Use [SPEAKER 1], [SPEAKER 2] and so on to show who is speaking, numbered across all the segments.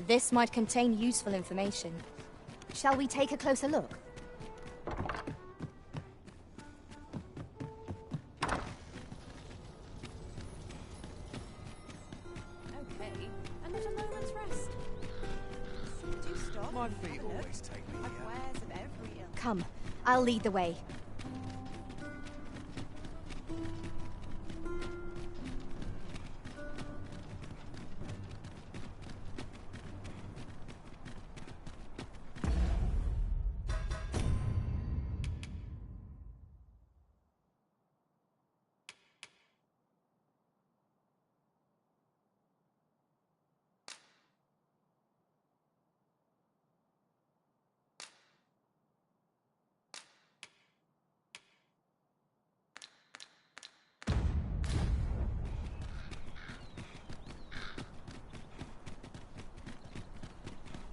[SPEAKER 1] This might contain useful information. Shall we take a closer look?
[SPEAKER 2] Okay, and not a moment's rest. Do stop.
[SPEAKER 3] My feet always take me here.
[SPEAKER 2] Wares of every ilk.
[SPEAKER 1] Come, I'll lead the way.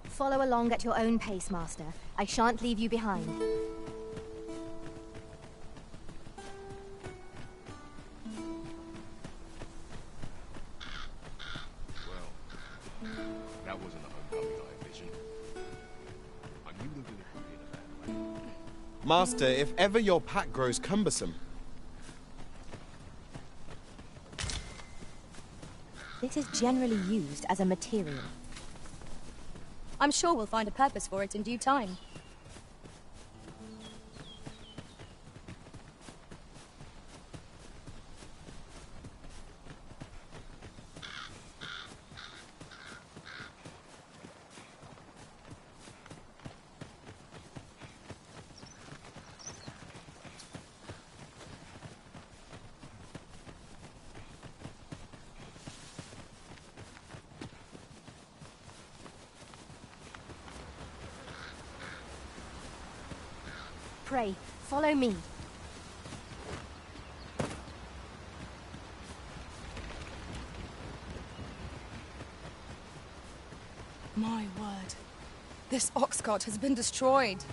[SPEAKER 1] Follow along at your own pace, Master. I shan't leave you behind.
[SPEAKER 4] Well, that wasn't the homecoming I envisioned. I knew they were going to put me in a bad way.
[SPEAKER 5] Master, if ever your pack grows cumbersome.
[SPEAKER 1] This is generally used as a material. I'm sure we'll find a purpose for it in due time. Pray, follow me.
[SPEAKER 6] My word. This ox cart has been destroyed.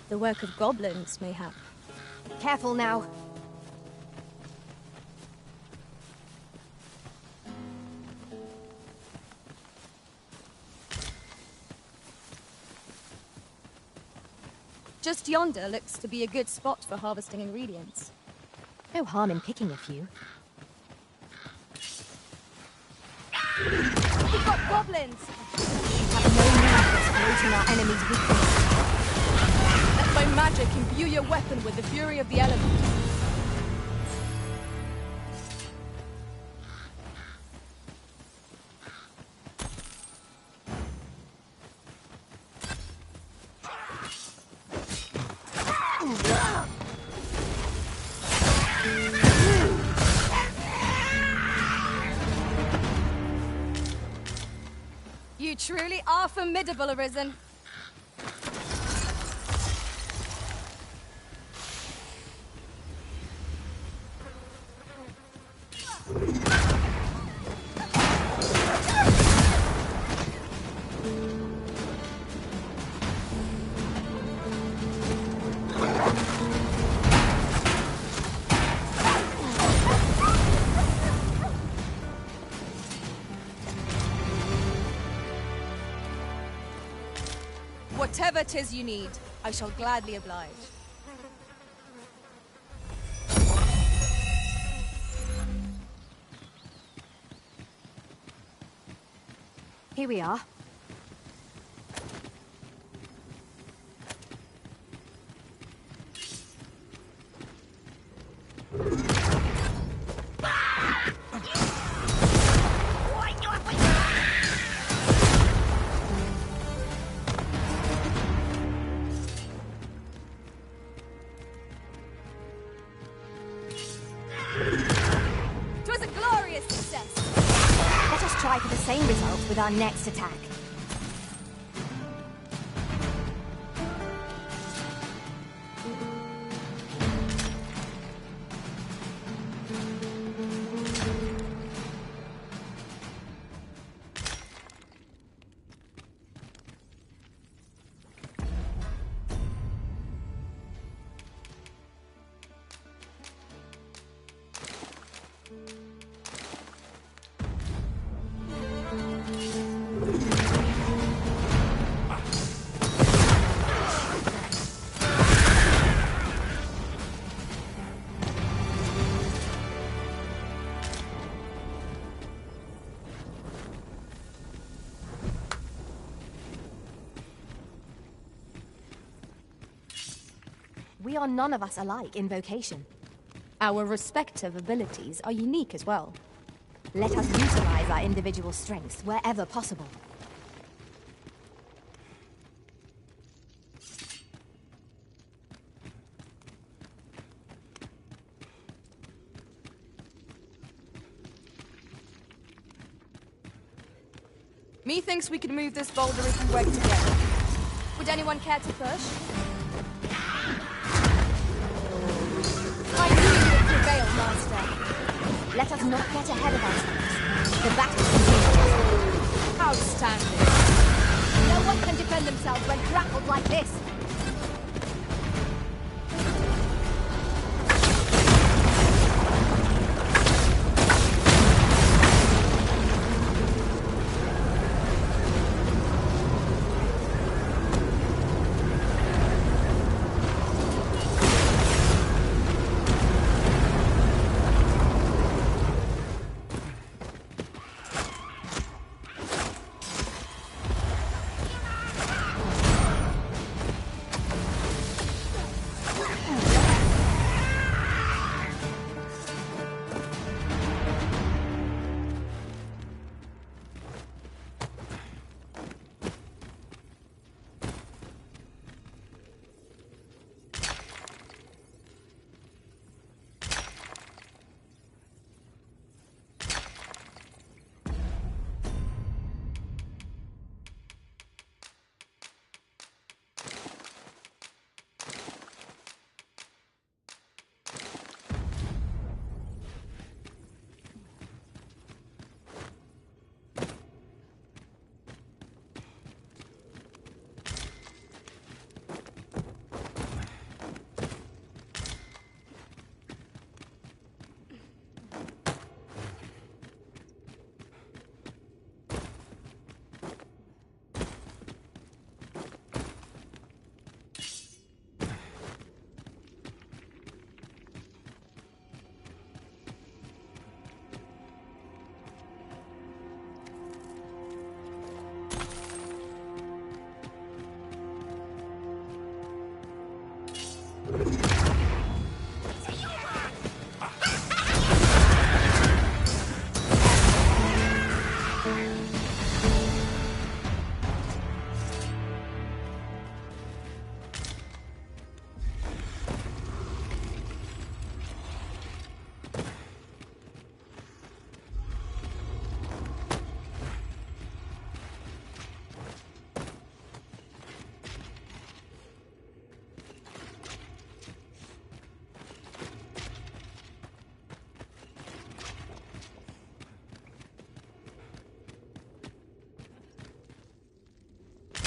[SPEAKER 1] The work of goblins, mayhap. Careful now. Just yonder looks to be a good spot for harvesting ingredients. No harm in picking a few. We've got goblins! We have no need of exploiting our enemy's weakness.
[SPEAKER 6] Let my magic imbue your weapon with the fury of the elements. You truly are formidable, Arisen. Whatever 'tis you need, I shall gladly oblige.
[SPEAKER 1] Here we are. Try for the same result with our next attack. we are none of us alike in vocation. Our respective abilities are unique as well. Let us utilize our individual strengths wherever possible.
[SPEAKER 6] Methinks we could move this boulder if we work together. Would anyone care to push? I knew you would prevail, Master.
[SPEAKER 1] Let us not get ahead of ourselves. The battle continues.
[SPEAKER 6] Outstanding.
[SPEAKER 1] No one can defend themselves when grappled like this.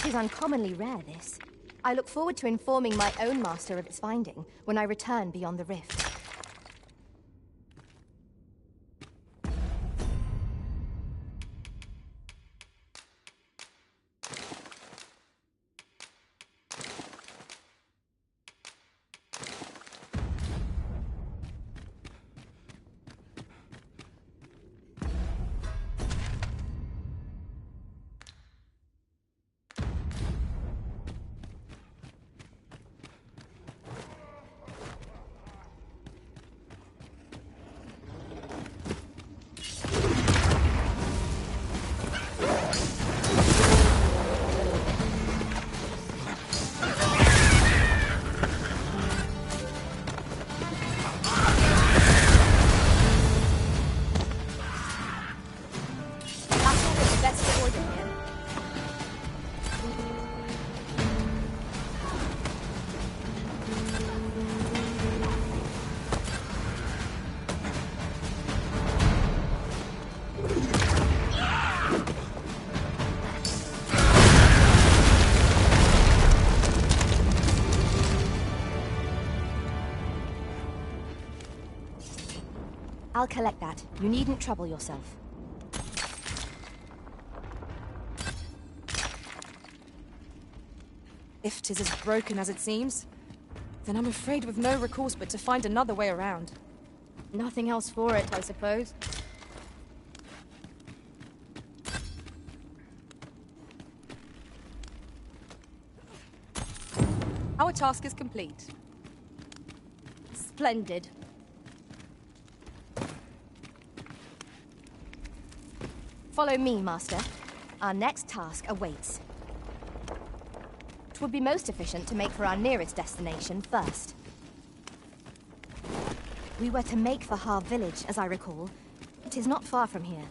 [SPEAKER 1] It is uncommonly rare, this. I look forward to informing my own master of its finding when I return beyond the rift. I'll collect that. You needn't trouble yourself.
[SPEAKER 6] If 'tis as broken as it seems, then I'm afraid we've no recourse but to find another way around.
[SPEAKER 1] Nothing else for it, I suppose.
[SPEAKER 6] Our task is complete.
[SPEAKER 1] Splendid. Follow me, Master. Our next task awaits. It would be most efficient to make for our nearest destination first. We were to make for Har village, as I recall. It is not far from here.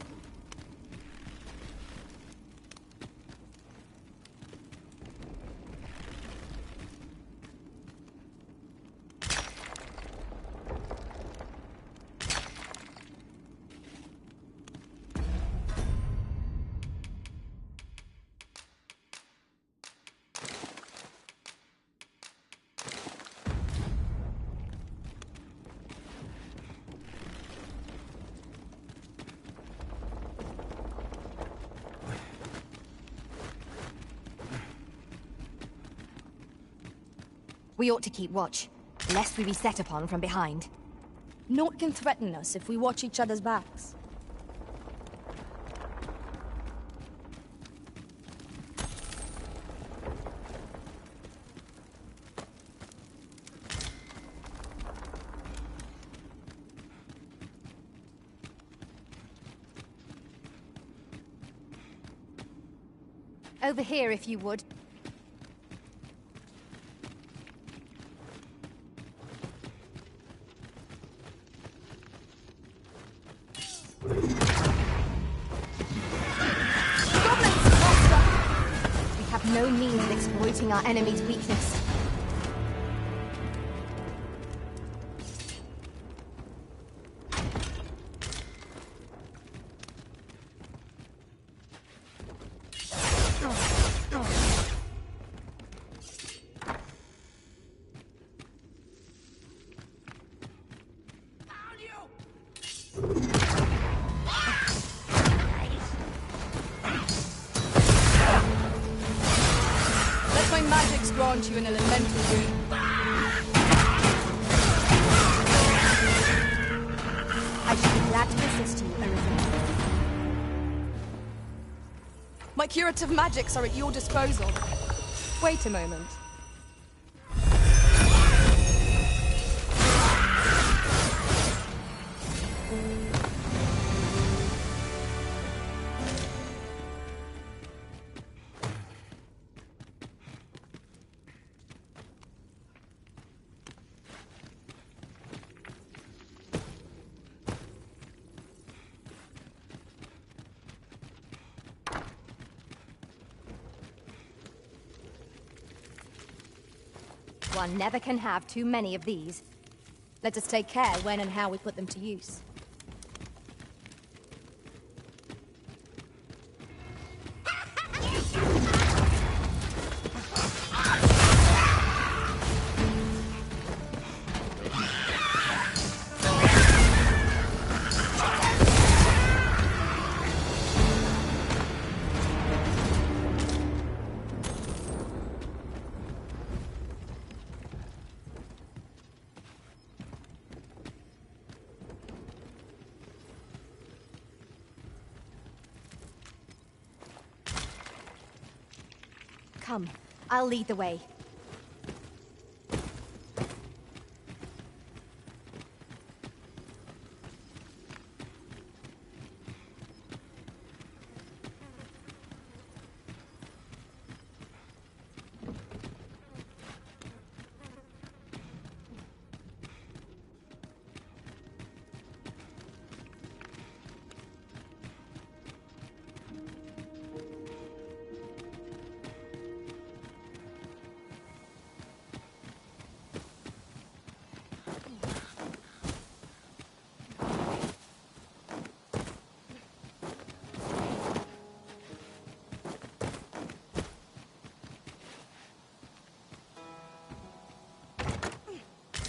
[SPEAKER 1] We ought to keep watch, lest we be set upon from behind.
[SPEAKER 6] Naught can threaten us if we watch each other's backs.
[SPEAKER 1] Over here, if you would. No means of exploiting our enemy's weakness.
[SPEAKER 6] Grant you an elemental boon.
[SPEAKER 1] I should be glad to assist you, Arisen.
[SPEAKER 6] My curative magics are at your disposal. Wait a moment.
[SPEAKER 1] One never can have too many of these.
[SPEAKER 6] Let us take care when and how we put them to use.
[SPEAKER 1] Come, I'll lead the way.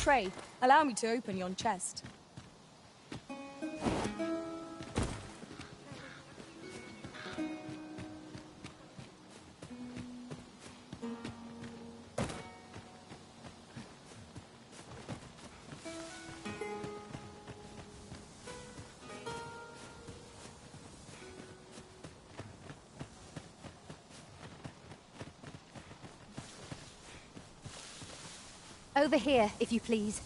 [SPEAKER 6] Pray, allow me to open yon chest.
[SPEAKER 1] Over here, if you please.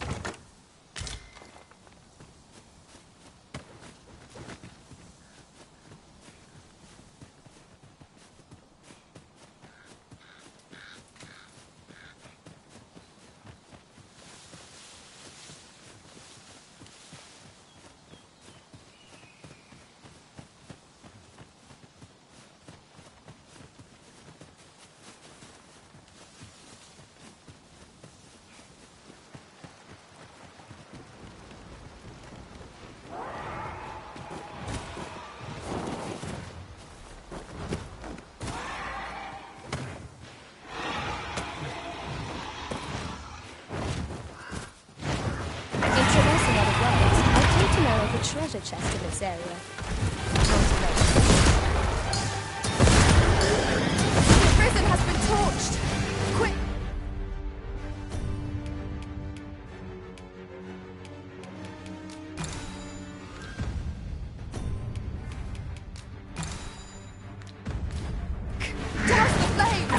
[SPEAKER 6] treasure chest in this area. The prison has been torched! Quick! Douse the flames!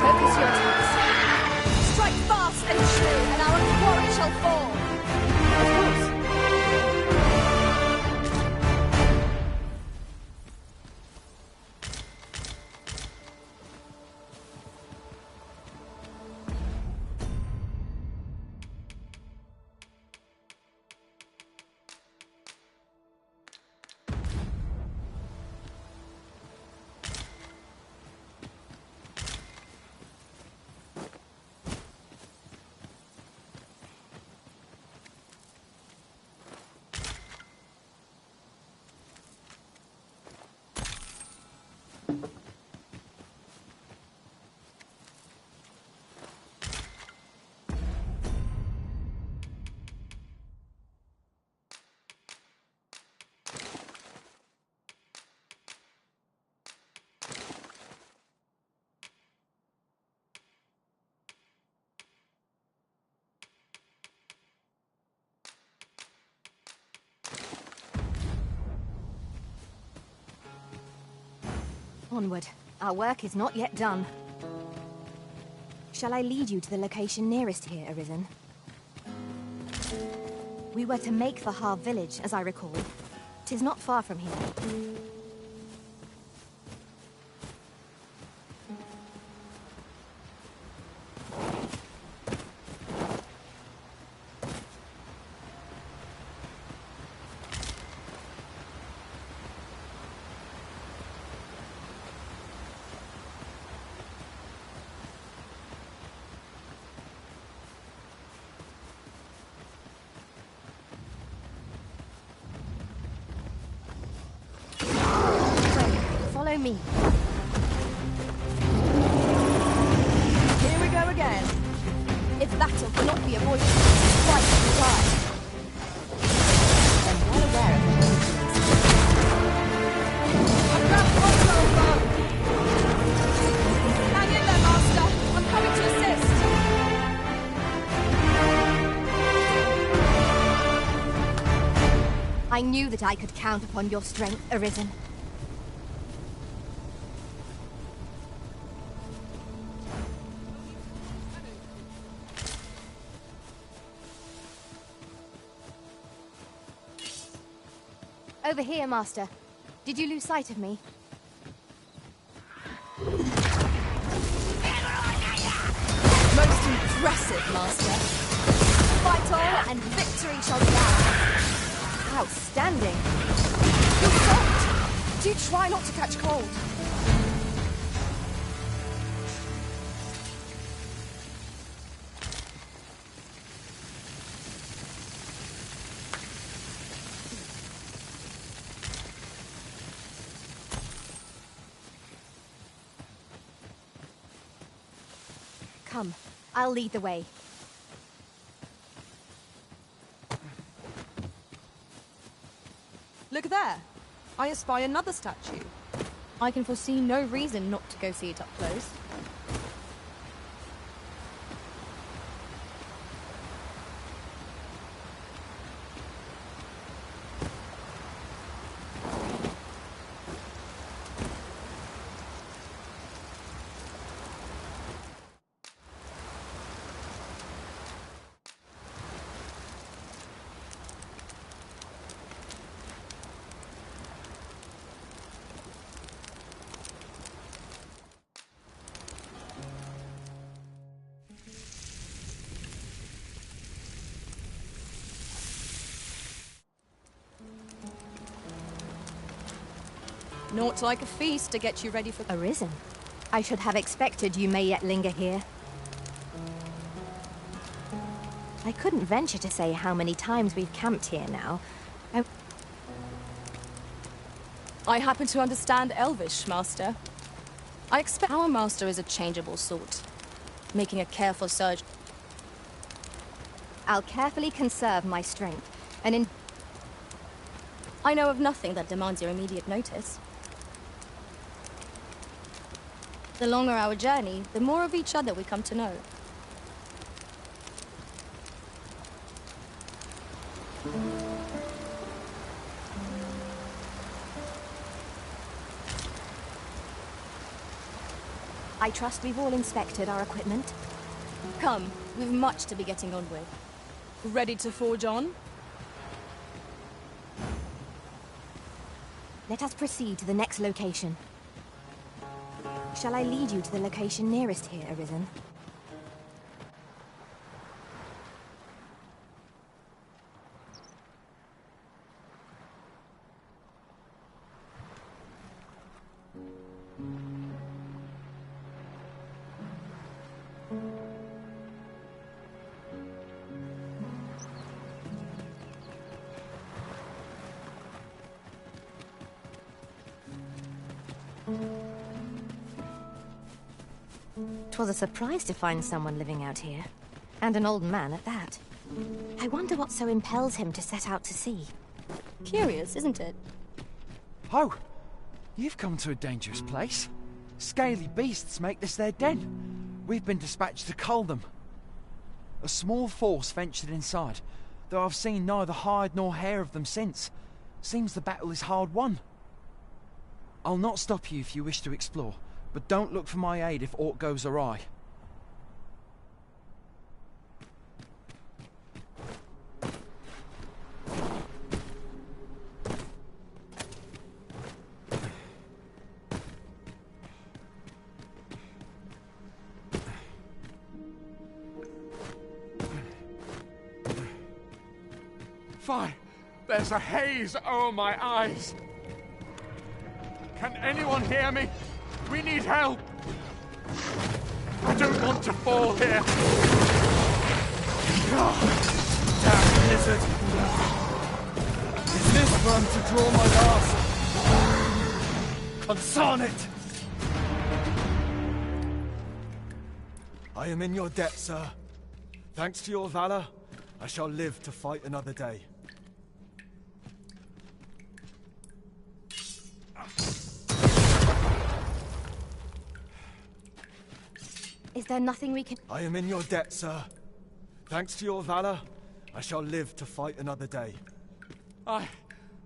[SPEAKER 6] Focus your attacks. Strike fast and true, and our quarry shall fall. Of course.
[SPEAKER 1] Onward. Our work is not yet done. Shall I lead you to the location nearest here, Arisen? We were to make for Har village, as I recall. 'Tis not far from here. Follow me.
[SPEAKER 6] Here we go again. If battle cannot be avoided, fight or die.
[SPEAKER 1] I'm well aware of the dangers.
[SPEAKER 6] I've grabbed one bow. Hang in there, Master. I'm coming to assist.
[SPEAKER 1] I knew that I could count upon your strength, Arisen. Over here, Master. Did you lose sight of me?
[SPEAKER 6] Most impressive, Master. Fight on, and victory shall be ours.
[SPEAKER 1] Outstanding.
[SPEAKER 6] You're soft. Do try not to catch cold.
[SPEAKER 1] Come, I'll lead the way.
[SPEAKER 6] Look there. I espy another statue. I can foresee no reason not to go see it up close.
[SPEAKER 2] Naught like a feast to get you ready for...
[SPEAKER 1] Arisen? I should have expected you may yet linger here. I couldn't venture to say how many times we've camped here now.
[SPEAKER 2] I happen to understand Elvish, Master. I expect our Master is a changeable sort, making a careful search.
[SPEAKER 1] I'll carefully conserve my strength, and in...
[SPEAKER 2] I know of nothing that demands your immediate notice. The longer our journey, the more of each other we come to know.
[SPEAKER 1] I trust we've all inspected our equipment.
[SPEAKER 2] Come, we've much to be getting on with. Ready to forge on?
[SPEAKER 1] Let us proceed to the next location. Shall I lead you to the location nearest here, Arisen? Twas a surprise to find someone living out here. And an old man at that. I wonder what so impels him to set out to sea.
[SPEAKER 2] Curious, isn't it?
[SPEAKER 7] Oh, you've come to a dangerous place. Scaly beasts make this their den. We've been dispatched to cull them. A small force ventured inside, though I've seen neither hide nor hair of them since. Seems the battle is hard won. I'll not stop you if you wish to explore, but don't look for my aid if aught goes awry.
[SPEAKER 8] Fie! There's a haze over my eyes! Can anyone hear me? We need help! I don't want to fall here!
[SPEAKER 3] Damn lizard! Is this where I'm to draw my last? Consign it! I am in your debt, sir. Thanks to your valor, I shall live to fight another day.
[SPEAKER 1] Is there nothing we can...
[SPEAKER 3] I am in your debt, sir. Thanks to your valor, I shall live to fight another day.
[SPEAKER 8] I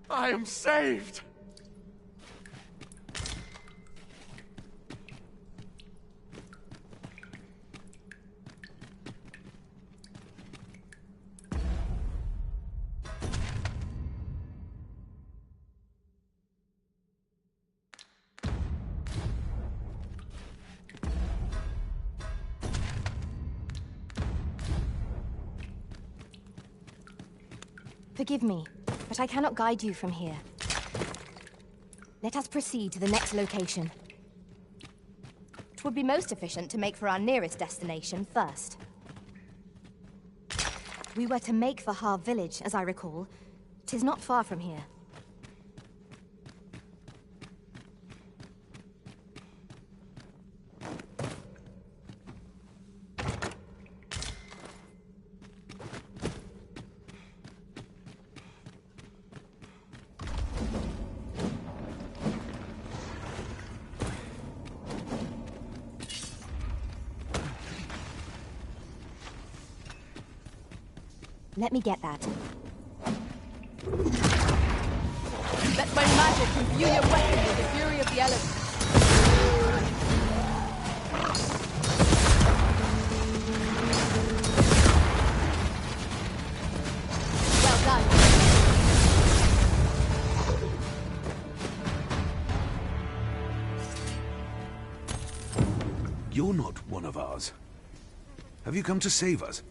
[SPEAKER 8] am saved!
[SPEAKER 1] Forgive me, but I cannot guide you from here. Let us proceed to the next location. It would be most efficient to make for our nearest destination first. We were to make for Har village, as I recall. 'Tis not far from here. Let me get that.
[SPEAKER 2] Let my magic imbue your weapon with the fury of the elements. Well done.
[SPEAKER 4] You're not one of ours. Have you come to save us?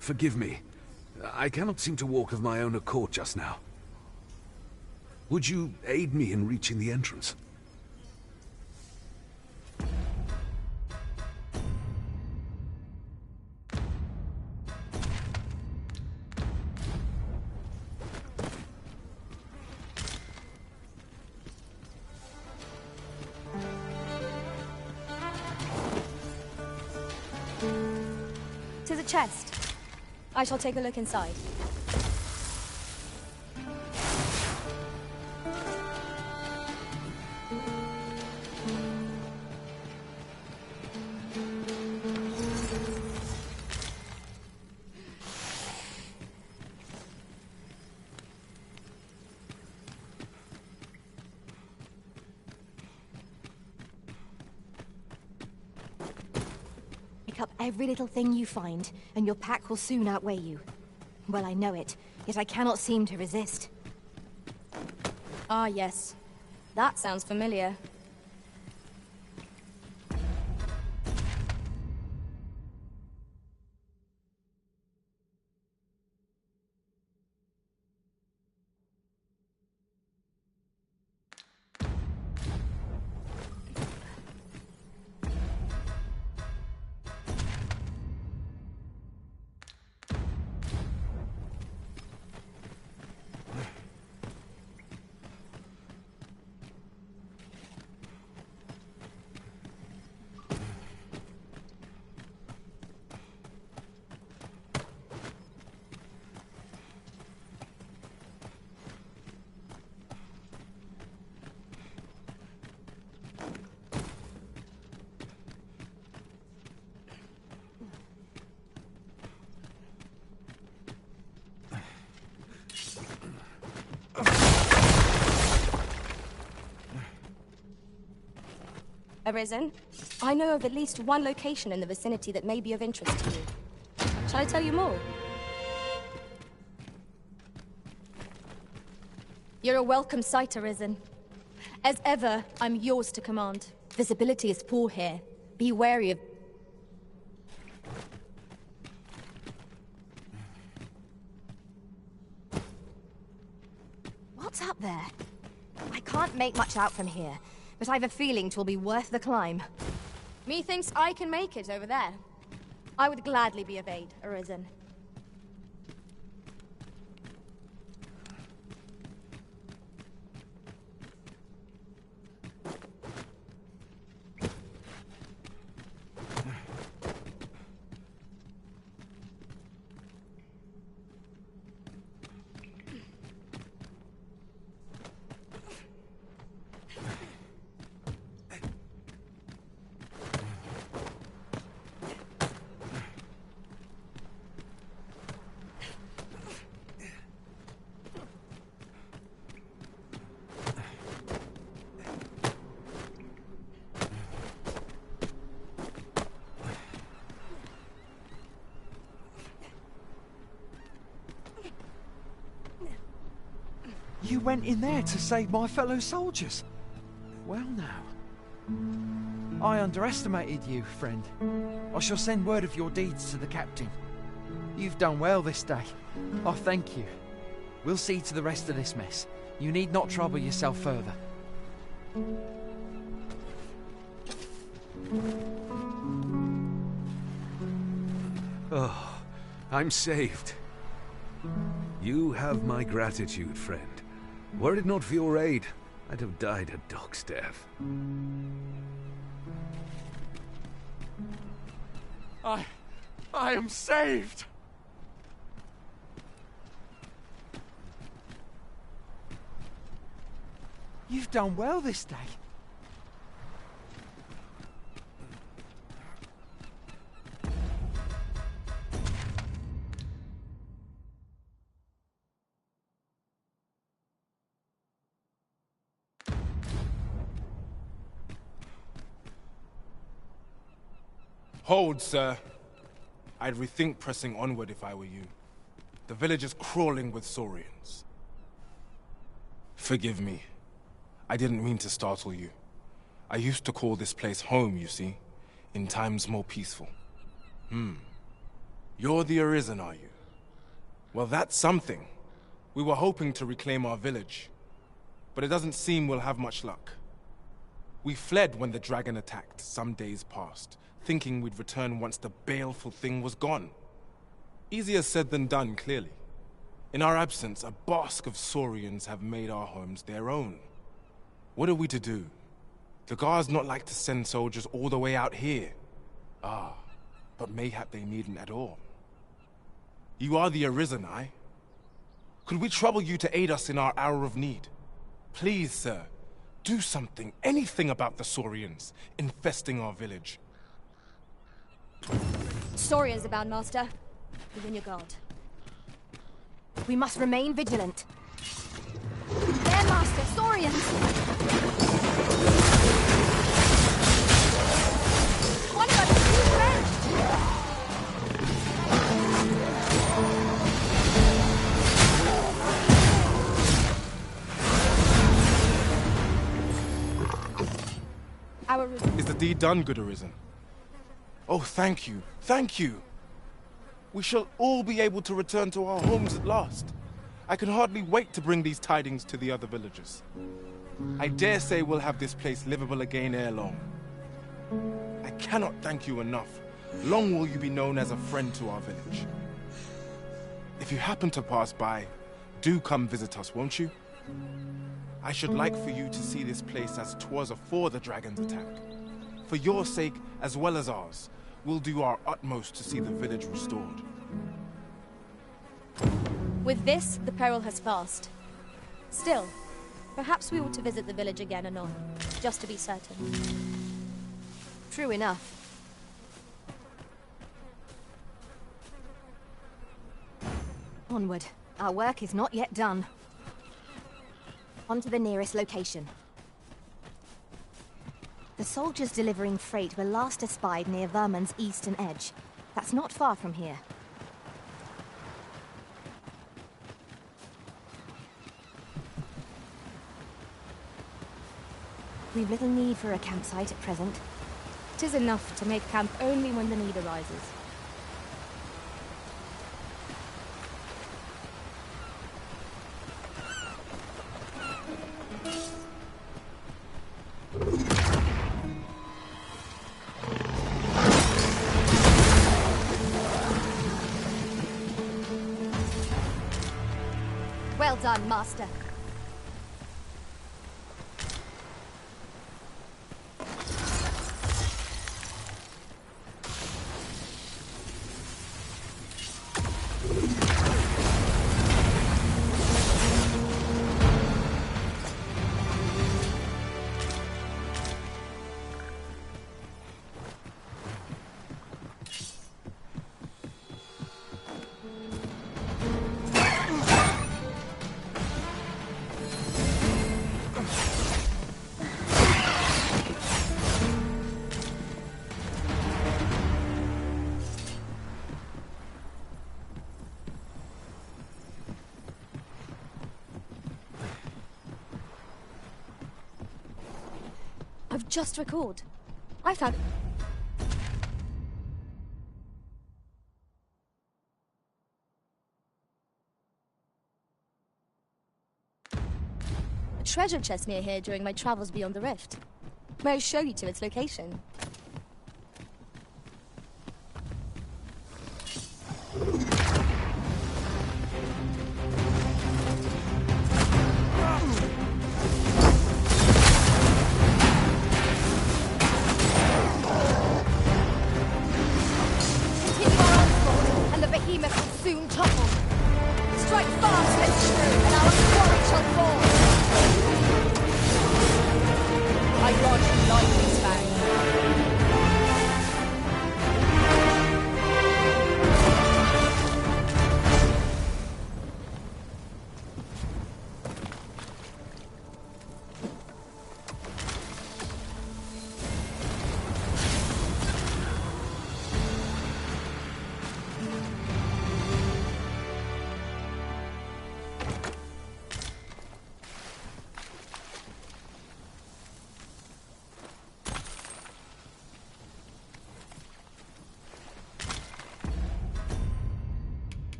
[SPEAKER 4] Forgive me. I cannot seem to walk of my own accord just now.
[SPEAKER 9] Would you aid me in reaching the entrance?
[SPEAKER 2] To the chest. I shall take a look inside.
[SPEAKER 1] Pick up every little thing you find, and your pack will soon outweigh you. Well, I know it, yet I cannot seem to resist.
[SPEAKER 2] Ah, yes. That sounds familiar. Arisen, I know of at least one location in the vicinity that may be of interest to you. Shall I tell you more? You're a welcome sight, Arisen. As ever, I'm yours to command. Visibility is poor here. Be wary of...
[SPEAKER 1] What's up there? I can't make much out from here, but I've a feeling 'twill be worth the climb.
[SPEAKER 2] Methinks I can make it over there. I would gladly be of aid, Arisen.
[SPEAKER 7] You went in there to save my fellow soldiers. Well now. I underestimated you, friend. I shall send word of your deeds to the captain. You've done well this day. I thank you. We'll see to the rest of this mess. You need not trouble yourself further.
[SPEAKER 9] Oh, I'm saved. You have my gratitude, friend. Were it not for your aid, I'd have died a dog's death.
[SPEAKER 8] I am saved!
[SPEAKER 7] You've done well this day.
[SPEAKER 4] Hold, sir. I'd rethink pressing onward if I were you. The village is crawling with Saurians. Forgive me. I didn't mean to startle you. I used to call this place home, you see, in times more peaceful. You're the Arisen, are you? Well, that's something. We were hoping to reclaim our village.
[SPEAKER 10] but it doesn't seem we'll have much luck. We fled when the dragon attacked some days past, thinking we'd return once the baleful thing was gone. Easier said than done, clearly. In our absence, a bask of Saurians have made our homes their own. What are we to do? The guards not like to send soldiers all the way out here. Ah, but mayhap they needn't at all. You are the Arisen, aye? Could we trouble you to aid us in our hour of need? Please, sir, do something, anything about the Saurians infesting our village.
[SPEAKER 1] Saurians abound, Master. Be on your guard. We must remain vigilant. There, Master! Saurians! One of us is too fresh!
[SPEAKER 10] Is the deed done, good Arisen? Oh, thank you, thank you! We shall all be able to return to our homes at last. I can hardly wait to bring these tidings to the other villagers. I dare say we'll have this place livable again ere long. I cannot thank you enough. Long will you be known as a friend to our village. If you happen to pass by, do come visit us, won't you? I should like for you to see this place as 'twas afore the dragon's attack. For your sake, as well as ours, we'll do our utmost to see the village restored.
[SPEAKER 2] With this, the peril has passed. Still, perhaps we ought to visit the village again anon, just to be certain.
[SPEAKER 1] True enough. Onward. Our work is not yet done. On to the nearest location. The soldiers delivering freight were last espied near Vermund's eastern edge. That's not far from here. We've little need for a campsite at present.
[SPEAKER 2] 'Tis enough to make camp only when the need arises.
[SPEAKER 1] Well done, Master.
[SPEAKER 2] I've just recalled. I found... a treasure chest near here during my travels beyond the rift. May I show you to its location? I grant you lightning's fang.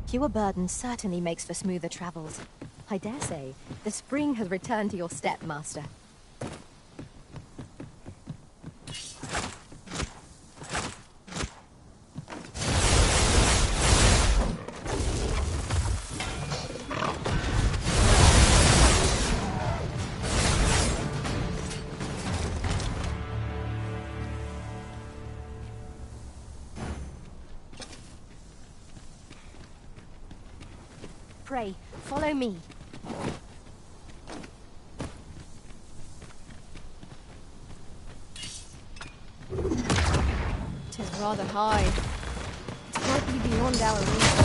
[SPEAKER 1] Fewer burdens certainly makes for smoother travels. I dare say, the spring has returned to your step, Master. Pray, follow me.
[SPEAKER 2] It is rather high. It might be beyond our reach.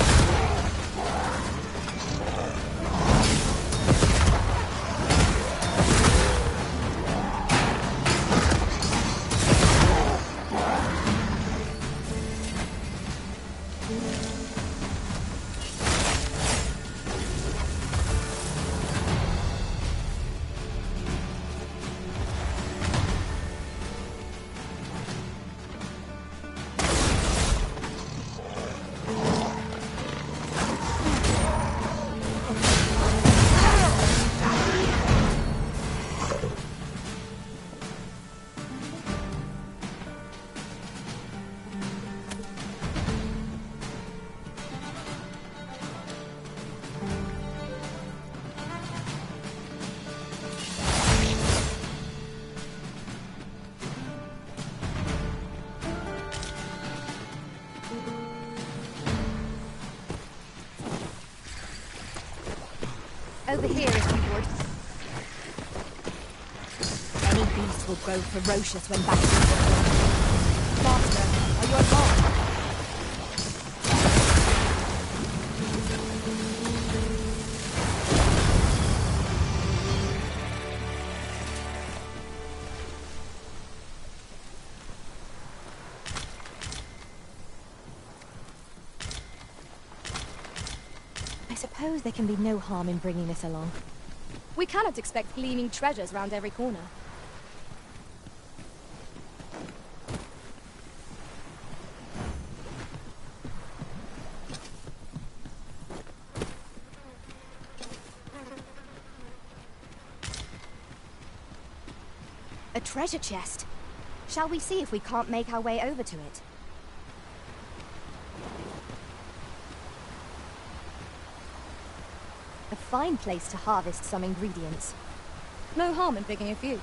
[SPEAKER 1] Over here, if you would. Any beast will grow ferocious when battling.
[SPEAKER 2] Master, are you unarmed?
[SPEAKER 1] I suppose there can be no harm in bringing this along.
[SPEAKER 2] We cannot expect gleaming treasures round every corner.
[SPEAKER 1] A treasure chest. Shall we see if we can't make our way over to it? A fine place to harvest some ingredients.
[SPEAKER 2] No harm in picking a few.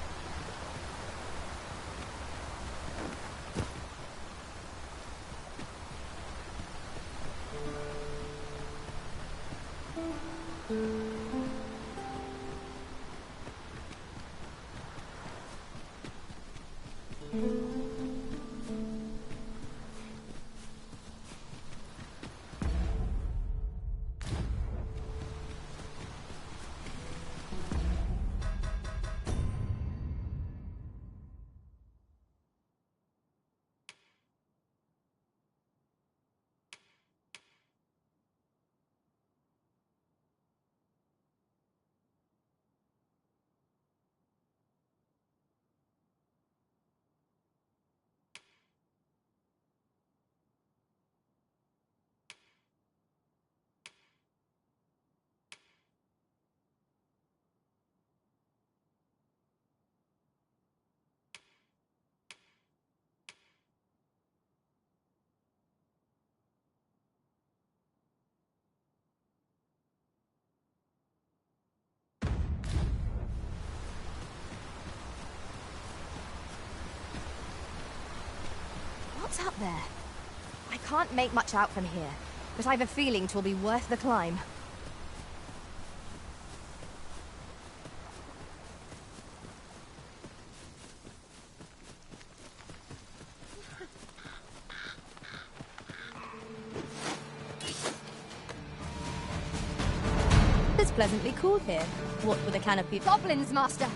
[SPEAKER 1] What's up there? I can't make much out from here, but I've a feeling 'twill be worth the climb.
[SPEAKER 2] It's pleasantly cool here. What with a canopy?
[SPEAKER 1] Goblins, Master!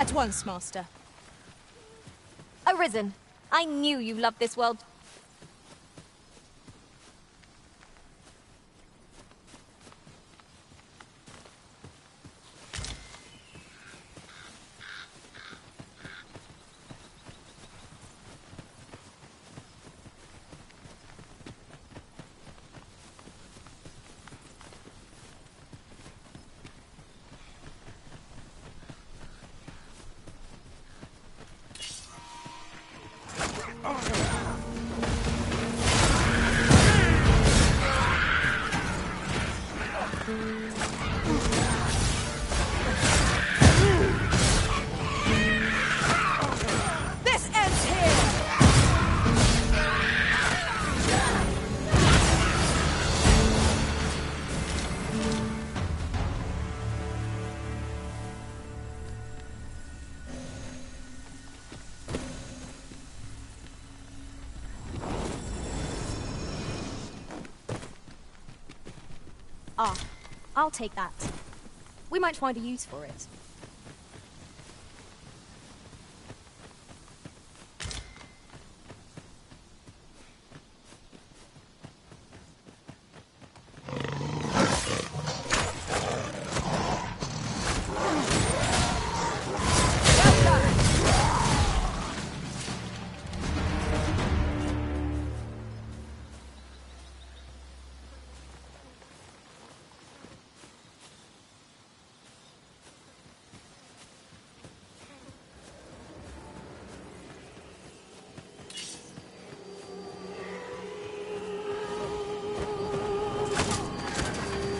[SPEAKER 2] At once, Master.
[SPEAKER 6] Arisen, I knew you loved this world. This ends here!
[SPEAKER 2] Ah, I'll take that. We might find a use for it.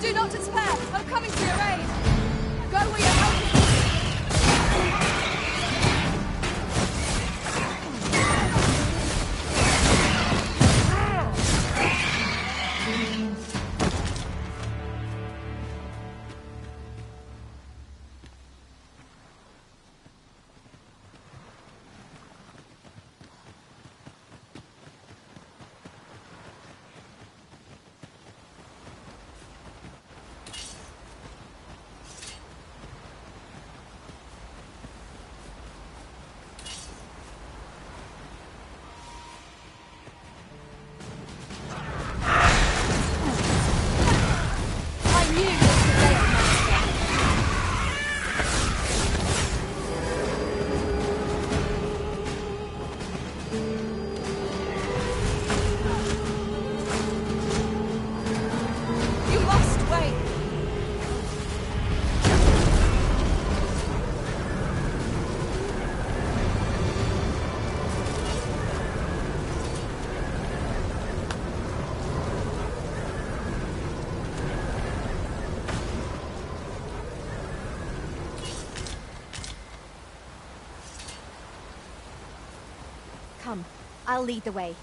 [SPEAKER 6] Do not despair! I'm coming to your aid! Go where your help is needed!
[SPEAKER 2] I knew this was the day, Master.
[SPEAKER 6] You must wait!
[SPEAKER 1] Come, I'll lead the way.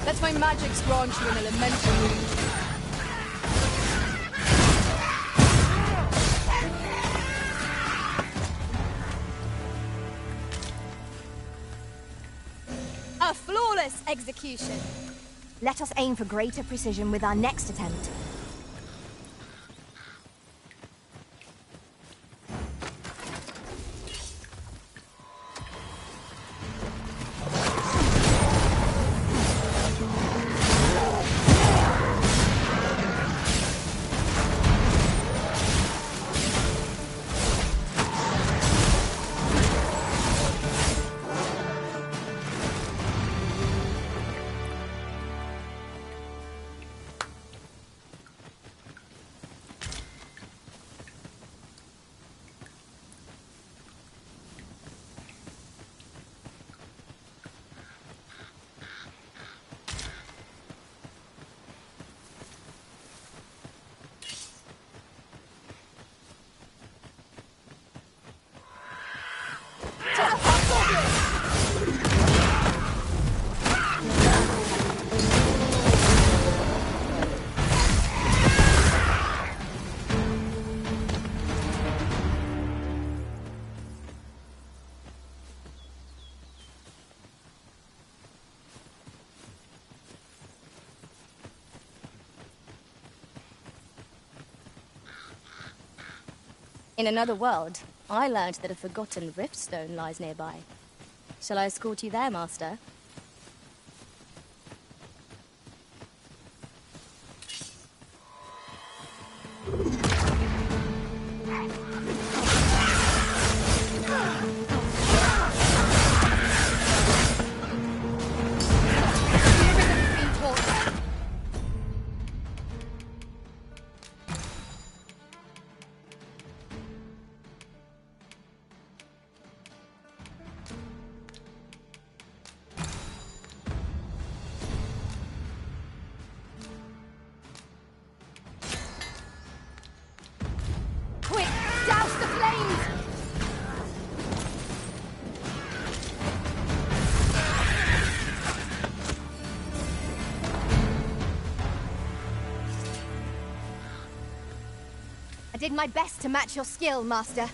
[SPEAKER 2] Let my magics grant you an elemental wound.
[SPEAKER 6] A flawless execution!
[SPEAKER 1] Let us aim for greater precision with our next attempt.
[SPEAKER 2] In another world, I learned that a forgotten riftstone lies nearby. Shall I escort you there, Master?
[SPEAKER 1] Quick, douse the flames! I did my best to match your skill, Master.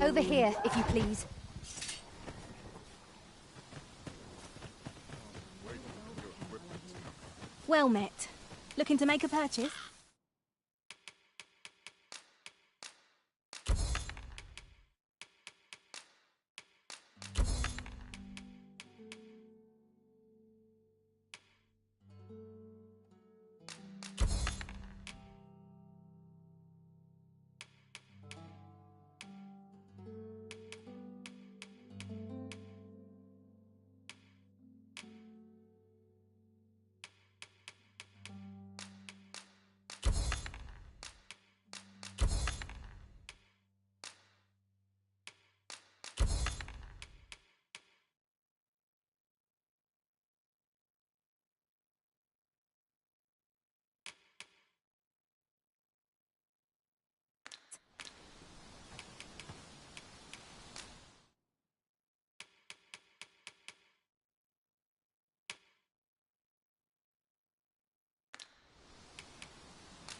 [SPEAKER 1] Over here, if you please.
[SPEAKER 6] Well met. Looking to make a purchase?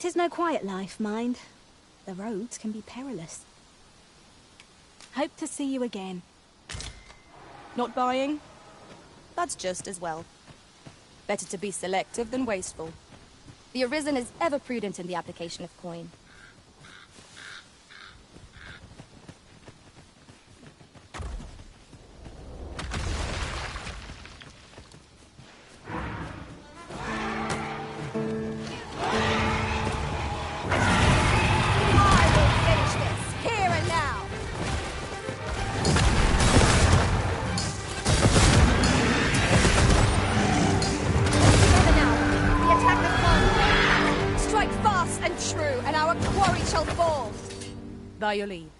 [SPEAKER 6] Tis no quiet life, mind. The roads can be perilous. Hope to see you again.
[SPEAKER 2] Not buying? That's just as well. Better to be selective than wasteful. The Arisen is ever prudent in the application of coin. By your leave.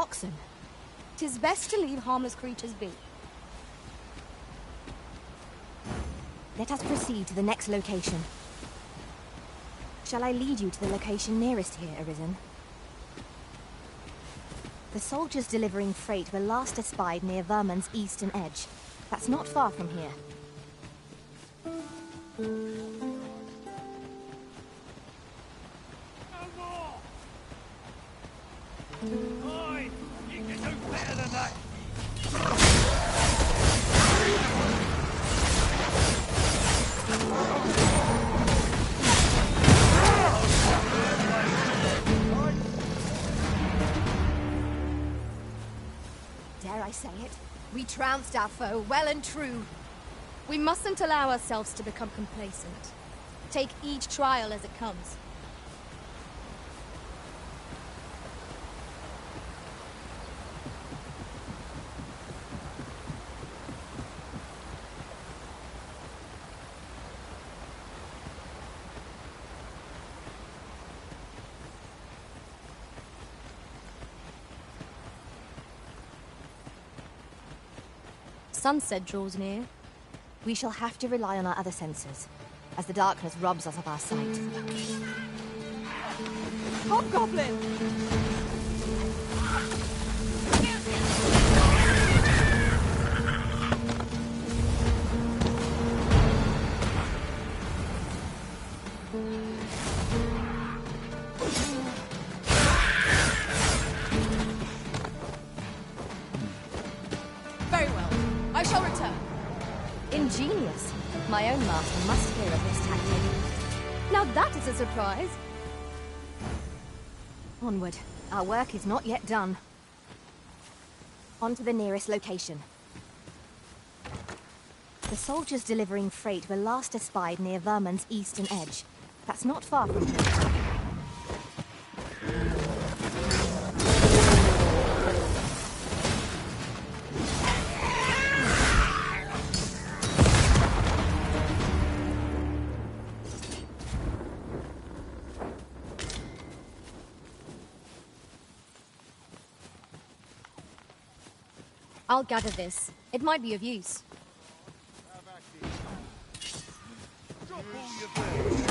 [SPEAKER 1] oxen.
[SPEAKER 2] 'Tis best to leave harmless creatures be.
[SPEAKER 1] Let us proceed to the next location. Shall I lead you to the location nearest here, Arisen? The soldiers delivering freight were last espied near Vermund's eastern edge. That's not far from here.
[SPEAKER 11] Oi! You can do better than that!
[SPEAKER 1] Dare I say it? We trounced our foe, well and true.
[SPEAKER 2] We mustn't allow ourselves to become complacent. Take each trial as it comes. Sunset draws near.
[SPEAKER 1] We shall have to rely on our other senses, as the darkness robs us of our sight.
[SPEAKER 2] Hobgoblin! Very well. I shall return.
[SPEAKER 1] Ingenious. My own master must hear of this tactic.
[SPEAKER 2] Now that is a surprise.
[SPEAKER 1] Onward. Our work is not yet done. On to the nearest location. The soldiers delivering freight were last espied near Vermund's eastern edge. That's not far from here.
[SPEAKER 2] I'll gather this. It might be of use.
[SPEAKER 11] Drop all your blades,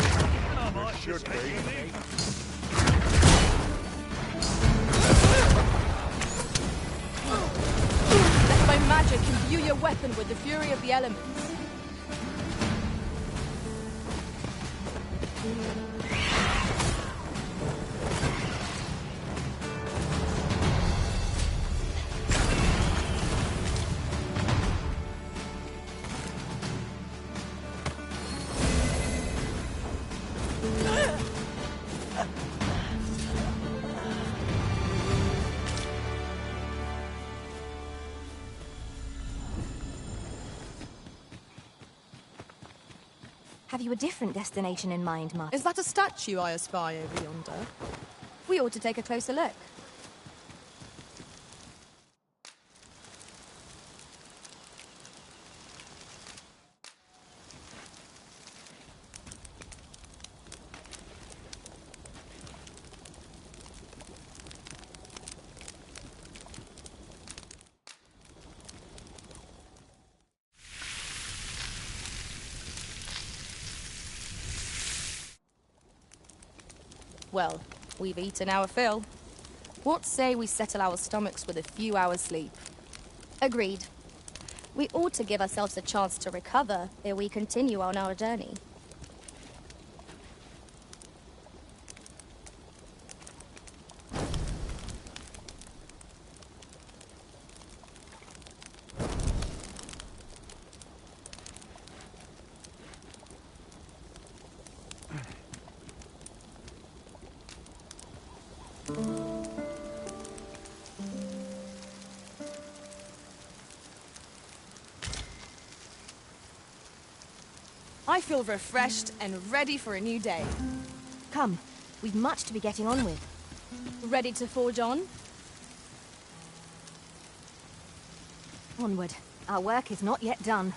[SPEAKER 11] and I might just take you leave.
[SPEAKER 2] Let my magic imbue your weapon with the fury of the elements.
[SPEAKER 1] Have you a different destination in mind, Martin?
[SPEAKER 2] Is that a statue I espy over yonder? We ought to take a closer look. Well, we've eaten our fill. What say we settle our stomachs with a few hours' sleep? Agreed. We ought to give ourselves a chance to recover ere we continue on our journey. I feel refreshed and ready for a new day.
[SPEAKER 1] Come, we've much to be getting on with.
[SPEAKER 2] Ready to forge on?
[SPEAKER 1] Onward. Our work is not yet done.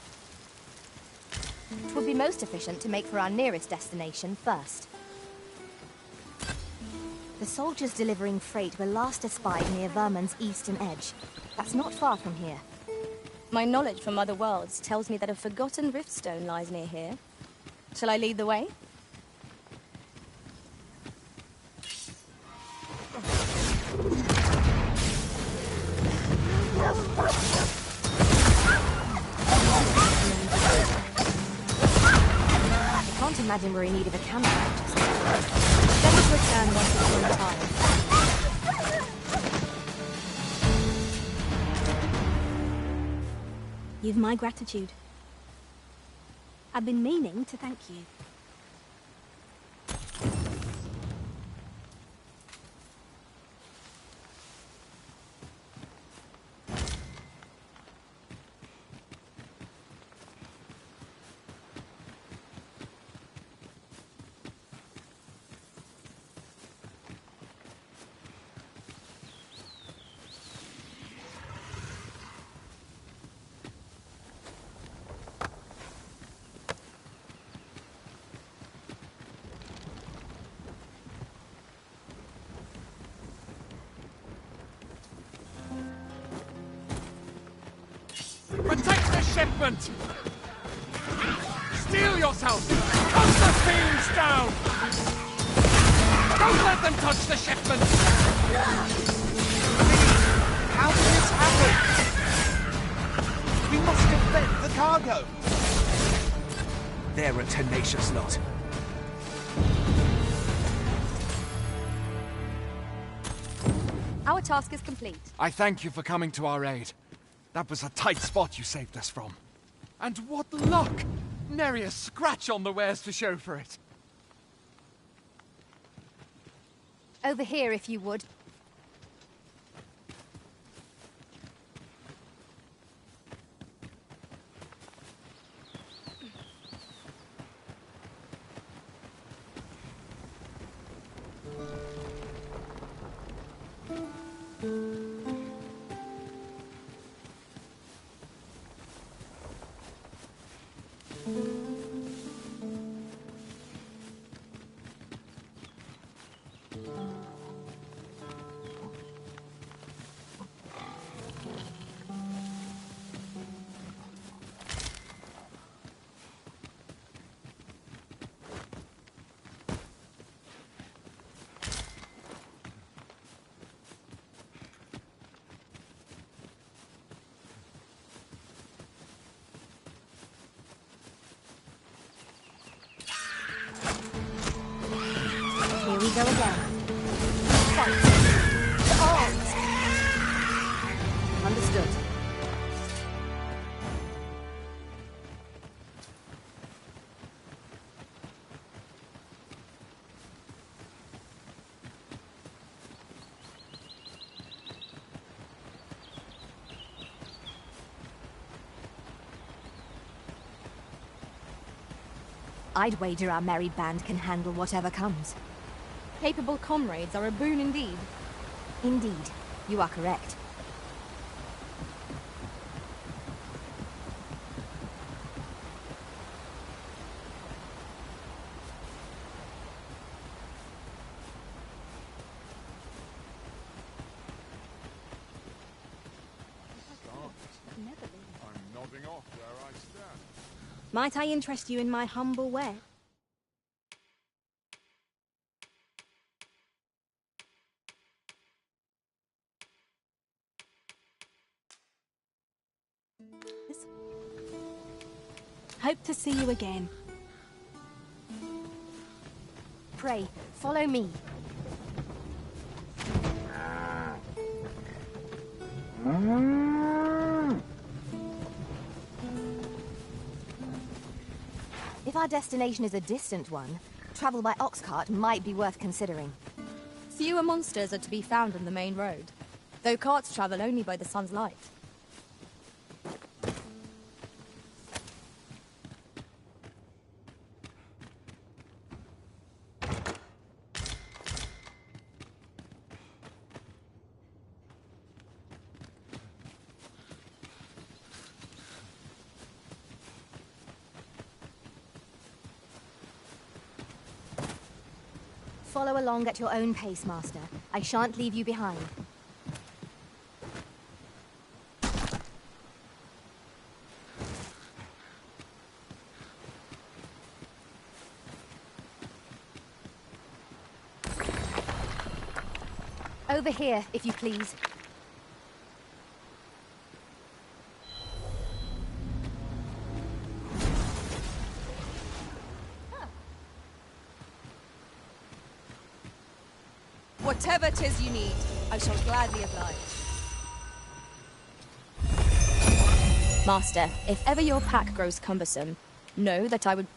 [SPEAKER 1] It would be most efficient to make for our nearest destination first. The soldiers delivering freight were last espied near Vermund's eastern edge. That's not far from here.
[SPEAKER 2] My knowledge from other worlds tells me that a forgotten riftstone lies near here. Shall I lead the way?
[SPEAKER 1] I can't imagine we're in need of a campsite just yet. Let us return once it's in time.
[SPEAKER 6] You've my gratitude. I've been meaning to thank you.
[SPEAKER 8] Protect the shipment! Steel yourself! Cut the beams down! Don't let them touch the shipment!
[SPEAKER 7] How did this happen? We must defend the cargo.
[SPEAKER 9] They're a tenacious lot.
[SPEAKER 2] Our task is complete.
[SPEAKER 7] I thank you for coming to our aid. That was a tight spot you saved us from.
[SPEAKER 8] And what luck! Nary a scratch on the wares to show for it.
[SPEAKER 1] Over here, if you would. Here we go again. Fight! To arms! Understood. I'd wager our merry band can handle whatever comes.
[SPEAKER 2] Capable comrades are a boon indeed.
[SPEAKER 1] Indeed, you are correct.
[SPEAKER 11] I'm nodding off where I stand.
[SPEAKER 6] Might I interest you in my humble way? Hope to see you again.
[SPEAKER 1] Pray, follow me. If our destination is a distant one, travel by ox cart might be worth considering.
[SPEAKER 2] Fewer monsters are to be found on the main road, though carts travel only by the sun's light.
[SPEAKER 1] Follow along at your own pace, Master. I shan't leave you behind. Over here, if you please.
[SPEAKER 2] Whatever 'tis you need, I shall gladly oblige. Master, if ever your pack grows cumbersome, know that I would...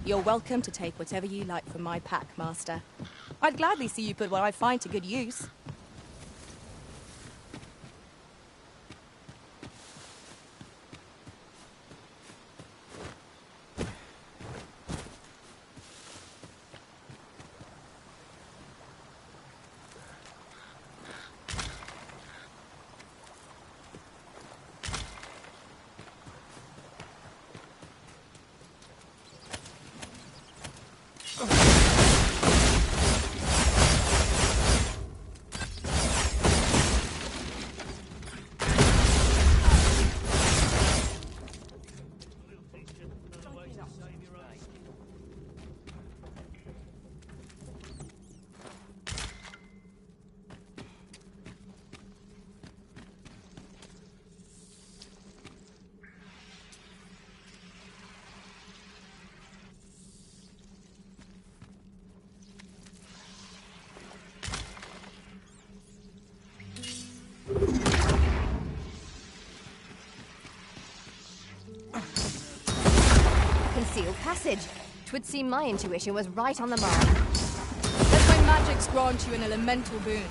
[SPEAKER 2] You're welcome to take whatever you like from my pack, Master. I'd gladly see you put what I find to good use.
[SPEAKER 1] Concealed passage. 'Twould seem my intuition was right on the mark.
[SPEAKER 2] Let my magics grant you an elemental boon.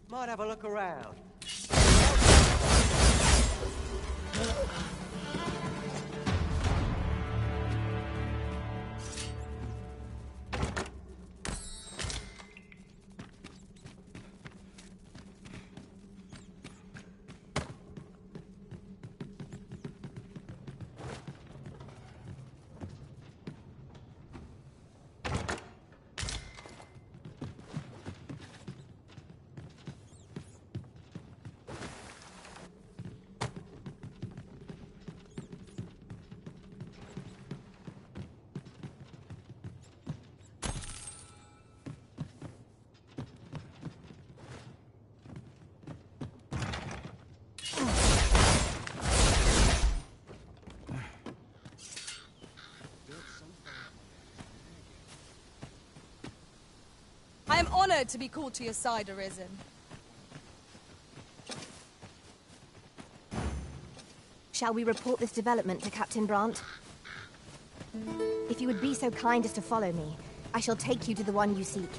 [SPEAKER 12] Might have a look around.
[SPEAKER 2] I am honored to be called to your side, Arisen.
[SPEAKER 1] Shall we report this development to Captain Brandt? If you would be so kind as to follow me, I shall take you to the one you seek.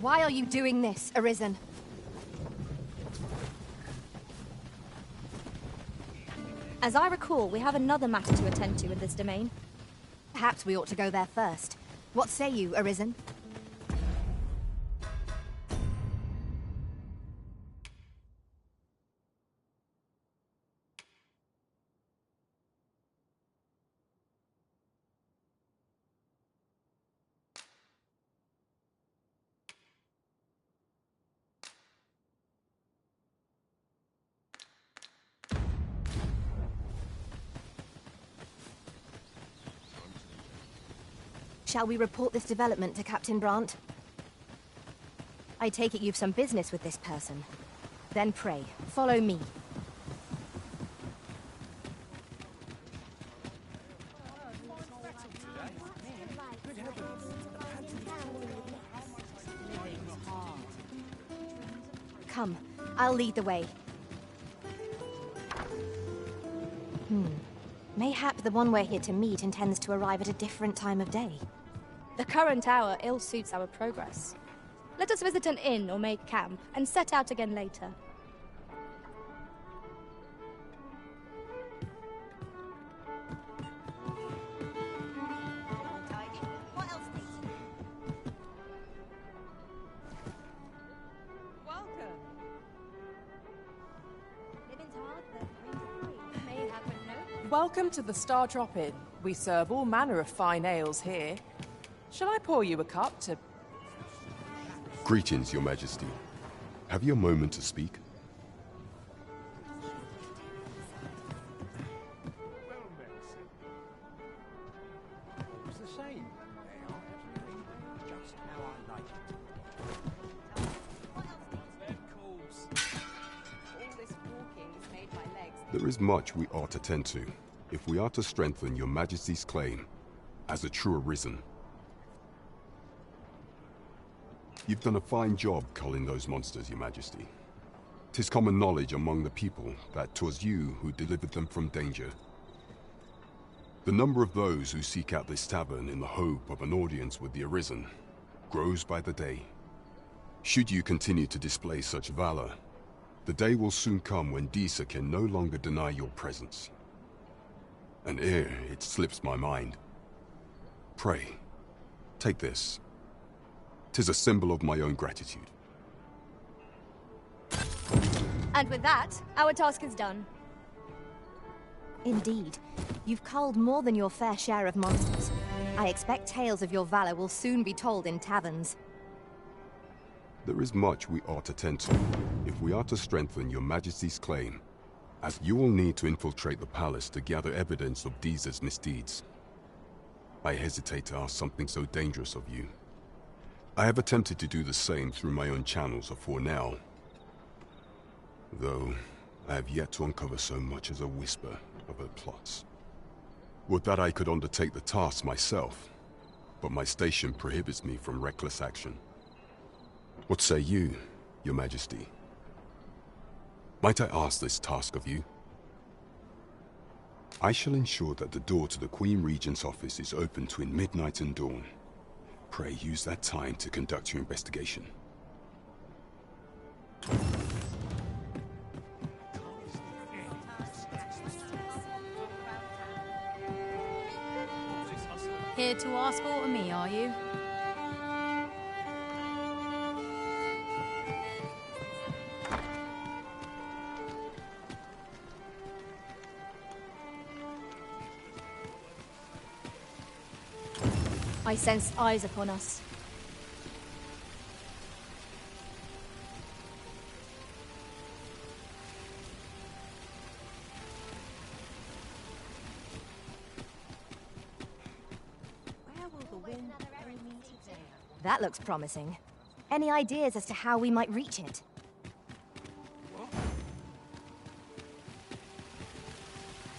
[SPEAKER 1] Why are you doing this, Arisen?
[SPEAKER 2] As I recall, we have another matter to attend to in this domain.
[SPEAKER 1] Perhaps we ought to go there first. What say you, Arisen? Shall we report this development to Captain Brandt? I take it you've some business with this person. Then pray. Follow me. Come, I'll lead the way. Mayhap the one we're here to meet intends to arrive at a different time of day.
[SPEAKER 2] The current hour ill suits our progress. Let us visit an inn or make camp, and set out again later.
[SPEAKER 13] Welcome to the Star Drop Inn. We serve all manner of fine ales here. Shall I pour you a cup to...
[SPEAKER 4] Greetings, Your Majesty. Have you a moment to speak? There is much we ought to tend to, if we are to strengthen Your Majesty's claim as a true Arisen. You've done a fine job culling those monsters, Your Majesty. 'Tis common knowledge among the people that 'twas you who delivered them from danger. The number of those who seek out this tavern in the hope of an audience with the Arisen grows by the day. Should you continue to display such valor, the day will soon come when Disa can no longer deny your presence. And ere it slips my mind, pray, take this. 'Tis a symbol of my own gratitude.
[SPEAKER 2] And with that, our task is done.
[SPEAKER 1] Indeed. You've culled more than your fair share of monsters. I expect tales of your valor will soon be told in taverns.
[SPEAKER 4] There is much we ought to tend to, if we are to strengthen Your Majesty's claim, as you will need to infiltrate the palace to gather evidence of Disa's misdeeds. I hesitate to ask something so dangerous of you. I have attempted to do the same through my own channels afore now, though I have yet to uncover so much as a whisper of her plots. Would that I could undertake the task myself, but my station prohibits me from reckless action. What say you, Your Majesty? Might I ask this task of you? I shall ensure that the door to the Queen Regent's office is open between midnight and dawn. Pray use that time to conduct your investigation.
[SPEAKER 6] Here to ask aught of me, are you?
[SPEAKER 2] I sense eyes upon us.
[SPEAKER 1] That looks promising. Any ideas as to how we might reach it?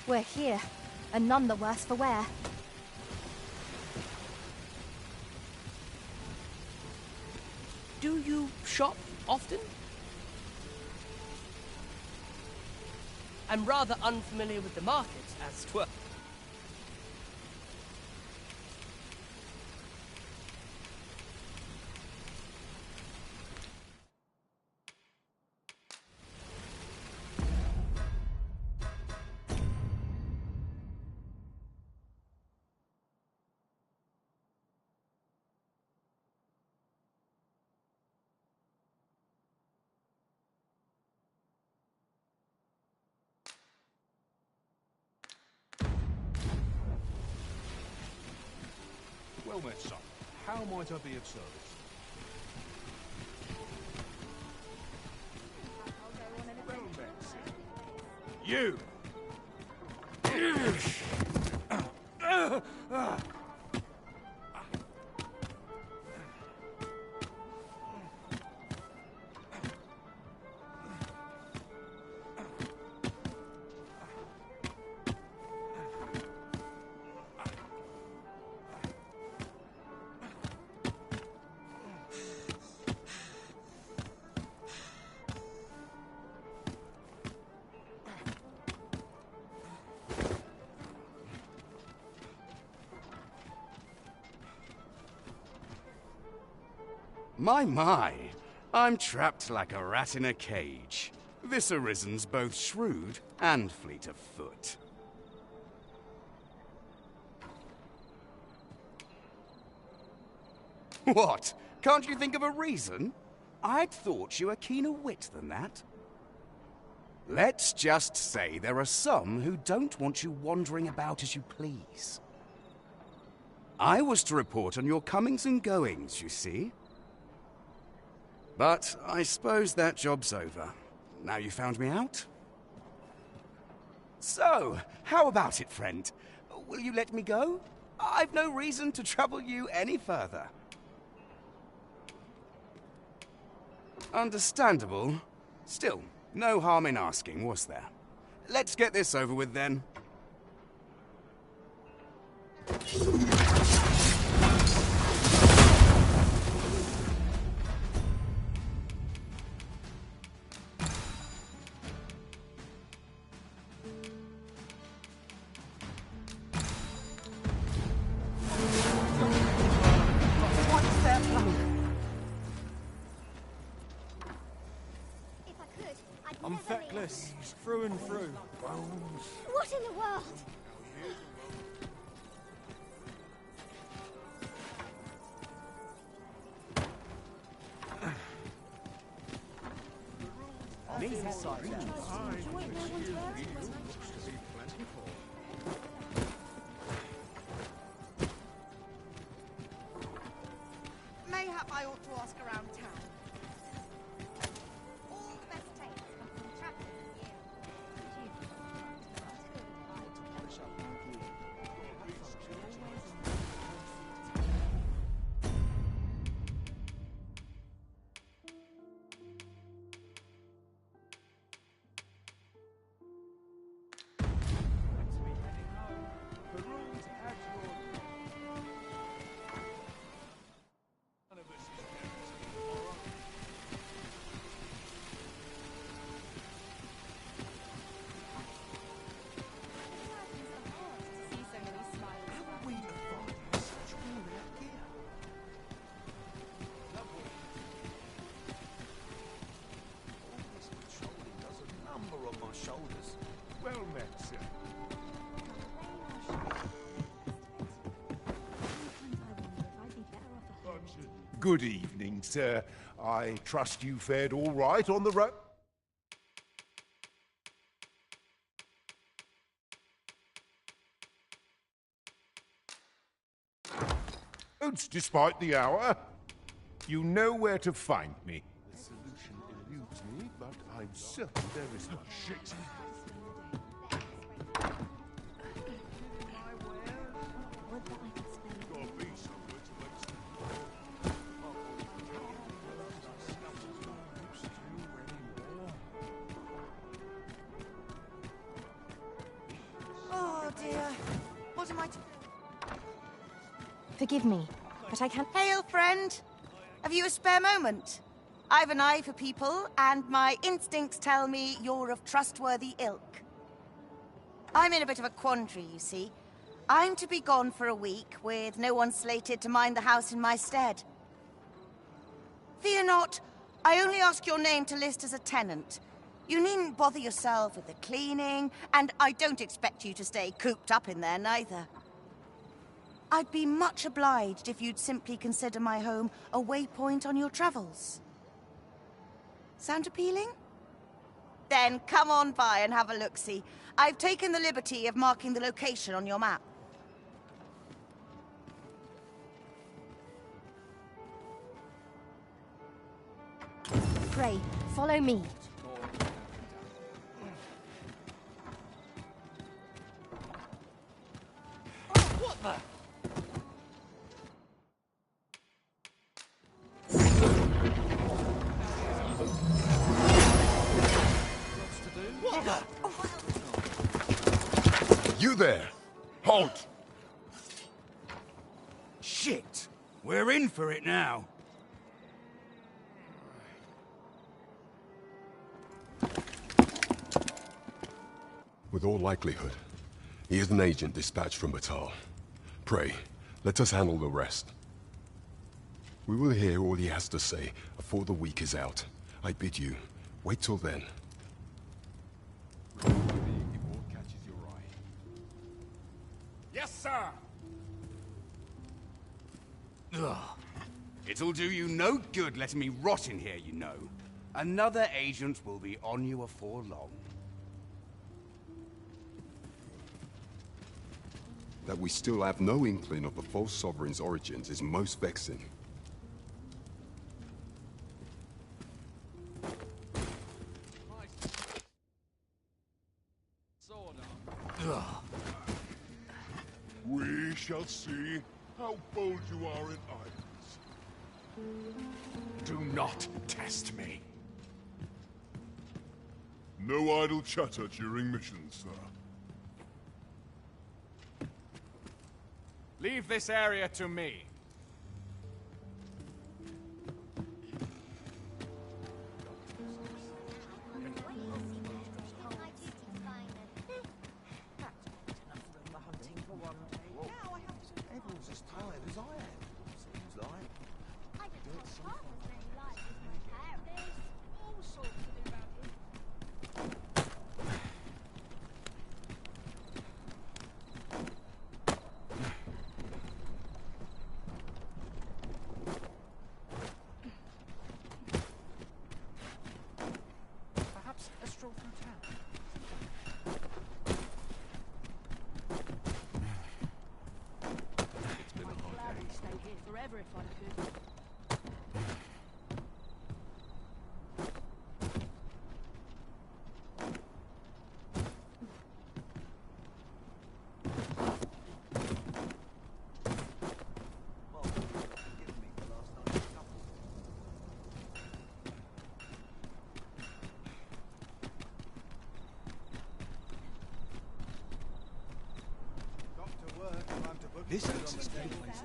[SPEAKER 1] We're here, and none the worse for wear.
[SPEAKER 14] Do you shop often? I'm rather unfamiliar with the market, as 'twere.
[SPEAKER 11] Well met, son. How might I be of service? Well met, sir. You!
[SPEAKER 15] My. I'm trapped like a rat in a cage. This Arisen's both shrewd and fleet of foot. What? Can't you think of a reason? I'd thought you were keener wit than that. Let's just say there are some who don't want you wandering about as you please. I was to report on your comings and goings, you see. But I suppose that job's over. Now you found me out? So, how about it, friend? Will you let me go? I've no reason to trouble you any further. Understandable. Still, no harm in asking, was there? Let's get this over with, then.
[SPEAKER 3] I'm feckless, through and through.
[SPEAKER 6] What in the world?
[SPEAKER 12] Amazing sight.
[SPEAKER 16] Mayhap I ought to ask around town. All the best takes come from travelling with you.
[SPEAKER 11] Shoulders. Well met, sir. Good evening, sir. I trust you fared all right on the road. Despite the hour, you know where to find me. The solution eludes me, but I'm certain there is no shit.
[SPEAKER 16] Oh dear. What am I to...
[SPEAKER 1] Forgive me, but I can't...
[SPEAKER 16] Hail, friend. Have you a spare moment? I've an eye for people, and my instincts tell me you're of trustworthy ilk. I'm in a bit of a quandary, you see. I'm to be gone for a week, with no one slated to mind the house in my stead. Fear not. I only ask your name to list as a tenant. You needn't bother yourself with the cleaning, and I don't expect you to stay cooped up in there, neither. I'd be much obliged if you'd simply consider my home a waypoint on your travels. Sound appealing? Then come on by and have a look-see. I've taken the liberty of marking the location on your map.
[SPEAKER 1] Pray, follow me.
[SPEAKER 14] What the?
[SPEAKER 11] You there! Halt!
[SPEAKER 15] Shit! We're in for it now.
[SPEAKER 4] With all likelihood, he is an agent dispatched from Batal. Pray, let us handle the rest. We will hear all he has to say before the week is out. I bid you, wait till then.
[SPEAKER 15] Yes, sir! Ugh. It'll do you no good letting me rot in here, you know. Another agent will be on you afore long.
[SPEAKER 4] That we still have no inkling of the false sovereign's origins is most vexing.
[SPEAKER 11] We shall see how bold you are in idleness.
[SPEAKER 8] Do not test me.
[SPEAKER 11] No idle chatter during missions, sir.
[SPEAKER 8] Leave this area to me.
[SPEAKER 12] Everyone's as tired as I am, seems like.
[SPEAKER 8] Perhaps a stroll through town.
[SPEAKER 14] It's been a hard day. I'd stay here forever if I could.
[SPEAKER 12] This looks a steady place.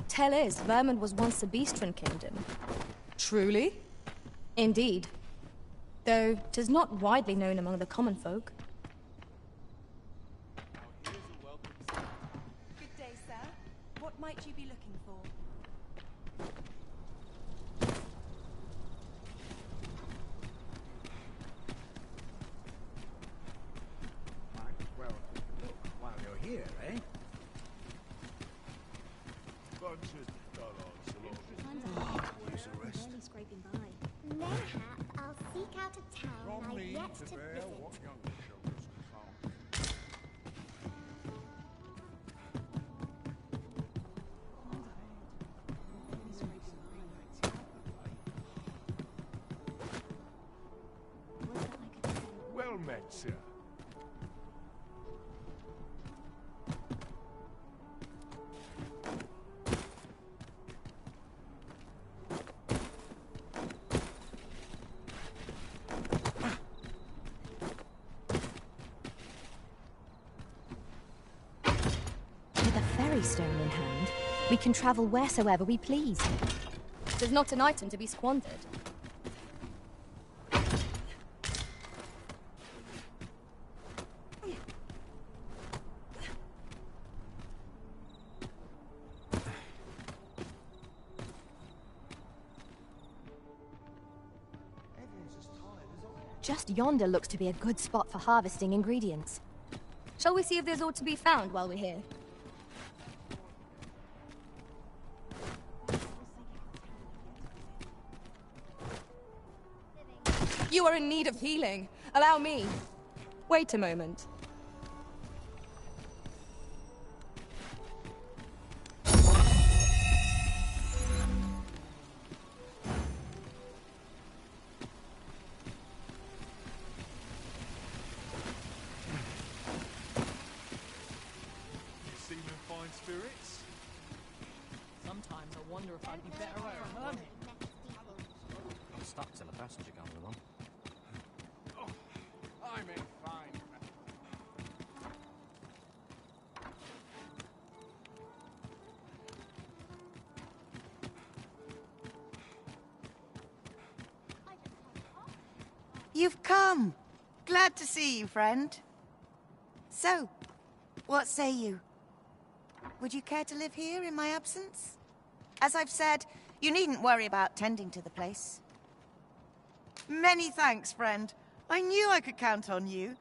[SPEAKER 2] Tell is, Vermund was once a beastren kingdom. Truly? Indeed. Though 'tis not widely known among the common folk.
[SPEAKER 6] Good day, sir. What might you be looking for?
[SPEAKER 12] Well, look, while you're here, eh?
[SPEAKER 17] Barely scraping by. Mayhap I'll seek out a town I've yet to visit.
[SPEAKER 11] Well met, sir.
[SPEAKER 1] With a ferry stone in hand, we can travel wheresoever we please.
[SPEAKER 2] 'Tis not an item to be squandered.
[SPEAKER 1] Just yonder looks to be a good spot for harvesting ingredients.
[SPEAKER 2] Shall we see if there's aught to be found while we're here? You are in need of healing. Allow me. Wait a moment.
[SPEAKER 3] Spirits?
[SPEAKER 14] Sometimes I wonder if I'd be better at a hermit.
[SPEAKER 12] I'm stuck till a passenger comes along.
[SPEAKER 8] I'm in fine.
[SPEAKER 16] You've come. Glad to see you, friend. So, what say you? Would you care to live here in my absence? As I've said, you needn't worry about tending to the place. Many thanks, friend. I knew I could count on you.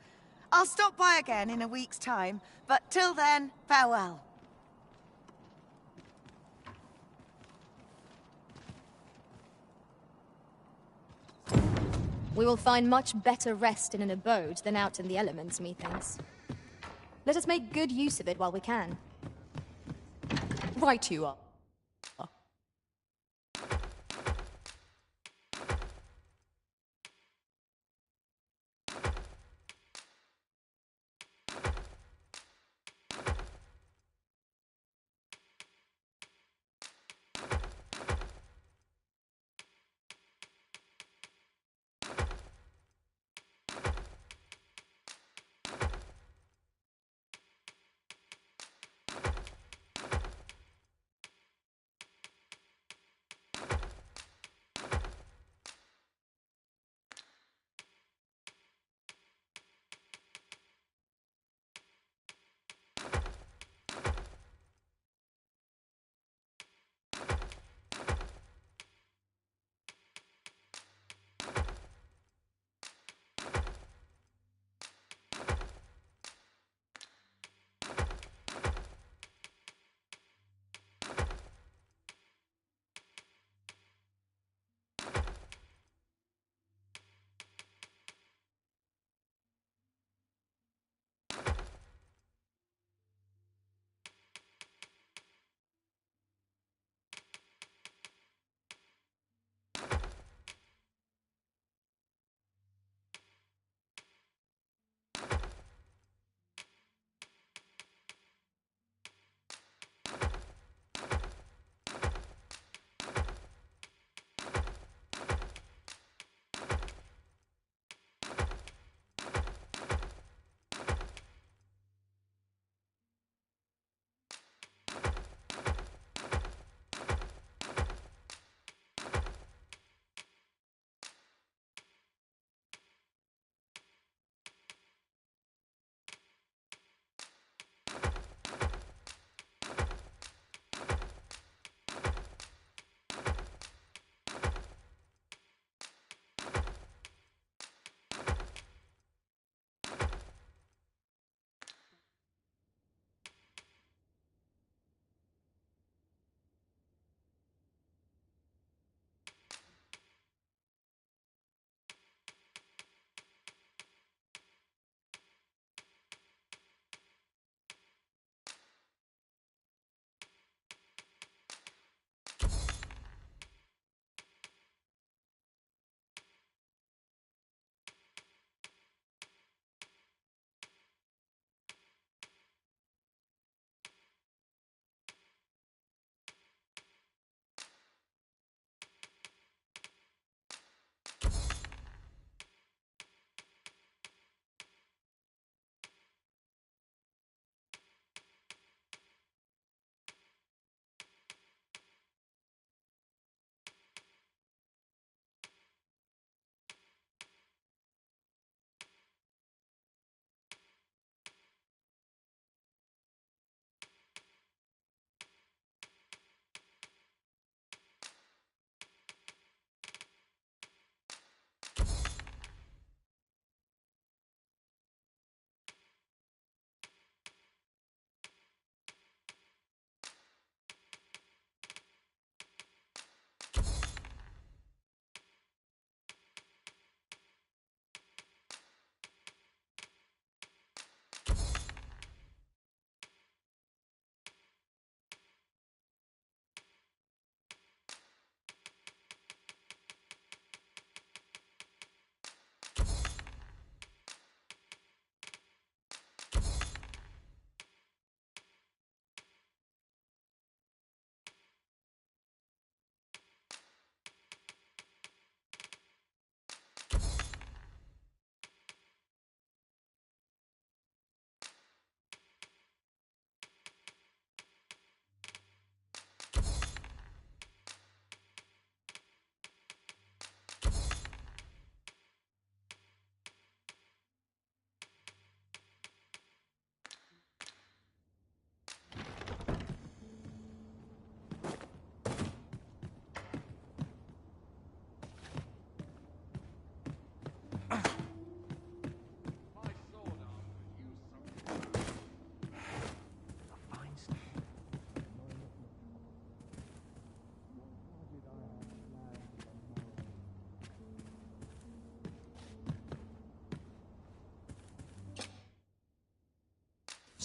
[SPEAKER 16] I'll stop by again in a week's time, but till then, farewell.
[SPEAKER 2] We will find much better rest in an abode than out in the elements, methinks. Let us make good use of it while we can.
[SPEAKER 14] Right you are.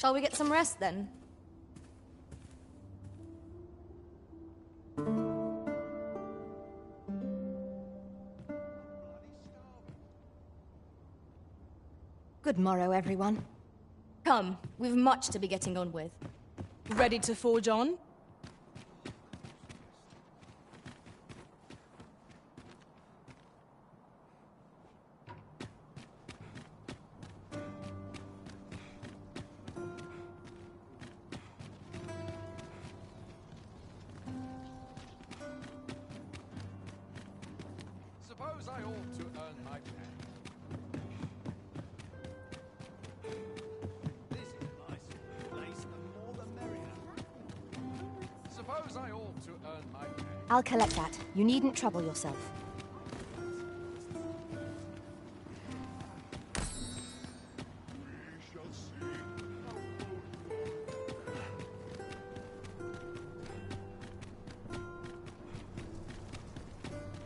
[SPEAKER 2] Shall we get some rest then?
[SPEAKER 1] Good morrow, everyone.
[SPEAKER 2] Come, we've much to be getting on with.
[SPEAKER 14] Ready to forge on?
[SPEAKER 7] Suppose I ought to earn my pay. This is my sort of place, the more the merrier. Suppose I ought to earn my pay.
[SPEAKER 1] I'll collect that. You needn't trouble yourself.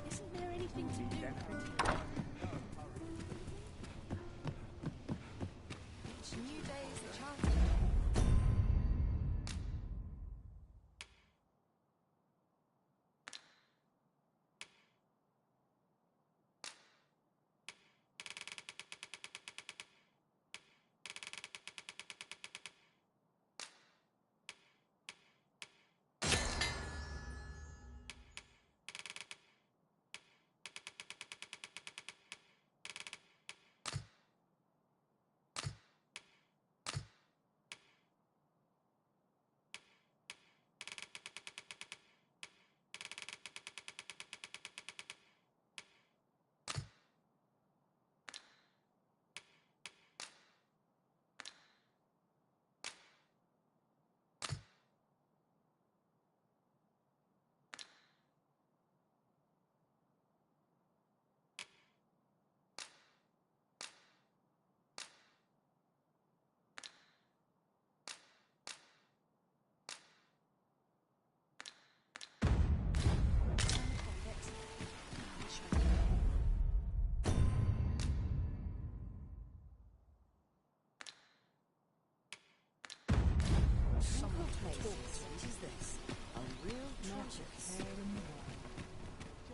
[SPEAKER 6] Isn't there anything to do?
[SPEAKER 16] Each new day is a chance.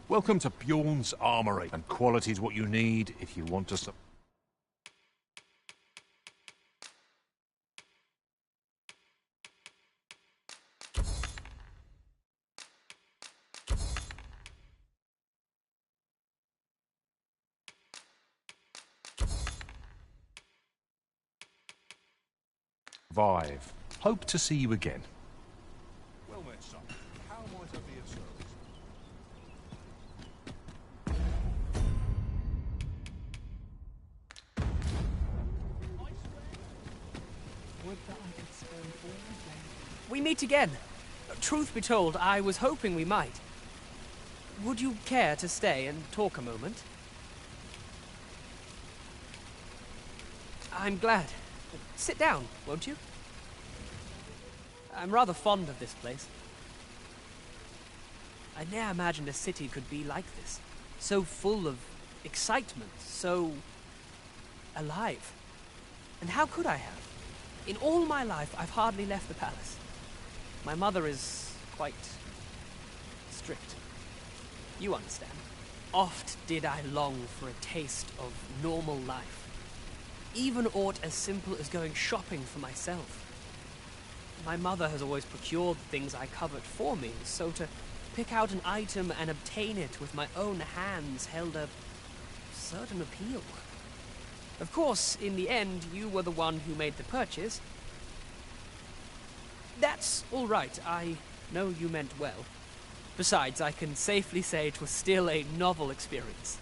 [SPEAKER 11] Welcome to Bjorn's Armory, and quality's what you need if you want to survive. Hope to see you again. Well met, son. How might I be of service?
[SPEAKER 14] We meet again. Truth be told, I was hoping we might. Would you care to stay and talk a moment? I'm glad. Sit down, won't you? I'm rather fond of this place. I ne'er imagined a city could be like this. So full of excitement, so alive. And how could I have? In all my life, I've hardly left the palace. My mother is quite strict. You understand. Oft did I long for a taste of normal life. Even aught as simple as going shopping for myself. My mother has always procured the things I covet for me, so to pick out an item and obtain it with my own hands held a certain appeal. Of course, in the end, you were the one who made the purchase. That's all right. I know you meant well. Besides, I can safely say it was still a novel experience.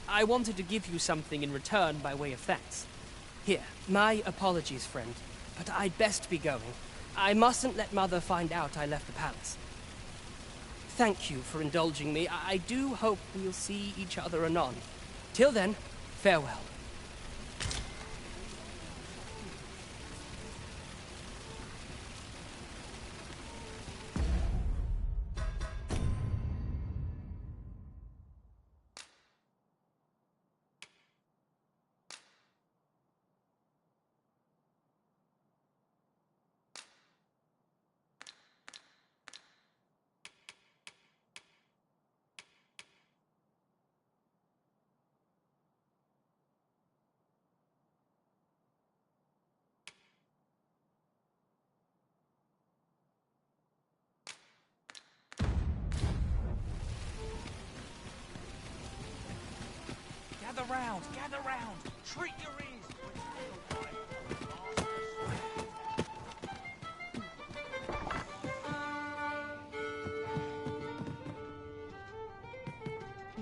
[SPEAKER 14] I wanted to give you something in return by way of thanks. Here, my apologies, friend, but I'd best be going. I mustn't let Mother find out I left the palace. Thank you for indulging me. I do hope we'll see each other anon. Till then, farewell. Gather round, gather round. Treat your ears.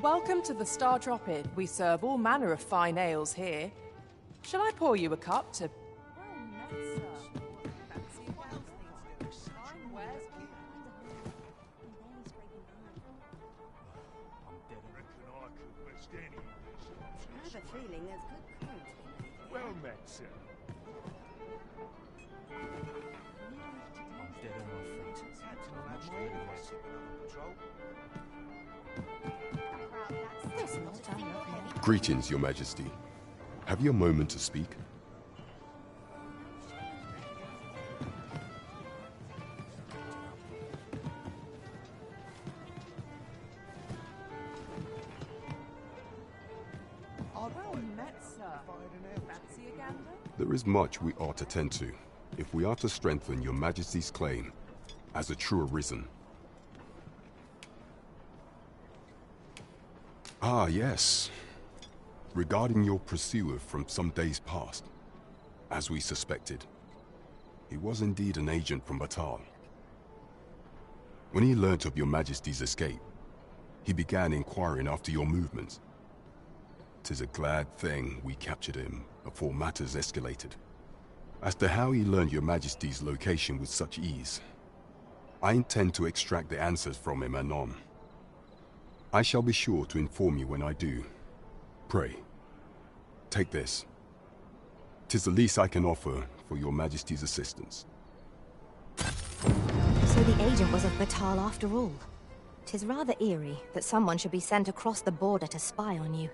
[SPEAKER 13] Welcome to the Star Drop Inn. We serve all manner of fine ales here. Shall I pour you a cup to...
[SPEAKER 18] I have a feeling there's good currency.
[SPEAKER 11] Well met, sir.
[SPEAKER 12] I'm dead on my feet. Much to
[SPEAKER 4] Greetings, Your Majesty. Have you a moment to speak? There is much we ought to tend to, if we are to strengthen Your Majesty's claim as a true arisen. Ah, yes. Regarding your pursuer from some days past, as we suspected, he was indeed an agent from Batal. When he learnt of Your Majesty's escape, he began inquiring after your movements. 'Tis a glad thing we captured him before matters escalated. As to how he learned Your Majesty's location with such ease, I intend to extract the answers from him anon. I shall be sure to inform you when I do. Pray, take this. 'Tis the least I can offer for Your Majesty's assistance.
[SPEAKER 1] So the agent was of Batal after all. 'Tis rather eerie that someone should be sent across the border to spy on you.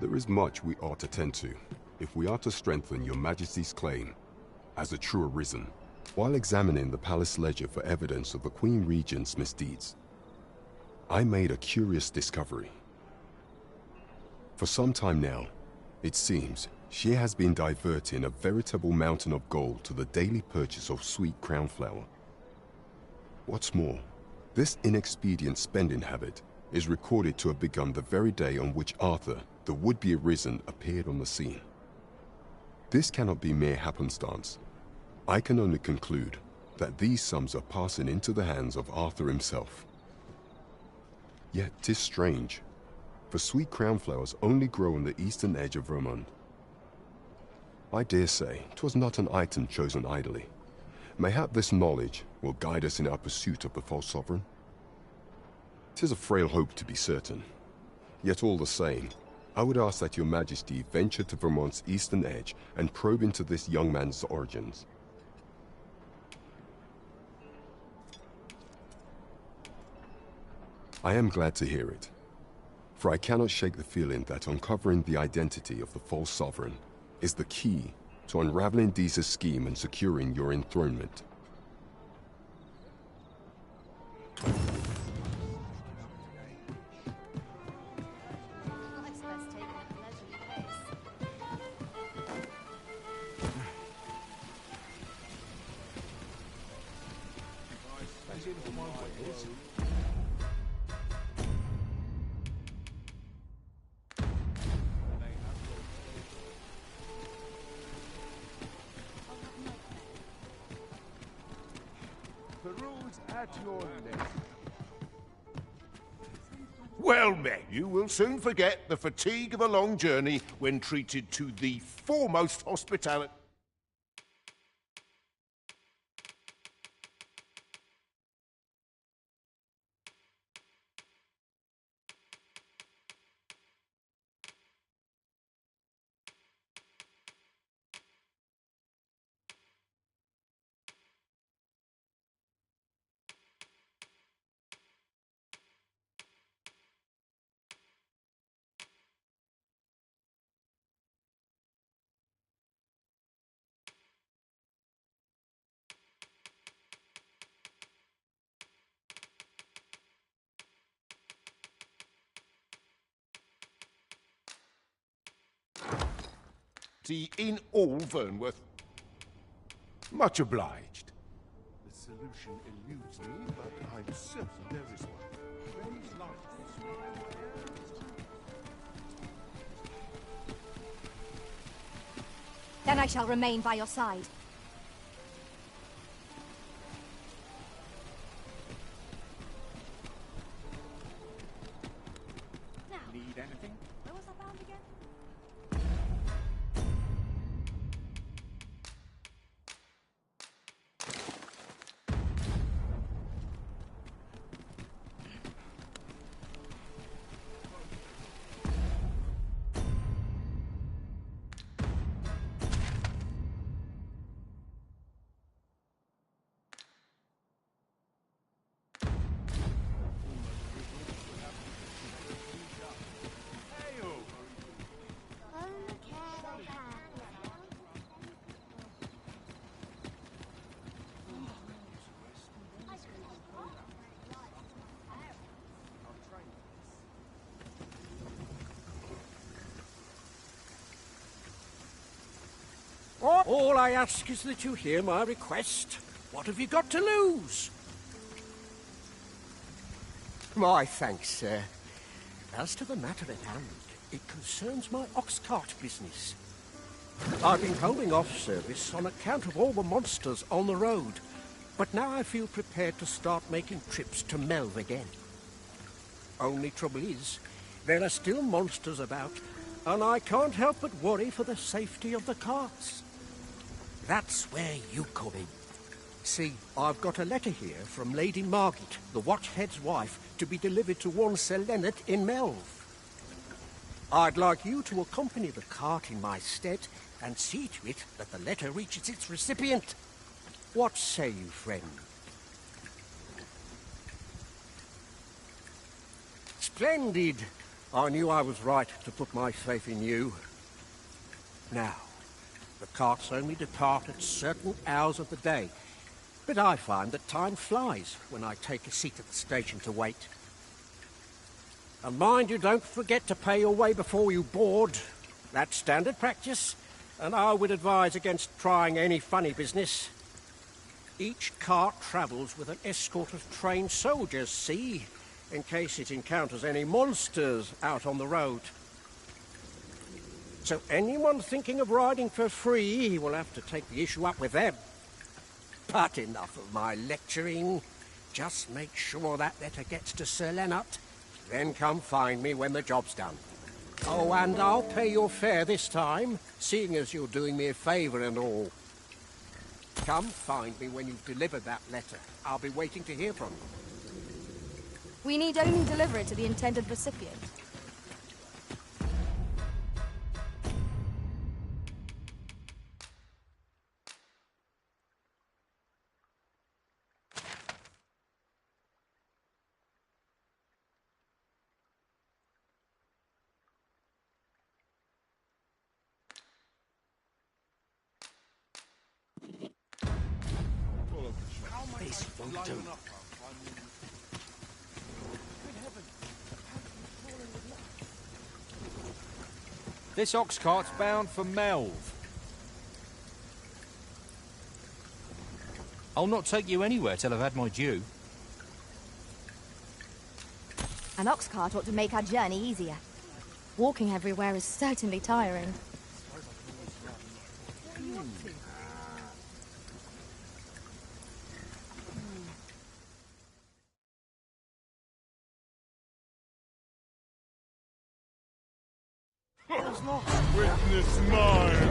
[SPEAKER 4] There is much we ought to tend to, if we are to strengthen Your Majesty's claim as a true arisen. While examining the palace ledger for evidence of the Queen Regent's misdeeds, I made a curious discovery. For some time now, it seems she has been diverting a veritable mountain of gold to the daily purchase of sweet crown flower. What's more, this inexpedient spending habit is recorded to have begun the very day on which Arthur, the would-be arisen, appeared on the scene. This cannot be mere happenstance. I can only conclude that these sums are passing into the hands of Arthur himself. Yet 'tis strange, for sweet crown flowers only grow on the eastern edge of Vermont. I dare say 'twas not an item chosen idly. Mayhap this knowledge will guide us in our pursuit of the false sovereign. 'Tis a frail hope to be certain, yet all the same, I would ask that Your Majesty venture to Vermont's eastern edge and probe into this young man's origins. I am glad to hear it, for I cannot shake the feeling that uncovering the identity of the false sovereign is the key to unraveling Deeza's scheme and securing your enthronement.
[SPEAKER 11] Peruse at your leisure. Well met. You will soon forget the fatigue of a long journey when treated to the foremost hospitality. In all Vernworth. Much obliged.
[SPEAKER 3] The
[SPEAKER 11] solution eludes me, but I'm certain there is one. Friends like
[SPEAKER 1] Then I shall remain by your side.
[SPEAKER 8] Need anything?
[SPEAKER 6] Where was I bound again?
[SPEAKER 19] All I ask is that you hear my request. What have you got to lose? My thanks, sir. As to the matter at hand, it concerns my ox cart business. I've been holding off service on account of all the monsters on the road, but now I feel prepared to start making trips to Melv again. Only trouble is, there are still monsters about, and I can't help but worry for the safety of the carts. That's where you come in. See, I've got a letter here from Lady Margit, the Watchhead's wife, to be delivered to one Sir Leonard in Melv. I'd like you to accompany the cart in my stead and see to it that the letter reaches its recipient. What say you, friend? Splendid! I knew I was right to put my faith in you. Now, the carts only depart at certain hours of the day, but I find that time flies when I take a seat at the station to wait. And mind you don't forget to pay your way before you board. That's standard practice, and I would advise against trying any funny business. Each cart travels with an escort of trained soldiers, see, in case it encounters any monsters out on the road. So anyone thinking of riding for free will have to take the issue up with them. But enough of my lecturing. Just make sure that letter gets to Sir Leonard. Then come find me when the job's done. Oh, and I'll pay your fare this time, seeing as you're doing me a favour and all. Come find me when you've delivered that letter. I'll be waiting to hear from you.
[SPEAKER 2] We need only deliver it to the intended recipient.
[SPEAKER 19] This won't do.
[SPEAKER 7] This ox cart's bound for Melv.
[SPEAKER 20] I'll not take you anywhere till I've had my due.
[SPEAKER 1] An ox cart ought to make our journey easier.
[SPEAKER 2] Walking everywhere is certainly tiring.
[SPEAKER 11] Witness mine.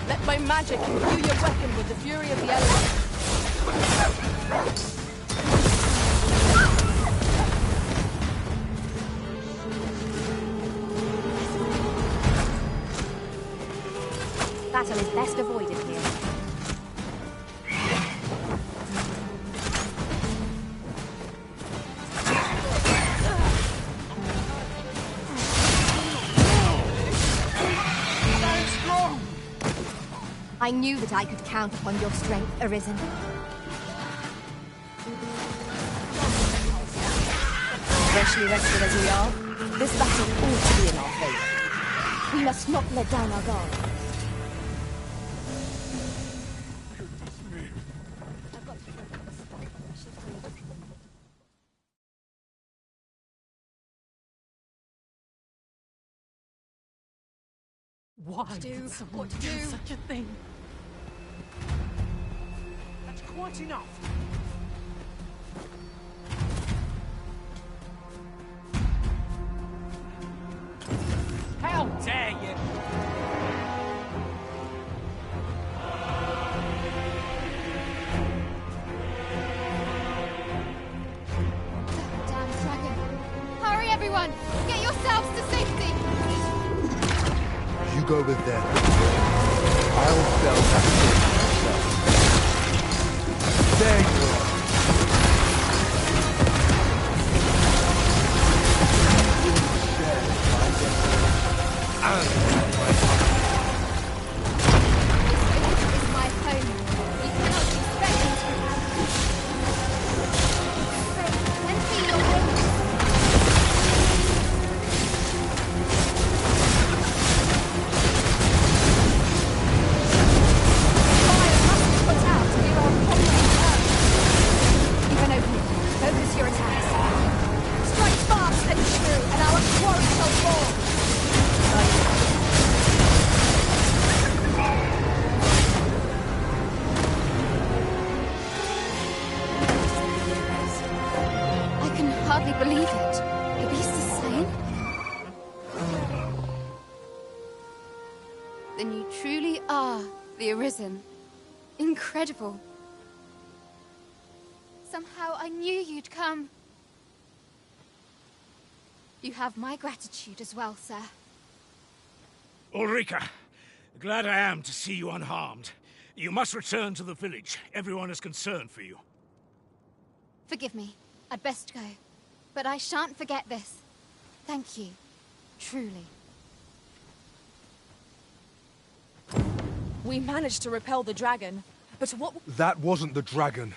[SPEAKER 13] Let my magic imbue your weapon with the fury of the elements.
[SPEAKER 1] Battle is best avoided here. I knew that I could count upon your strength, Arisen.
[SPEAKER 2] Freshly rested as we are, this battle ought to be in our favour. We must not let down our guard.
[SPEAKER 14] Why did someone do such a thing?
[SPEAKER 12] That's quite enough.
[SPEAKER 14] How dare you!
[SPEAKER 6] Damn dragon. Hurry, everyone! Get yourselves to safety!
[SPEAKER 11] You go with them. I'll fell that thing myself. There you are.
[SPEAKER 6] Then you truly are the Arisen. Incredible. Somehow I knew you'd come. You have my gratitude as well, sir.
[SPEAKER 21] Ulrika, glad I am to see you unharmed. You must return to the village. Everyone is concerned for you.
[SPEAKER 6] Forgive me. I'd best go. But I shan't forget this. Thank you. Truly.
[SPEAKER 13] We managed to repel the dragon, but what...
[SPEAKER 10] That wasn't the dragon,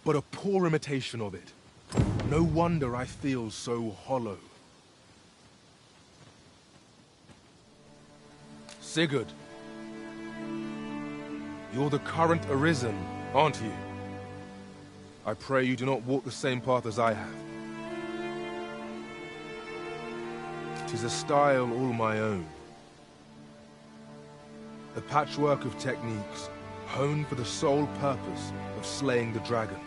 [SPEAKER 10] but a poor imitation of it. No wonder I feel so hollow. Sigurd. You're the current Arisen, aren't you? I pray you do not walk the same path as I have. 'Tis a style all my own. A patchwork of techniques, honed for the sole purpose of slaying the dragon.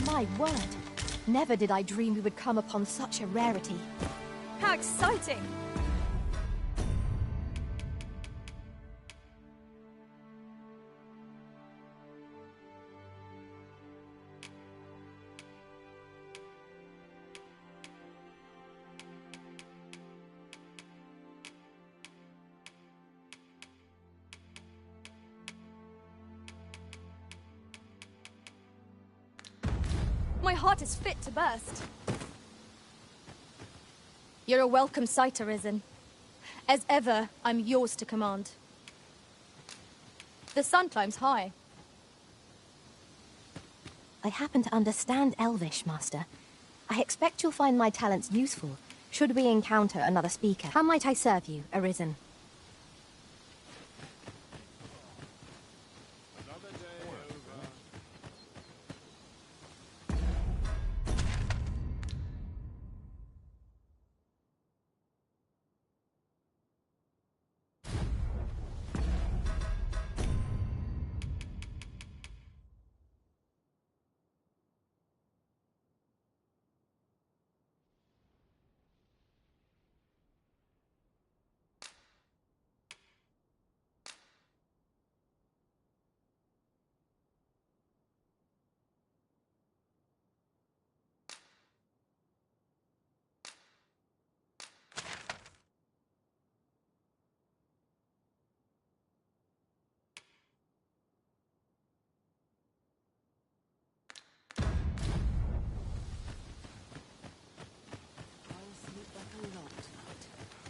[SPEAKER 1] My word. Never did I dream we would come upon such a rarity.
[SPEAKER 6] How exciting!
[SPEAKER 2] My heart is fit to burst. You're a welcome sight, Arisen. As ever, I'm yours to command. The sun climbs high.
[SPEAKER 1] I happen to understand Elvish, Master. I expect you'll find my talents useful, should we encounter another speaker. How might I serve you, Arisen?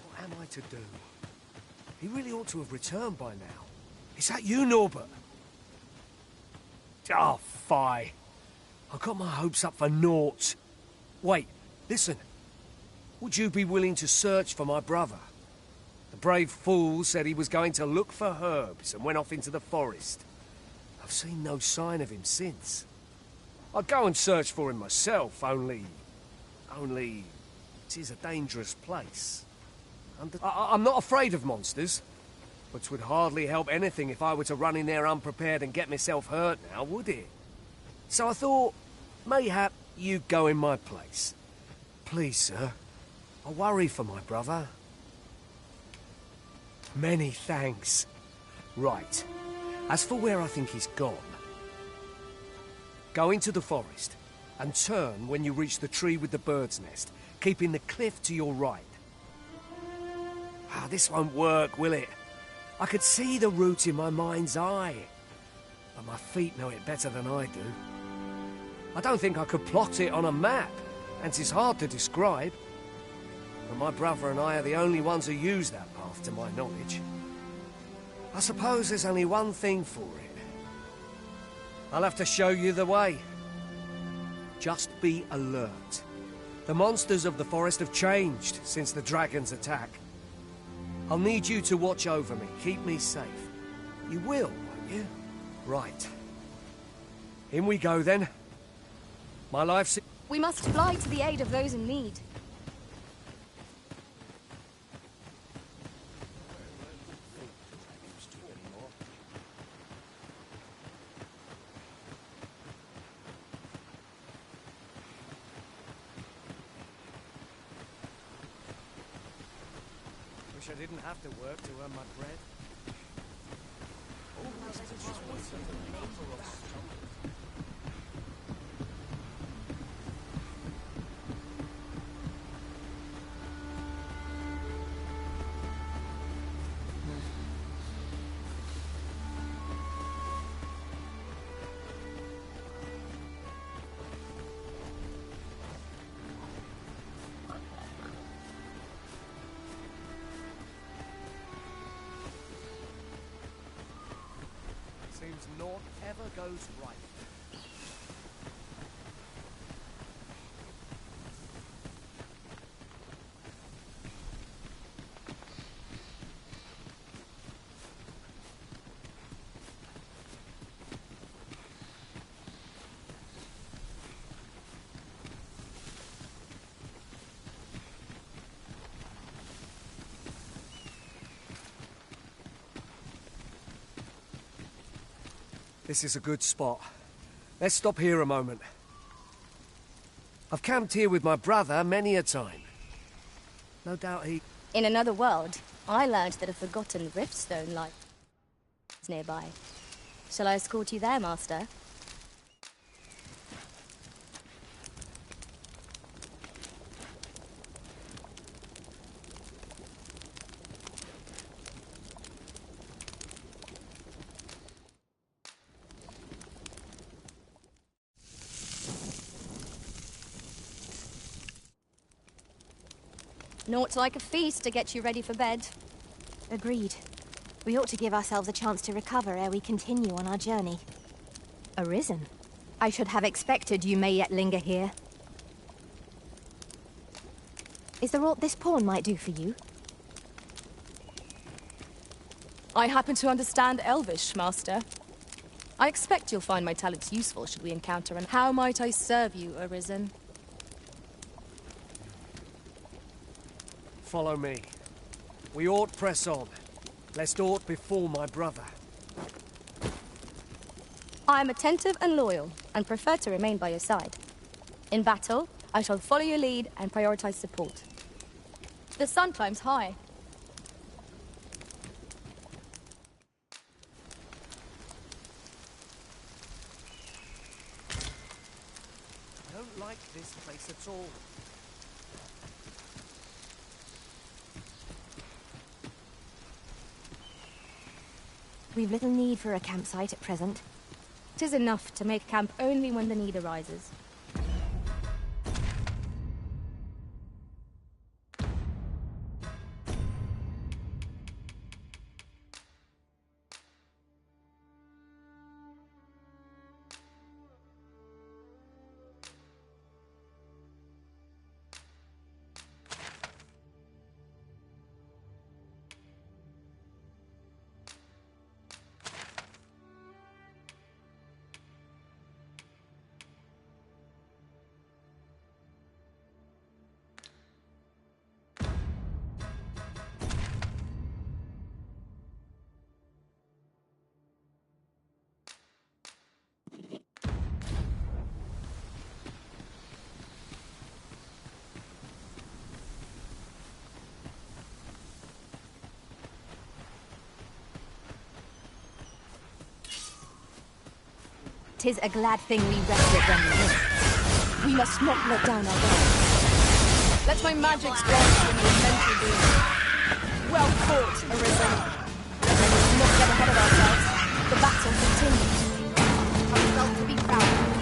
[SPEAKER 12] What am I to do? He really ought to have returned by now. Is that you, Norbert? Oh, fie. I got my hopes up for naught. Wait, listen. Would you be willing to search for my brother? The brave fool said he was going to look for herbs and went off into the forest. I've seen no sign of him since. I'd go and search for him myself, only... Only, it is a dangerous place. I'm not afraid of monsters, but 'twould hardly help anything if I were to run in there unprepared and get myself hurt now, would it? So I thought, mayhap you'd go in my place. Please, sir. I worry for my brother. Many thanks. Right. As for where I think he's gone, go into the forest and turn when you reach the tree with the bird's nest, keeping the cliff to your right. This won't work, will it? I could see the route in my mind's eye, but my feet know it better than I do. I don't think I could plot it on a map, and it's hard to describe. But my brother and I are the only ones who use that path, to my knowledge. I suppose there's only one thing for it. I'll have to show you the way. Just be alert. The monsters of the forest have changed since the dragon's attack. I'll need you to watch over me, keep me safe. You will, won't you? Right. In we go, then. My life's...
[SPEAKER 2] We must fly to the aid of those in need.
[SPEAKER 12] Wish I didn't have to work to earn my bread. Seems naught ever goes right. This is a good spot. Let's stop here a moment. I've camped here with my brother many a time. No doubt he...
[SPEAKER 2] In another world, I learned that a forgotten riftstone lies nearby. Shall I escort you there, Master? Naught like a feast to get you ready for bed.
[SPEAKER 1] Agreed. We ought to give ourselves a chance to recover ere we continue on our journey. Arisen? I should have expected you may yet linger here. Is there aught this pawn might do for you?
[SPEAKER 2] I happen to understand Elvish, Master. I expect you'll find my talents useful should we encounter and how might I serve you, Arisen?
[SPEAKER 12] Follow me. We ought press on, lest aught befall my brother.
[SPEAKER 2] I am attentive and loyal, and prefer to remain by your side. In battle, I shall follow your lead and prioritize support. The sun climbs high.
[SPEAKER 12] I don't like this place at all.
[SPEAKER 1] We've little need for a campsite at present.
[SPEAKER 2] 'Tis enough to make camp only when the need arises.
[SPEAKER 1] 'Tis a glad thing we rested when we live. We must not let down our guard.
[SPEAKER 13] Let my magics grant you your mental being. Well fought, Arisen.
[SPEAKER 1] Let us not get ahead of ourselves. The battle continues. Our results to be proud of.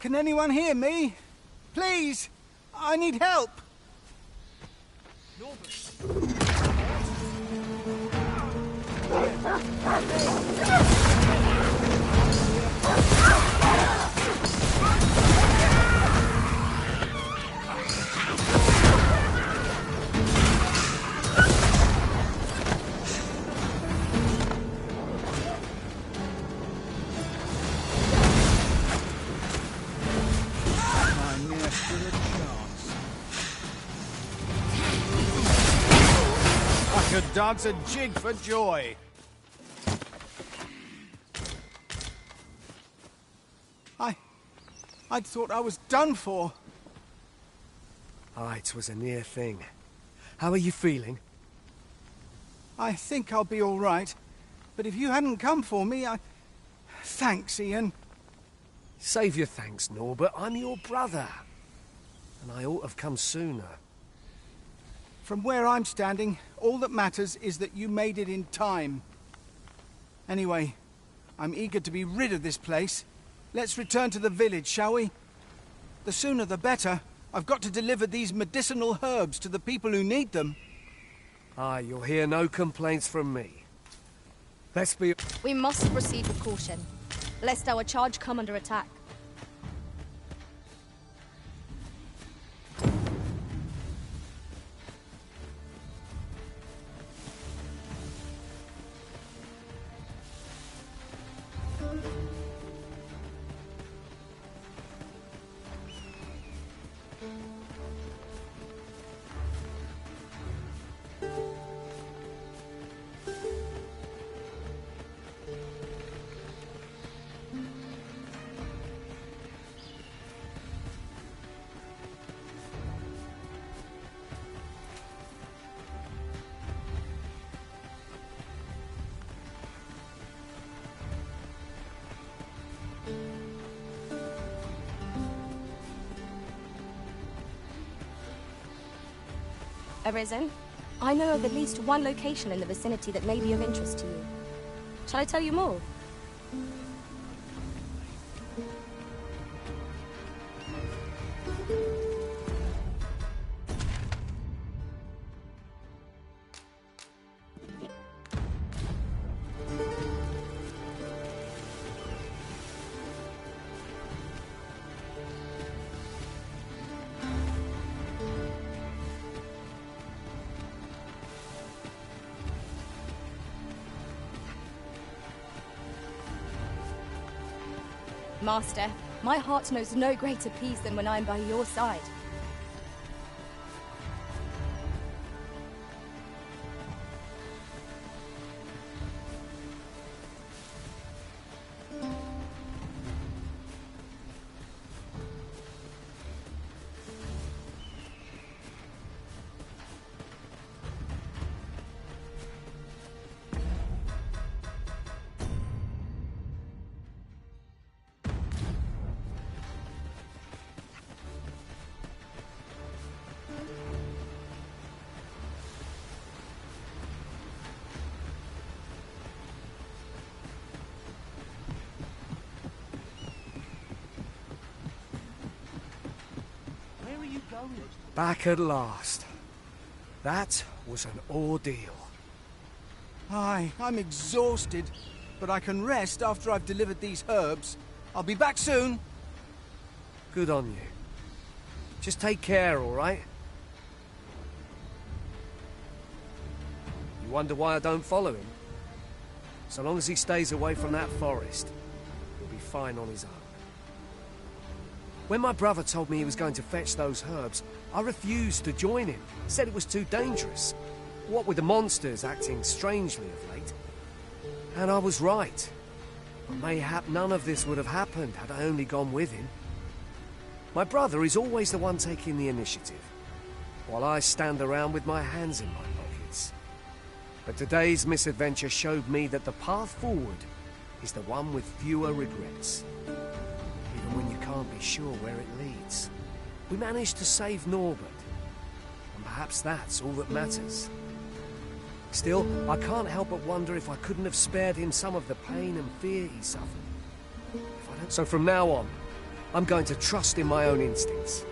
[SPEAKER 5] Can anyone hear me? Please! I need help! I could dance a jig for joy. I'd thought I was done for.
[SPEAKER 12] Aye, 'twas a near thing. How are you feeling?
[SPEAKER 5] I think I'll be all right. But if you hadn't come for me, Thanks, Ian.
[SPEAKER 12] Save your thanks, Norbert. I'm your brother. And I ought to have come sooner.
[SPEAKER 5] From where I'm standing, all that matters is that you made it in time. Anyway, I'm eager to be rid of this place. Let's return to the village, shall we? The sooner the better. I've got to deliver these medicinal herbs to the people who need them.
[SPEAKER 12] Aye, you'll hear no complaints from me. Let's be...
[SPEAKER 2] We must proceed with caution, lest our charge come under attack. Arisen, I know of at least one location in the vicinity that may be of interest to you. Shall I tell you more? Master, my heart knows no greater peace than when I am by your side.
[SPEAKER 12] Back at last. That was an ordeal.
[SPEAKER 5] Aye, I'm exhausted, but I can rest after I've delivered these herbs. I'll be back soon.
[SPEAKER 12] Good on you. Just take care, all right? You wonder why I don't follow him? So long as he stays away from that forest, he'll be fine on his own. When my brother told me he was going to fetch those herbs, I refused to join him. Said it was too dangerous. What with the monsters acting strangely of late. And I was right. But mayhap none of this would have happened had I only gone with him. My brother is always the one taking the initiative, while I stand around with my hands in my pockets. But today's misadventure showed me that the path forward is the one with fewer regrets. Even when you can't be sure where it leads. We managed to save Norbert, and perhaps that's all that matters. Still, I can't help but wonder if I couldn't have spared him some of the pain and fear he suffered. So from now on, I'm going to trust in my own instincts.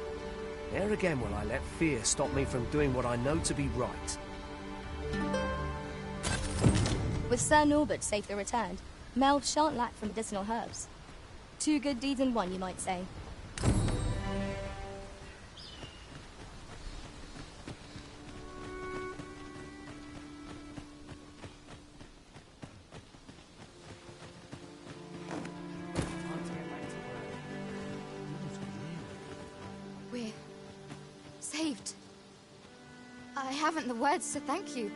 [SPEAKER 12] Ne'er again will I let fear stop me from doing what I know to be right.
[SPEAKER 2] With Sir Norbert safely returned, Meld shan't lack for medicinal herbs. Two good deeds in one, you might say.
[SPEAKER 1] We're saved. I haven't the words to thank you.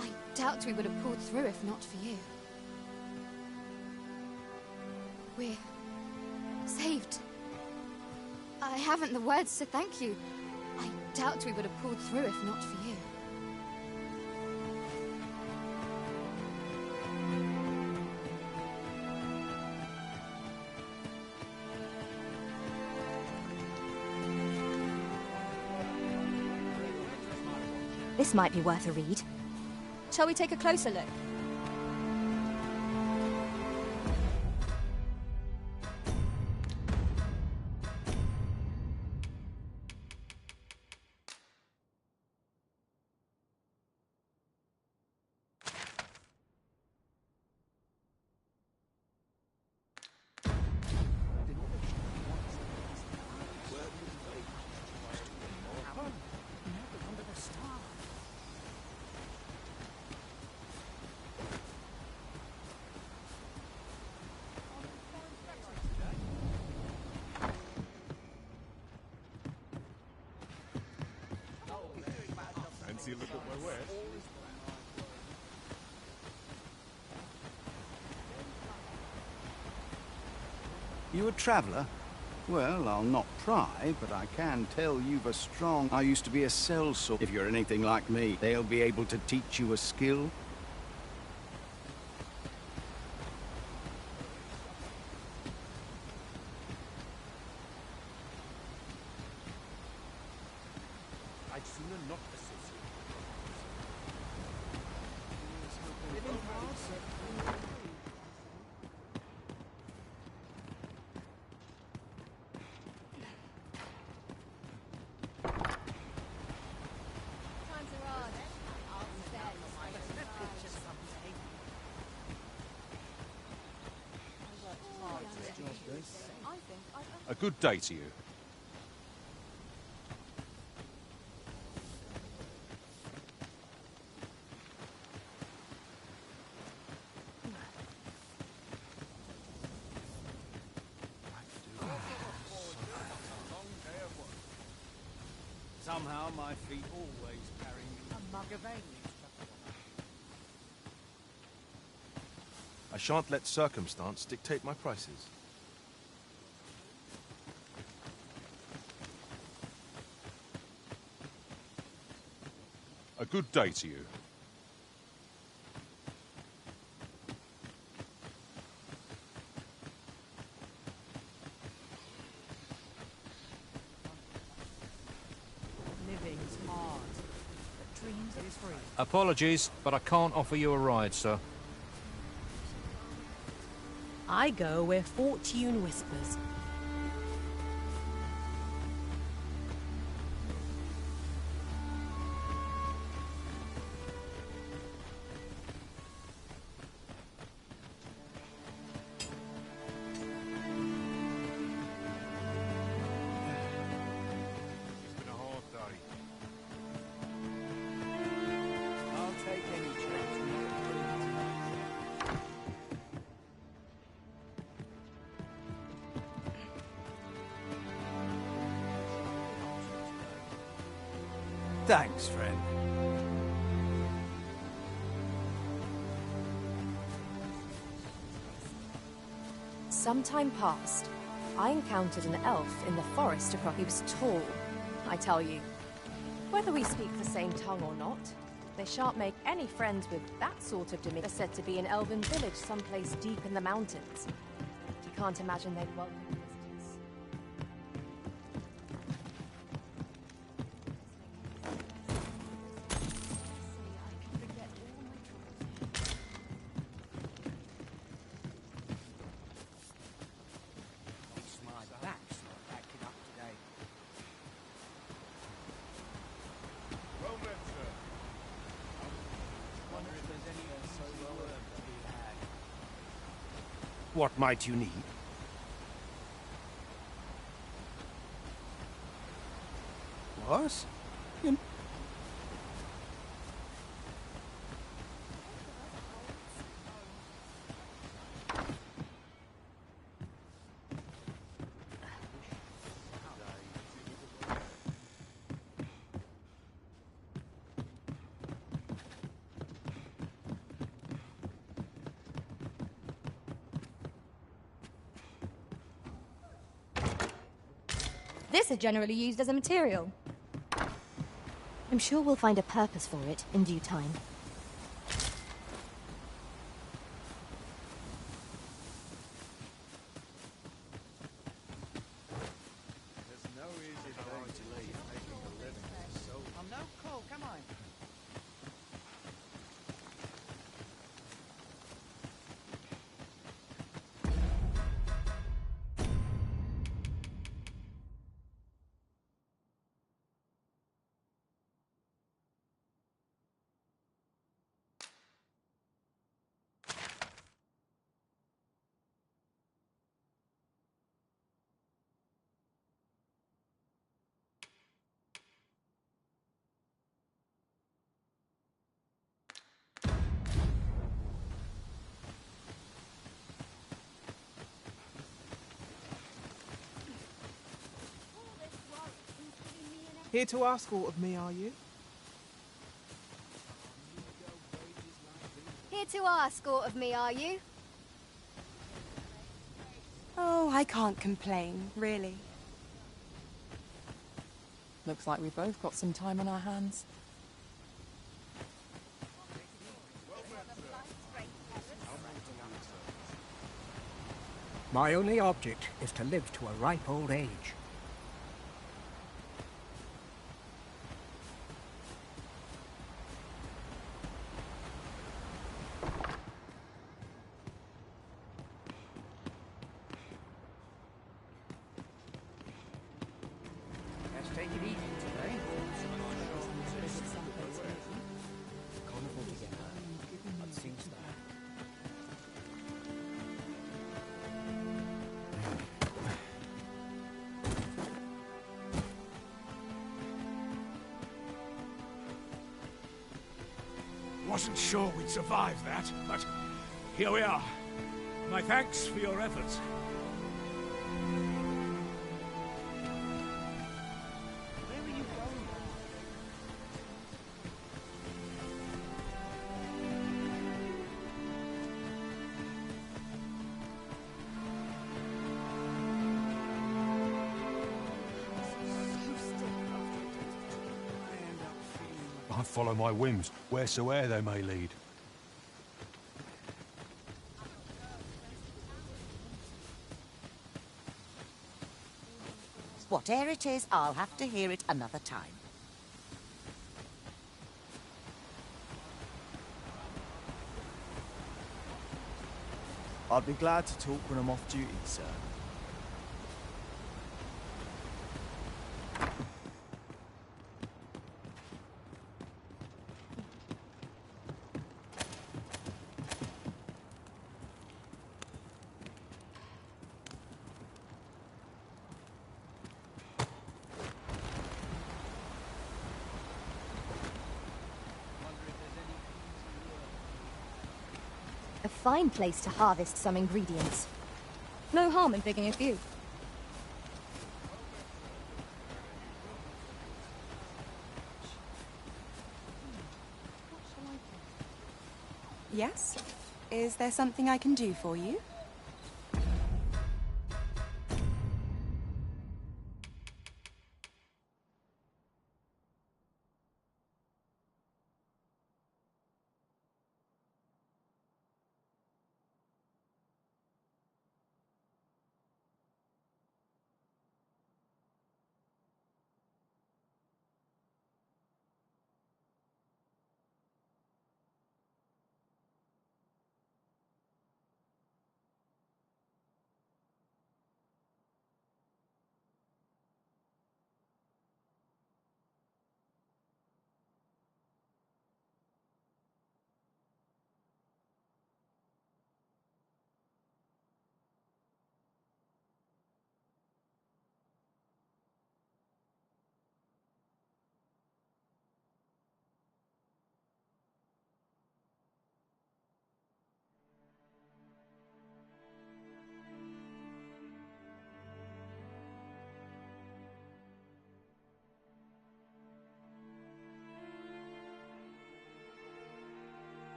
[SPEAKER 1] I doubt we would have pulled through if not for you. We're saved. I haven't the words to thank you. I doubt we would have pulled through if not for you. This might be worth a read.
[SPEAKER 2] Shall we take a closer look?
[SPEAKER 11] Fancy a look at my wares?
[SPEAKER 5] You a traveller? Well, I'll not pry, but I can tell you've a strong... I used to be a sellsword. If you're anything like me, they'll be able to teach you a skill.
[SPEAKER 11] I'd sooner not associate.
[SPEAKER 20] A good day to you.
[SPEAKER 5] Somehow my feet always carry me. A mug of ale.
[SPEAKER 20] I shan't let circumstance dictate my prices. A good day to you.
[SPEAKER 14] Living's hard, but dreams is free.
[SPEAKER 20] Apologies, but I can't offer you a ride, sir.
[SPEAKER 9] I go where fortune whispers.
[SPEAKER 5] Thanks, friend.
[SPEAKER 6] Some time passed. I encountered an elf in the forest across. He was tall, I tell you. Whether we speak the same tongue or not, they shan't make any friends with that sort of demeanor. There's said to be an elven village someplace deep in the mountains. You can't imagine they'd welcome visitors.
[SPEAKER 19] My back's not backing up today.
[SPEAKER 12] What might you need?
[SPEAKER 5] What?
[SPEAKER 2] This is generally used as a material.
[SPEAKER 1] I'm sure we'll find a purpose for it in due time.
[SPEAKER 5] There's no easy thing to leave making a living. So, no, Cole, come on.
[SPEAKER 13] Here to ask aught of me, are you?
[SPEAKER 1] Here to ask aught of me, are you?
[SPEAKER 13] Oh, I can't complain, really. Looks like we've both got some time on our hands.
[SPEAKER 19] My only object is to live to a ripe old age.
[SPEAKER 12] Let's take it easy today. Carnival together. I'd seen that.
[SPEAKER 21] Wasn't sure we'd survive that, but here we are. My thanks for your efforts.
[SPEAKER 5] Where are you going?
[SPEAKER 20] I follow my whims, wheresoe'er they may lead.
[SPEAKER 16] Whatever it is, I'll have to hear it another time.
[SPEAKER 15] I'd be glad to talk when I'm off duty, sir.
[SPEAKER 1] A fine place to harvest some ingredients.
[SPEAKER 2] No harm in picking a few.
[SPEAKER 17] Yes? Is there something I can do for you?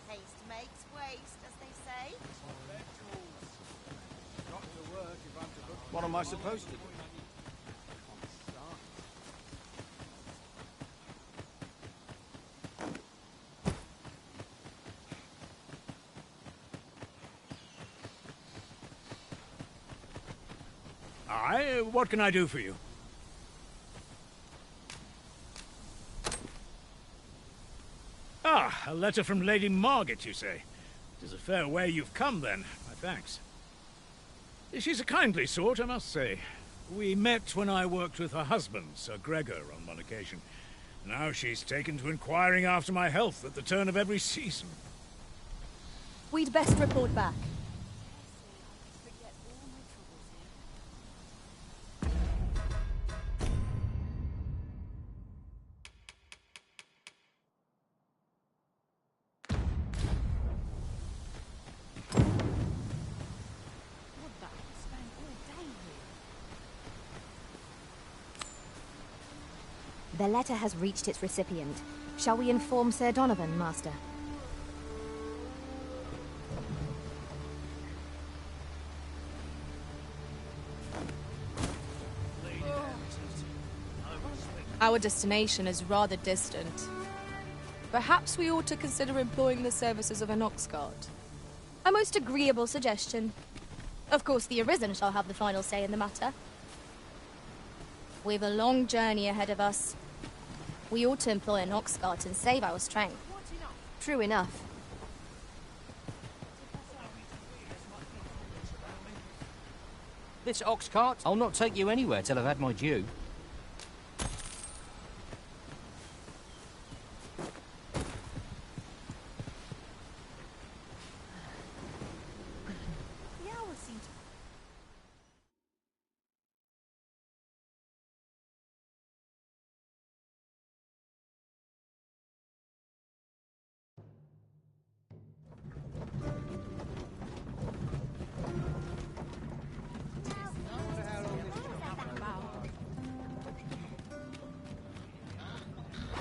[SPEAKER 16] Haste makes waste, as they say.
[SPEAKER 5] What am I supposed to do?
[SPEAKER 21] Aye, what can I do for you? Ah, a letter from Lady Margaret, you say? It is a fair way you've come, then. My thanks. She's a kindly sort, I must say. We met when I worked with her husband, Sir Gregor, on one occasion. Now she's taken to inquiring after my health at the turn of every season.
[SPEAKER 2] We'd best report back.
[SPEAKER 1] The letter has reached its recipient. Shall we inform Sir Donovan, Master?
[SPEAKER 2] Our destination is rather distant. Perhaps we ought to consider employing the services of an ox cart. A most agreeable suggestion. Of course, the Arisen shall have the final say in the matter. We've a long journey ahead of us. We ought to employ an ox cart and save our strength.
[SPEAKER 1] True enough.
[SPEAKER 22] This ox cart, I'll not take you anywhere till I've had my due.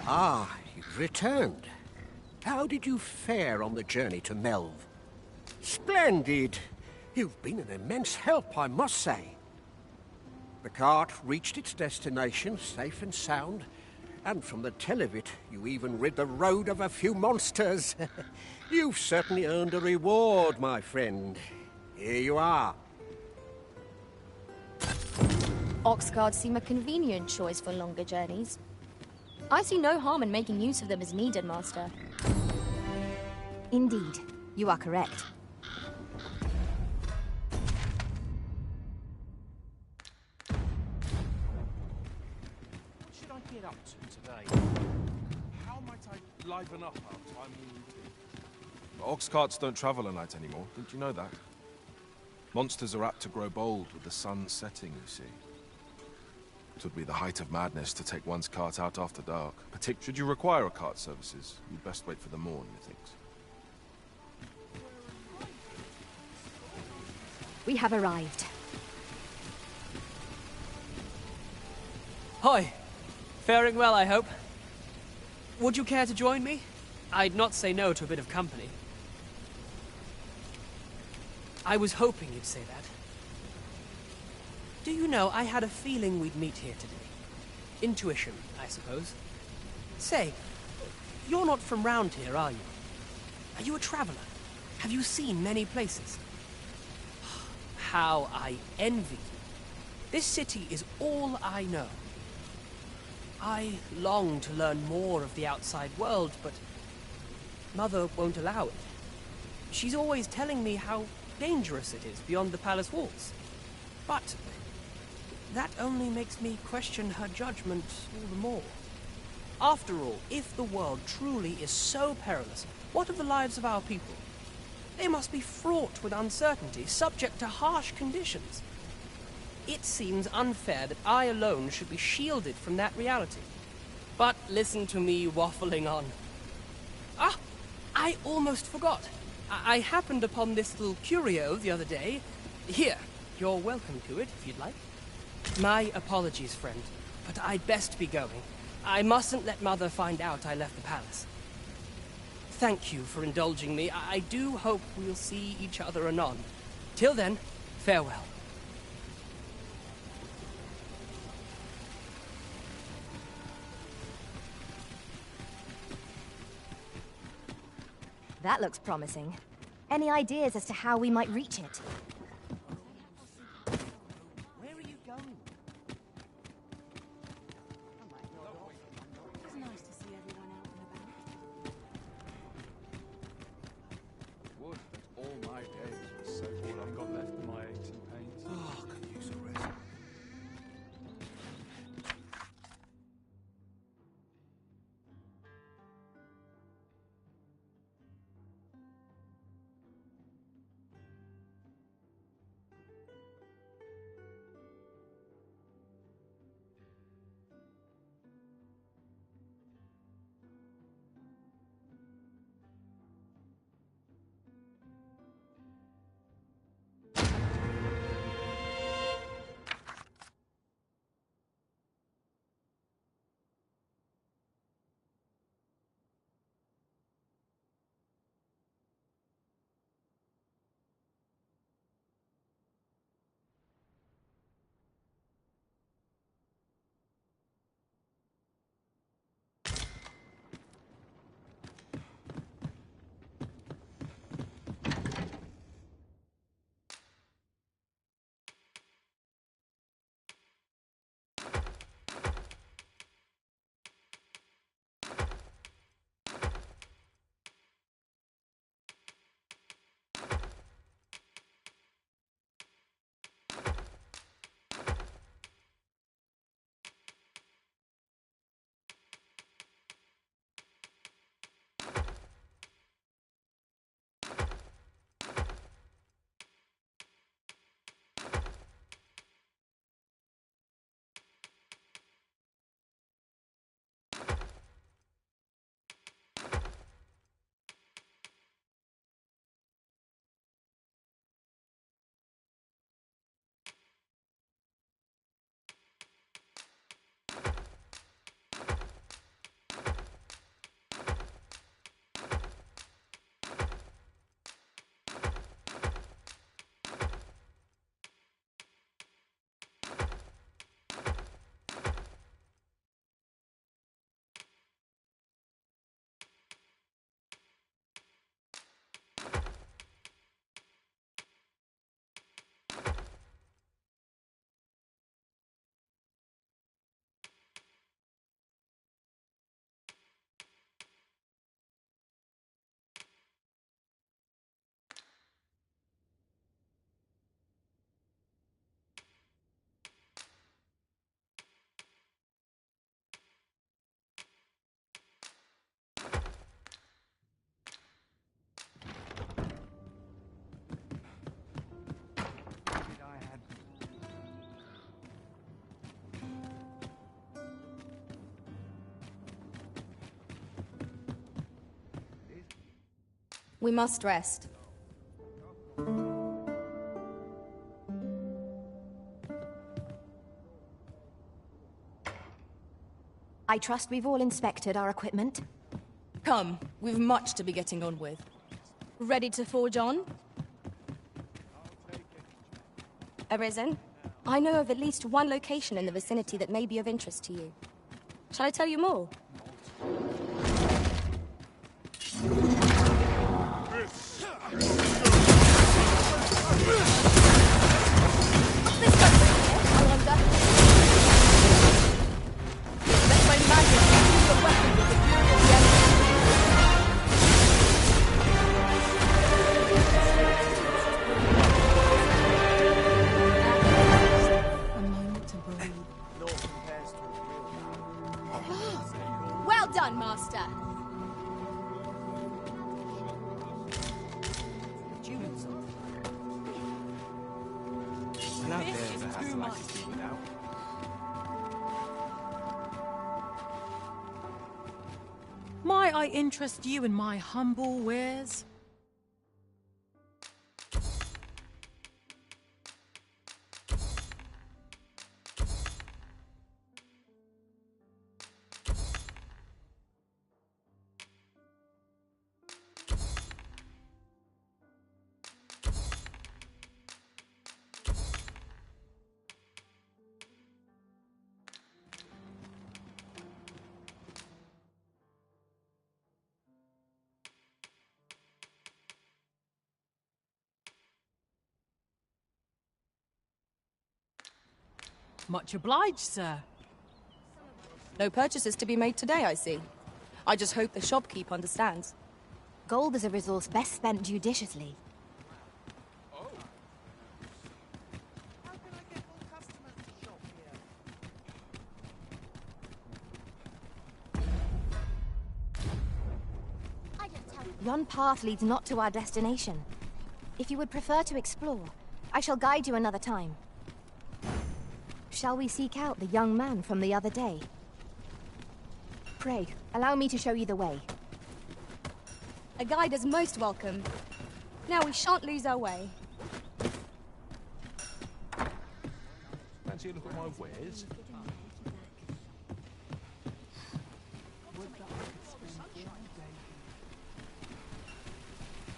[SPEAKER 19] Ah, you've returned. How did you fare on the journey to Melv? Splendid! You've been an immense help, I must say. The cart reached its destination safe and sound, and from the tell of it, you even rid the road of a few monsters. You've certainly earned a reward, my friend. Here you are.
[SPEAKER 2] Ox carts seem a convenient choice for longer journeys. I see no harm in making use of them as needed, Master.
[SPEAKER 1] Indeed, you are correct.
[SPEAKER 10] What should I get up to today? How might I liven up our timely routine?
[SPEAKER 4] Ox carts don't travel at night anymore. Didn't you know that? Monsters are apt to grow bold with the sun setting, you see. It would be the height of madness to take one's cart out after dark. Particularly should you require a cart services, you'd best wait for the morn, methinks.
[SPEAKER 1] We have arrived.
[SPEAKER 14] Hi. Faring well, I hope. Would you care to join me? I'd not say no to a bit of company. I was hoping you'd say that. Do you know, I had a feeling we'd meet here today. Intuition, I suppose. Say, you're not from round here, are you? Are you a traveler? Have you seen many places? How I envy you. This city is all I know. I long to learn more of the outside world, but Mother won't allow it. She's always telling me how dangerous it is beyond the palace walls. But that only makes me question her judgment all the more. After all, if the world truly is so perilous, what of the lives of our people? They must be fraught with uncertainty, subject to harsh conditions. It seems unfair that I alone should be shielded from that reality. But listen to me waffling on. Ah, I almost forgot. I happened upon this little curio the other day. Here, you're welcome to it if you'd like. My apologies, friend, but I'd best be going. I mustn't let Mother find out I left the palace. Thank you for indulging me. I do hope we'll see each other anon. Till then, farewell.
[SPEAKER 1] That looks promising. Any ideas as to how we might reach it?
[SPEAKER 22] Where are you going?
[SPEAKER 17] It's nice to see everyone out and about.
[SPEAKER 3] Would that all my days were so all I've got left of my aches and pains.
[SPEAKER 12] Oh, could use a rest.
[SPEAKER 2] We must rest.
[SPEAKER 1] I trust we've all inspected our equipment.
[SPEAKER 2] Come, we've much to be getting on with. Ready to forge on? Arisen? I know of at least one location in the vicinity that may be of interest to you. Shall I tell you more? Well done, Master.
[SPEAKER 10] And out there's a hassle I could do without.
[SPEAKER 9] Might I interest you in my humble wares? Much obliged, sir.
[SPEAKER 2] No purchases to be made today, I see. I just hope the shopkeep understands.
[SPEAKER 1] Gold is a resource best spent judiciously. Yon path leads not to our destination. If you would prefer to explore, I shall guide you another time. Shall we seek out the young man from the other day? Pray, allow me to show you the way.
[SPEAKER 2] A guide is most welcome. Now we shan't lose our way.
[SPEAKER 20] Fancy a look at my wares?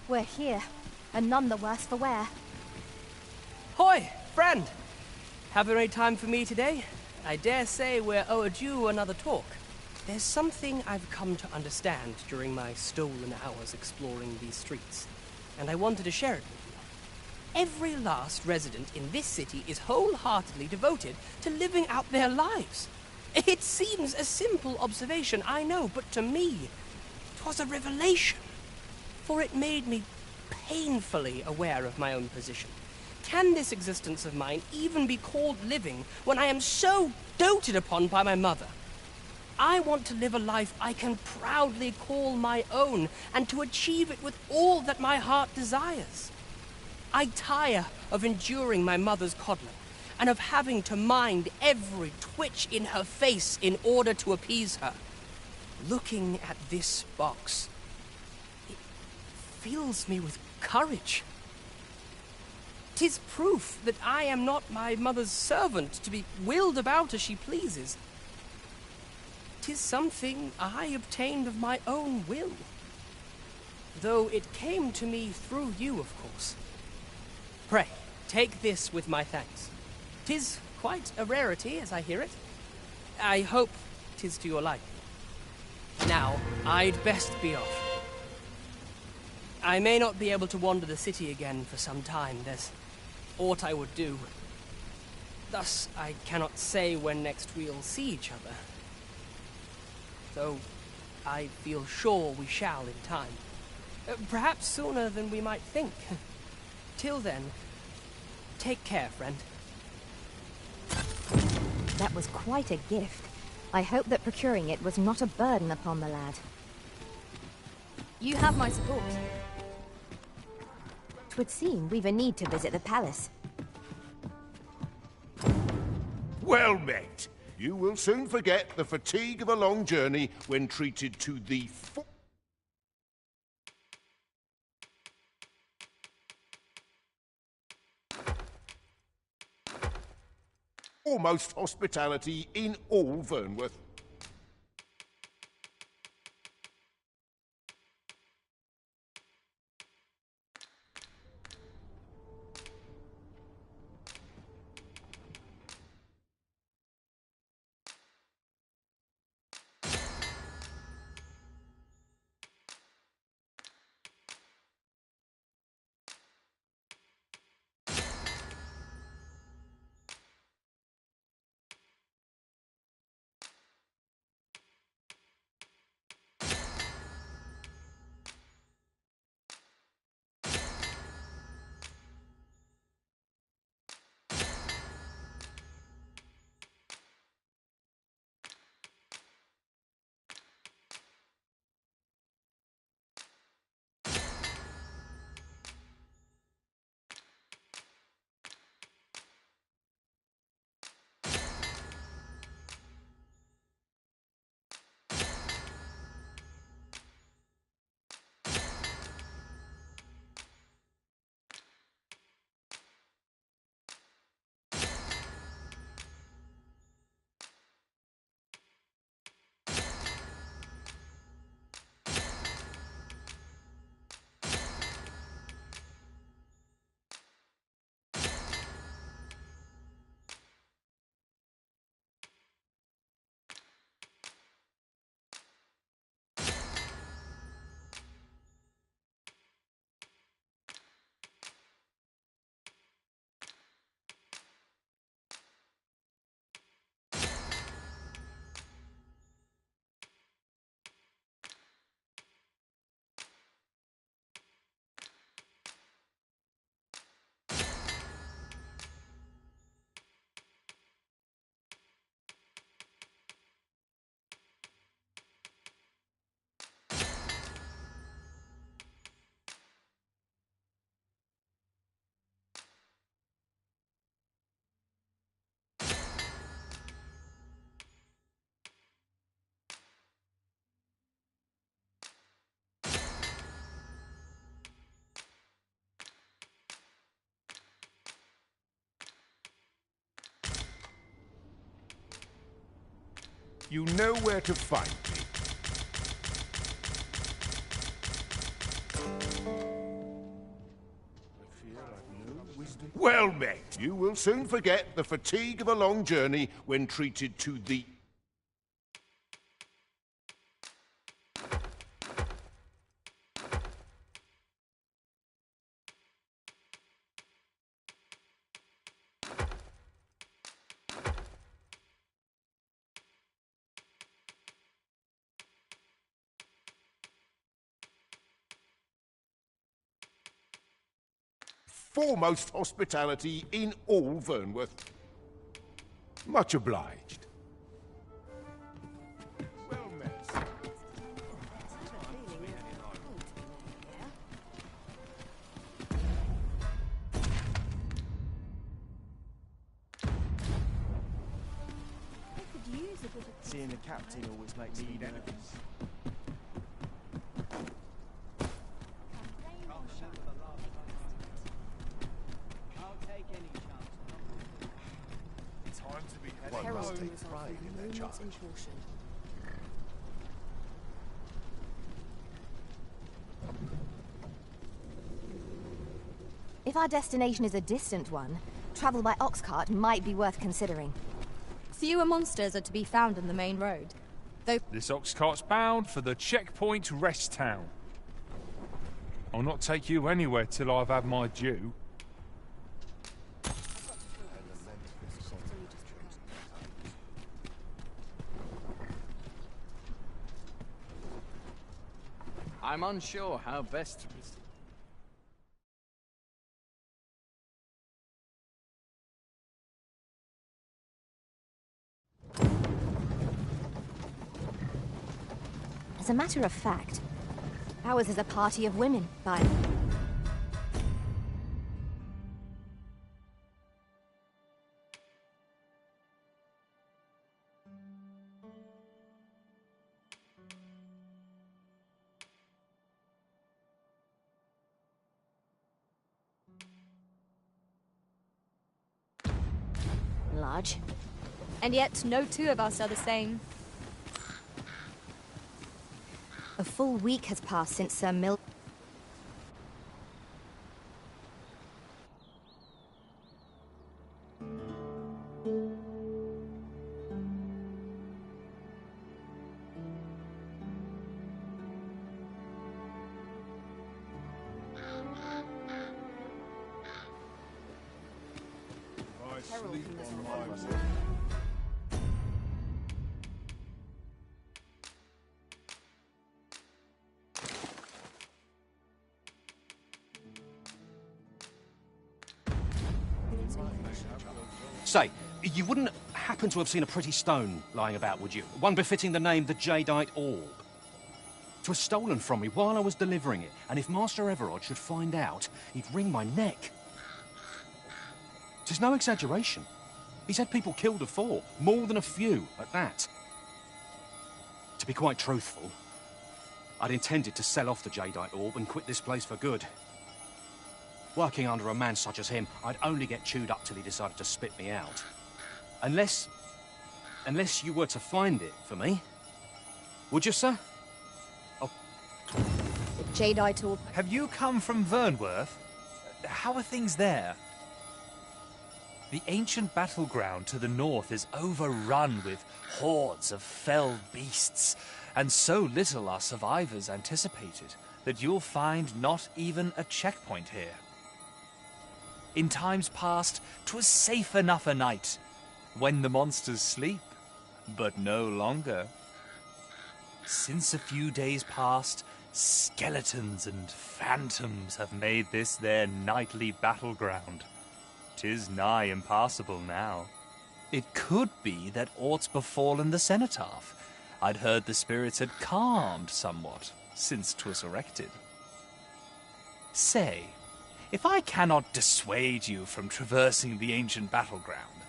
[SPEAKER 1] We're here, and none the worse for wear.
[SPEAKER 14] Hoy, friend! Haven't any time for me today? I dare say we're overdue another talk. There's something I've come to understand during my stolen hours exploring these streets, and I wanted to share it with you. Every last resident in this city is wholeheartedly devoted to living out their lives. It seems a simple observation, I know, but to me, 'twas a revelation, for it made me painfully aware of my own position. Can this existence of mine even be called living when I am so doted upon by my mother? I want to live a life I can proudly call my own, and to achieve it with all that my heart desires. I tire of enduring my mother's coddling, and of having to mind every twitch in her face in order to appease her. Looking at this box, it fills me with courage. 'Tis proof that I am not my mother's servant, to be wheeled about as she pleases. 'Tis something I obtained of my own will, though it came to me through you, of course. Pray, take this with my thanks. 'Tis quite a rarity, as I hear it. I hope 'tis to your liking. Now, I'd best be off. I may not be able to wander the city again for some time. There's aught I would do. Thus, I cannot say when next we'll see each other. Though I feel sure we shall in time. Perhaps sooner than we might think. Till then, take care, friend.
[SPEAKER 1] That was quite a gift. I hope that procuring it was not a burden upon the lad.
[SPEAKER 2] You have my support.
[SPEAKER 1] 'Twould seem we've a need to visit the palace.
[SPEAKER 11] Well met. You will soon forget the fatigue of a long journey when treated to the Foremost hospitality in all Vernworth. You know where to find me. Well met. You will soon forget the fatigue of a long journey when treated to the... foremost hospitality in all Vernworth. Much obliged. Well met.
[SPEAKER 15] Seeing the captain always makes me nervous.
[SPEAKER 1] If our destination is a distant one, travel by ox cart might be worth considering.
[SPEAKER 2] Fewer monsters are to be found on the main road, though...
[SPEAKER 8] This ox cart's bound for the checkpoint rest town. I'll not take you anywhere till I've had my due.
[SPEAKER 18] I'm unsure how best to proceed.
[SPEAKER 1] As a matter of fact, ours is a party of women, but... large.
[SPEAKER 2] And yet, no two of us are the same.
[SPEAKER 1] A full week has passed since Sir Mil...
[SPEAKER 22] Say, you wouldn't happen to have seen a pretty stone lying about, would you? One befitting the name the Jadeite Orb. It was stolen from me while I was delivering it, and if Master Everard should find out, he'd wring my neck. It's no exaggeration. He's had people killed afore, more than a few at that. To be quite truthful, I'd intended to sell off the Jadeite Orb and quit this place for good. Working under a man such as him, I'd only get chewed up till he decided to spit me out. Unless you were to find it for me. Would you, sir? Oh.
[SPEAKER 2] The Jadeite Orb.
[SPEAKER 6] Have you come from Vernworth? How are things there? The ancient battleground to the north is overrun with hordes of fell beasts, and so little are survivors anticipated that you'll find not even a checkpoint here. In times past, 'twas safe enough a night, when the monsters sleep, but no longer. Since a few days past, skeletons and phantoms have made this their nightly battleground. 'Tis nigh impassable now. It could be that aught's befallen the cenotaph. I'd heard the spirits had calmed somewhat since 'twas erected. Say, if I cannot dissuade you from traversing the ancient battleground,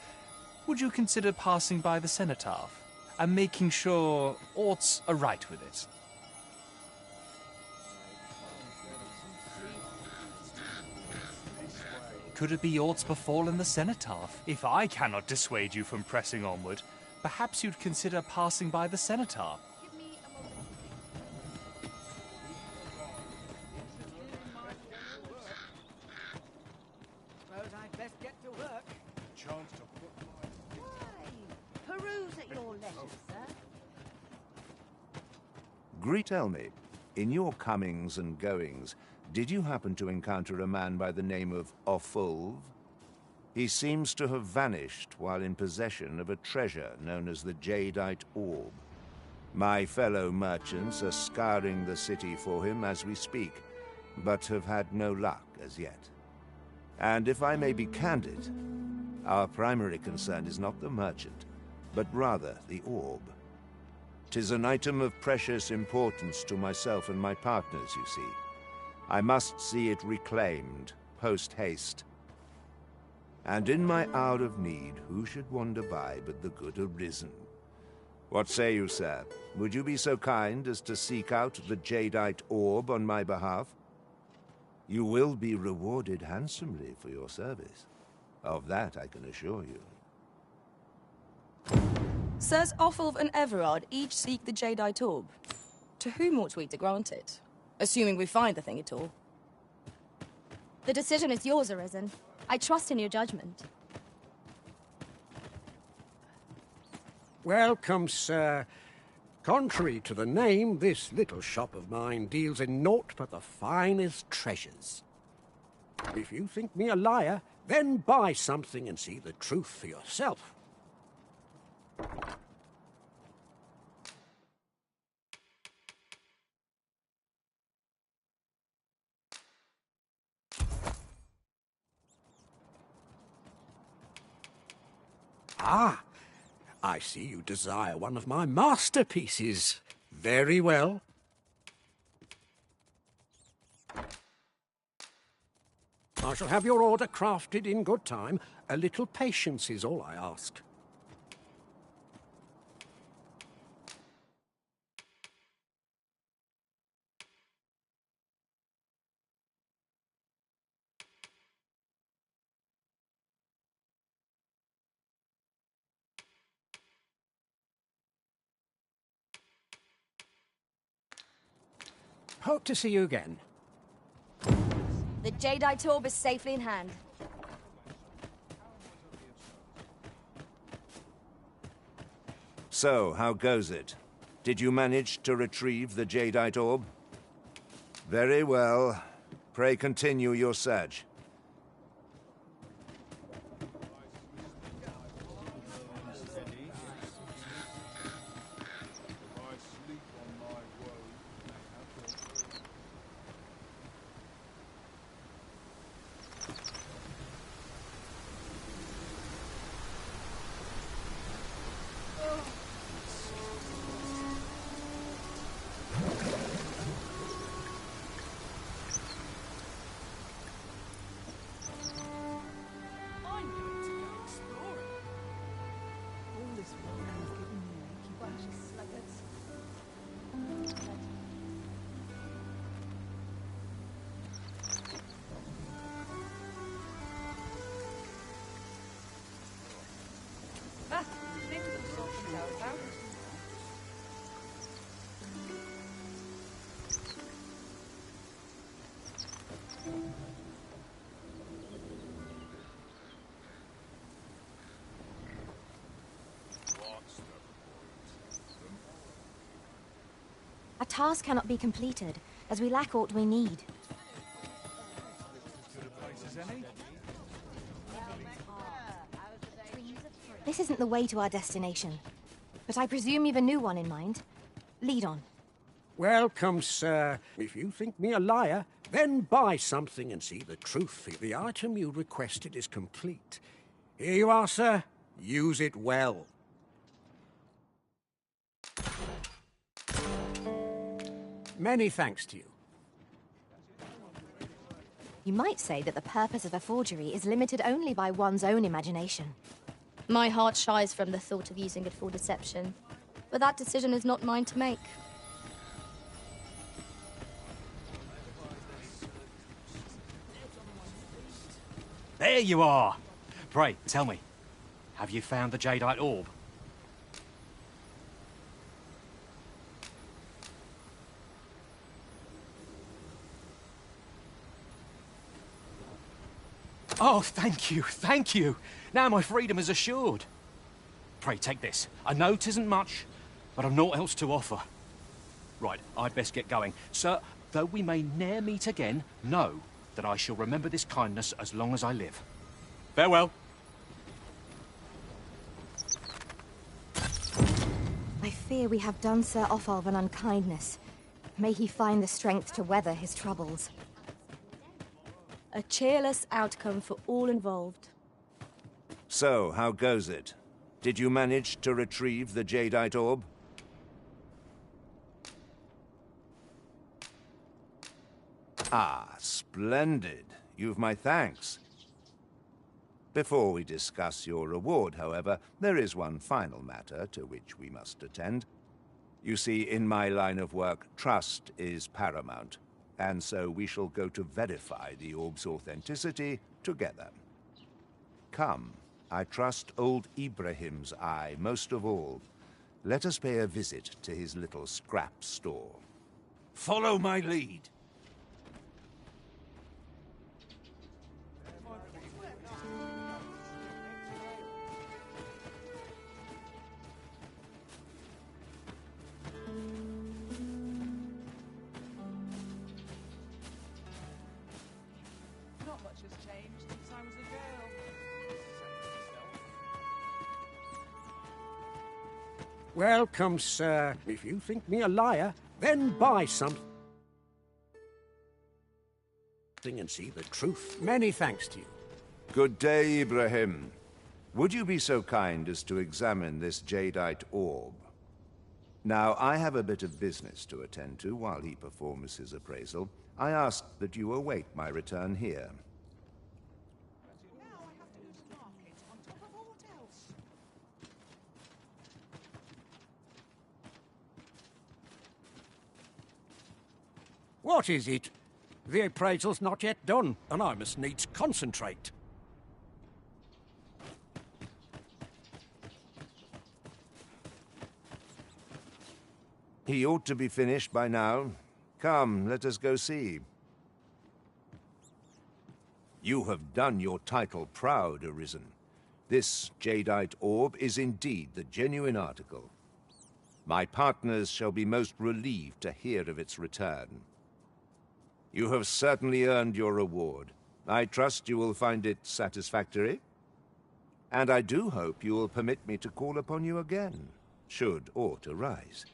[SPEAKER 6] would you consider passing by the cenotaph and making sure aught's aright with it? Could it be aught's befallen the cenotaph? If I cannot dissuade you from pressing onward, perhaps you'd consider passing by the cenotaph.
[SPEAKER 16] Suppose I'd best get to work.
[SPEAKER 11] Chance to put
[SPEAKER 16] Why? Peruse at your leisure, sir.
[SPEAKER 7] Tell me, in your comings and goings, did you happen to encounter a man by the name of Offulv? He seems to have vanished while in possession of a treasure known as the Jadeite Orb. My fellow merchants are scouring the city for him as we speak, but have had no luck as yet. And if I may be candid, our primary concern is not the merchant, but rather the orb. 'Tis an item of precious importance to myself and my partners, you see. I must see it reclaimed, post-haste. And in my hour of need, who should wander by but the good Arisen? What say you, sir? Would you be so kind as to seek out the Jadeite Orb on my behalf? You will be rewarded handsomely for your service. Of that I can assure you.
[SPEAKER 2] Sirs Offulv and Everard each seek the Jadeite Orb. To whom ought we to grant it? Assuming we find the thing at all. The decision is yours, Arisen. I trust in your judgment.
[SPEAKER 19] Welcome, sir. Contrary to the name, this little shop of mine deals in naught but the finest treasures. If you think me a liar, then buy something and see the truth for yourself. Ah, I see you desire one of my masterpieces. Very well. I shall have your order crafted in good time. A little patience is all I ask. Hope to see you again.
[SPEAKER 2] The Jadeite orb is safely in hand.
[SPEAKER 7] So, how goes it? Did you manage to retrieve the Jadeite orb? Very well. Pray continue your search.
[SPEAKER 1] Our task cannot be completed, as we lack aught we need. This isn't the way to our destination, but I presume you've a new one in mind. Lead on.
[SPEAKER 19] Welcome, sir. If you think me a liar, then buy something and see the truth. The item you requested is complete. Here you are, sir. Use it well. Many thanks to you.
[SPEAKER 1] You might say that the purpose of a forgery is limited only by one's own imagination.
[SPEAKER 2] My heart shies from the thought of using it for deception, but that decision is not mine to make.
[SPEAKER 22] There you are! Pray, tell me, have you found the Jadeite orb? Oh, thank you, thank you. Now my freedom is assured. Pray, take this. I know 'tisn't much, but I've naught else to offer. Right, I'd best get going. Sir, though we may ne'er meet again, know that I shall remember this kindness as long as I live. Farewell.
[SPEAKER 1] I fear we have done Sir Offalv an unkindness. May he find the strength to weather his troubles.
[SPEAKER 2] A cheerless outcome for all involved.
[SPEAKER 7] So, how goes it? Did you manage to retrieve the Jadeite orb? Ah, splendid. You've my thanks. Before we discuss your reward, however, there is one final matter to which we must attend. You see, in my line of work, trust is paramount, and so we shall go to verify the orb's authenticity together. Come, I trust old Ibrahim's eye most of all. Let us pay a visit to his little scrap store.
[SPEAKER 20] Follow my lead.
[SPEAKER 5] Not much has changed since I was a girl.
[SPEAKER 19] Welcome, sir. If you think me a liar, then buy something and see the truth. Many thanks to you.
[SPEAKER 7] Good day, Ibrahim. Would you be so kind as to examine this Jadeite orb? Now, I have a bit of business to attend to while he performs his appraisal. I ask that you await my return here.
[SPEAKER 19] What is it? The appraisal's not yet done, and I must needs concentrate.
[SPEAKER 7] He ought to be finished by now. Come, let us go see. You have done your title proud, Arisen. This jadeite orb is indeed the genuine article. My partners shall be most relieved to hear of its return. You have certainly earned your reward. I trust you will find it satisfactory. And I do hope you will permit me to call upon you again, should aught arise.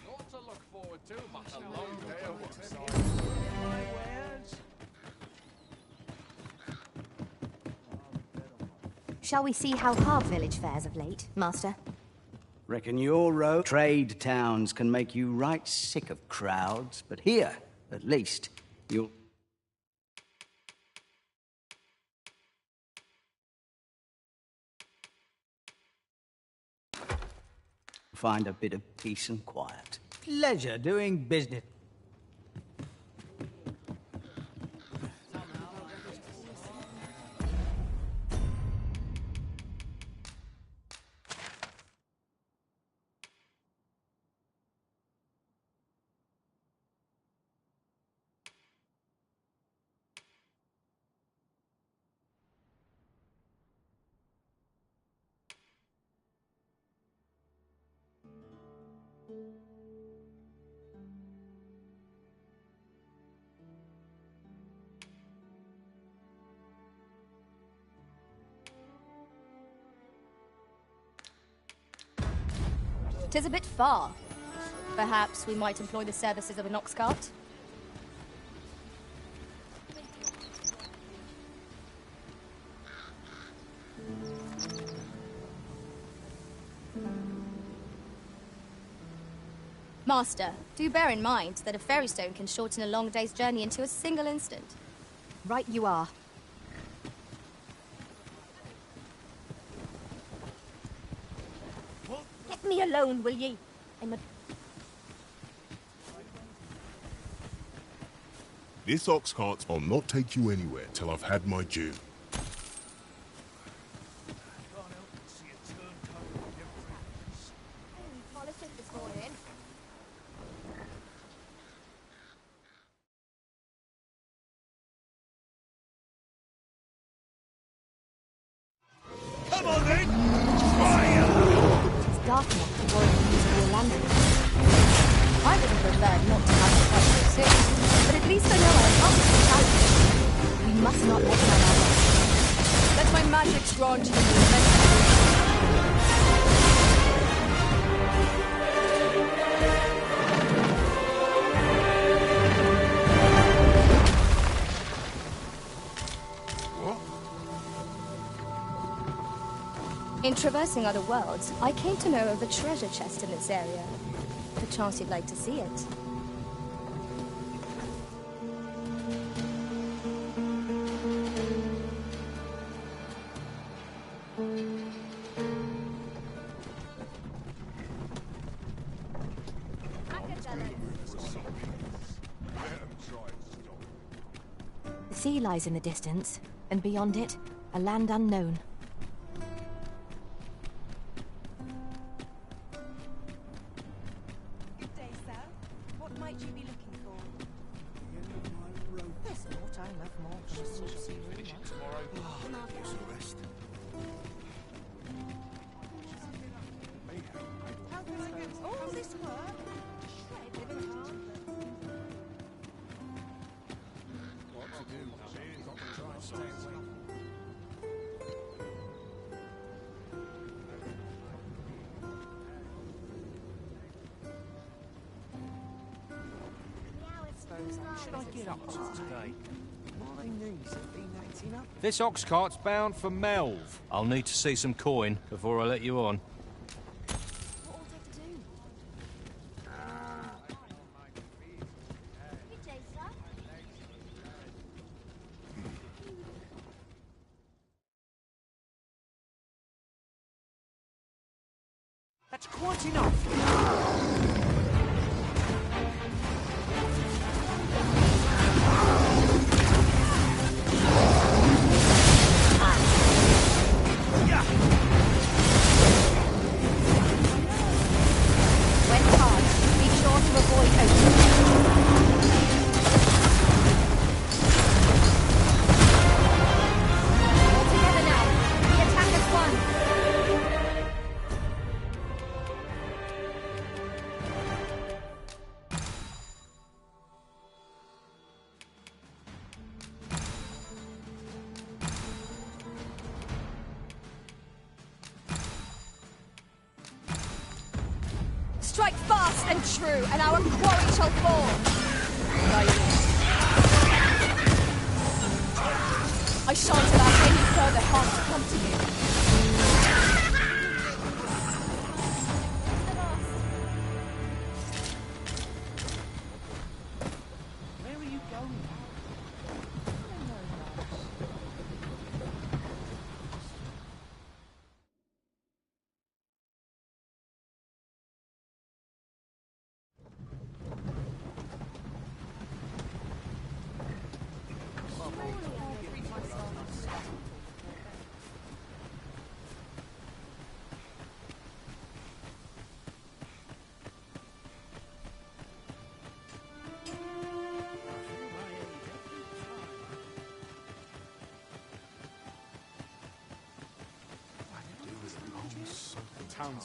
[SPEAKER 18] Not to look forward to, but a long day of work.
[SPEAKER 1] Shall we see how Harp Village fares of late, Master?
[SPEAKER 13] Reckon your road trade towns can make you right sick of crowds, but here, at least, you'll find a bit of peace and quiet.
[SPEAKER 21] Pleasure doing business.
[SPEAKER 2] Tis a bit far. Perhaps we might employ the services of an ox cart? Master, do bear in mind that a fairy stone can shorten a long day's journey into a single instant.
[SPEAKER 1] Right you are.
[SPEAKER 23] Let me alone, will ye? I'm a...
[SPEAKER 11] This ox cart will not take you anywhere till I've had my due.
[SPEAKER 12] Come on then! Fire!
[SPEAKER 1] It's dark enough to avoid the use of your lantern.
[SPEAKER 2] I would have preferred not to have the fight so soon, but at least I know I am up to the challenge.
[SPEAKER 1] We must not let down our work.
[SPEAKER 2] Let my magic grant you the best. In traversing other worlds, I came to know of a treasure chest in this area. Perchance you'd like to see it.
[SPEAKER 1] The sea lies in the distance, and beyond it, a land unknown.
[SPEAKER 16] Good day, sir. What might you be looking for? There's naught I love more than a saucy rumor. All this work? Shred living hard.
[SPEAKER 6] Should I get up to today?
[SPEAKER 18] My knees have been acting up.
[SPEAKER 22] This ox cart's bound for Melv. I'll need to see some coin before I let you on.
[SPEAKER 1] What will take to do?
[SPEAKER 12] That's quite enough!
[SPEAKER 1] When charged, be sure to avoid opening. All together now. The attack is won. Strike fast and true, and our quarry shall fall. I shan't allow any further harm to come to you.
[SPEAKER 14] Where are you going?
[SPEAKER 10] Towns.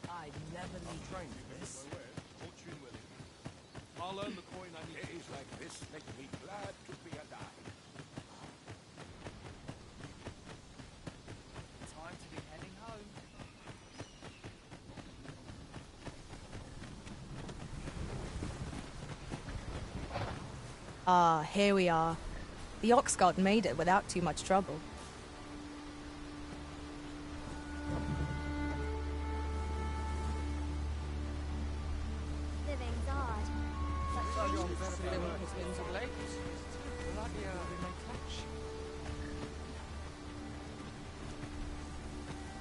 [SPEAKER 14] I'd never leave
[SPEAKER 11] Train
[SPEAKER 14] this.
[SPEAKER 11] fortune willing. I'll earn the coin I need. Days like this make me glad to be alive.
[SPEAKER 14] Time to be heading home.
[SPEAKER 2] Ah, here we are. The ox cart made it without too much trouble.
[SPEAKER 23] Living's odd.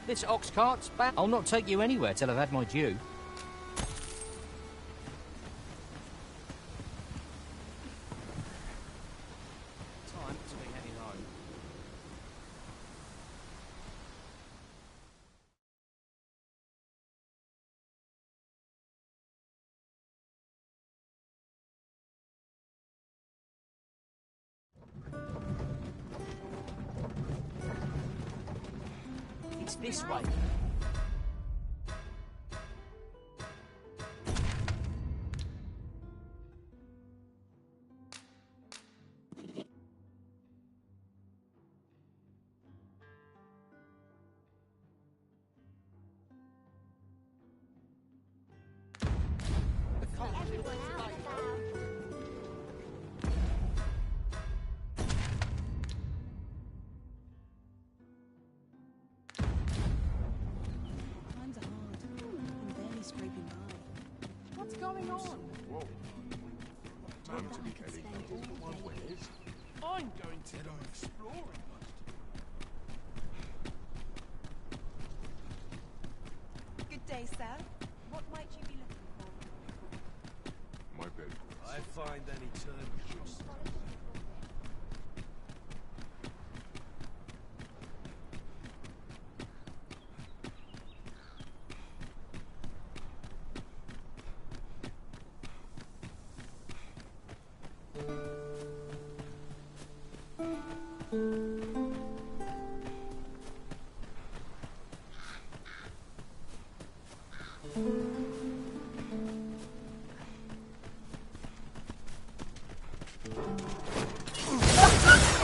[SPEAKER 14] This ox cart's back. I'll not take you anywhere till I've had my due. Time to be heading home. It's this way.
[SPEAKER 5] going on?
[SPEAKER 11] Whoa. Time to be heading my ways.
[SPEAKER 5] I'm going to go exploring.
[SPEAKER 3] Good day, sir. What might you be looking for?
[SPEAKER 11] My bed.
[SPEAKER 12] I find any turn.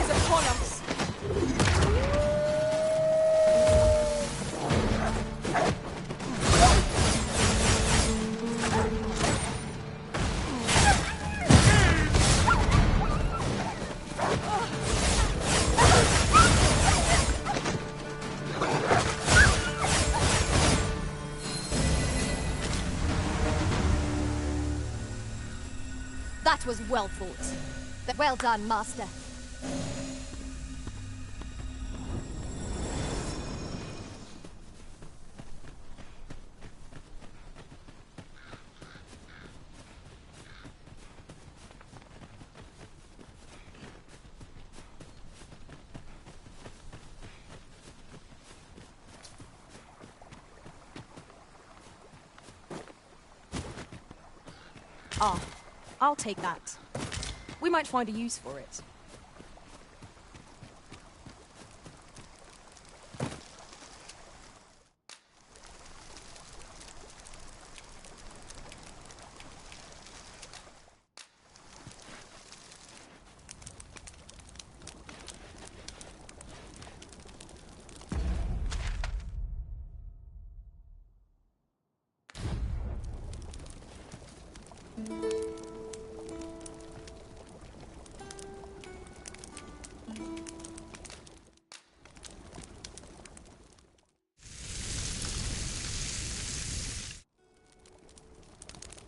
[SPEAKER 3] Is upon us.
[SPEAKER 1] That was well fought. Well done, Master.
[SPEAKER 9] Ah, I'll take that. We might find a use for it.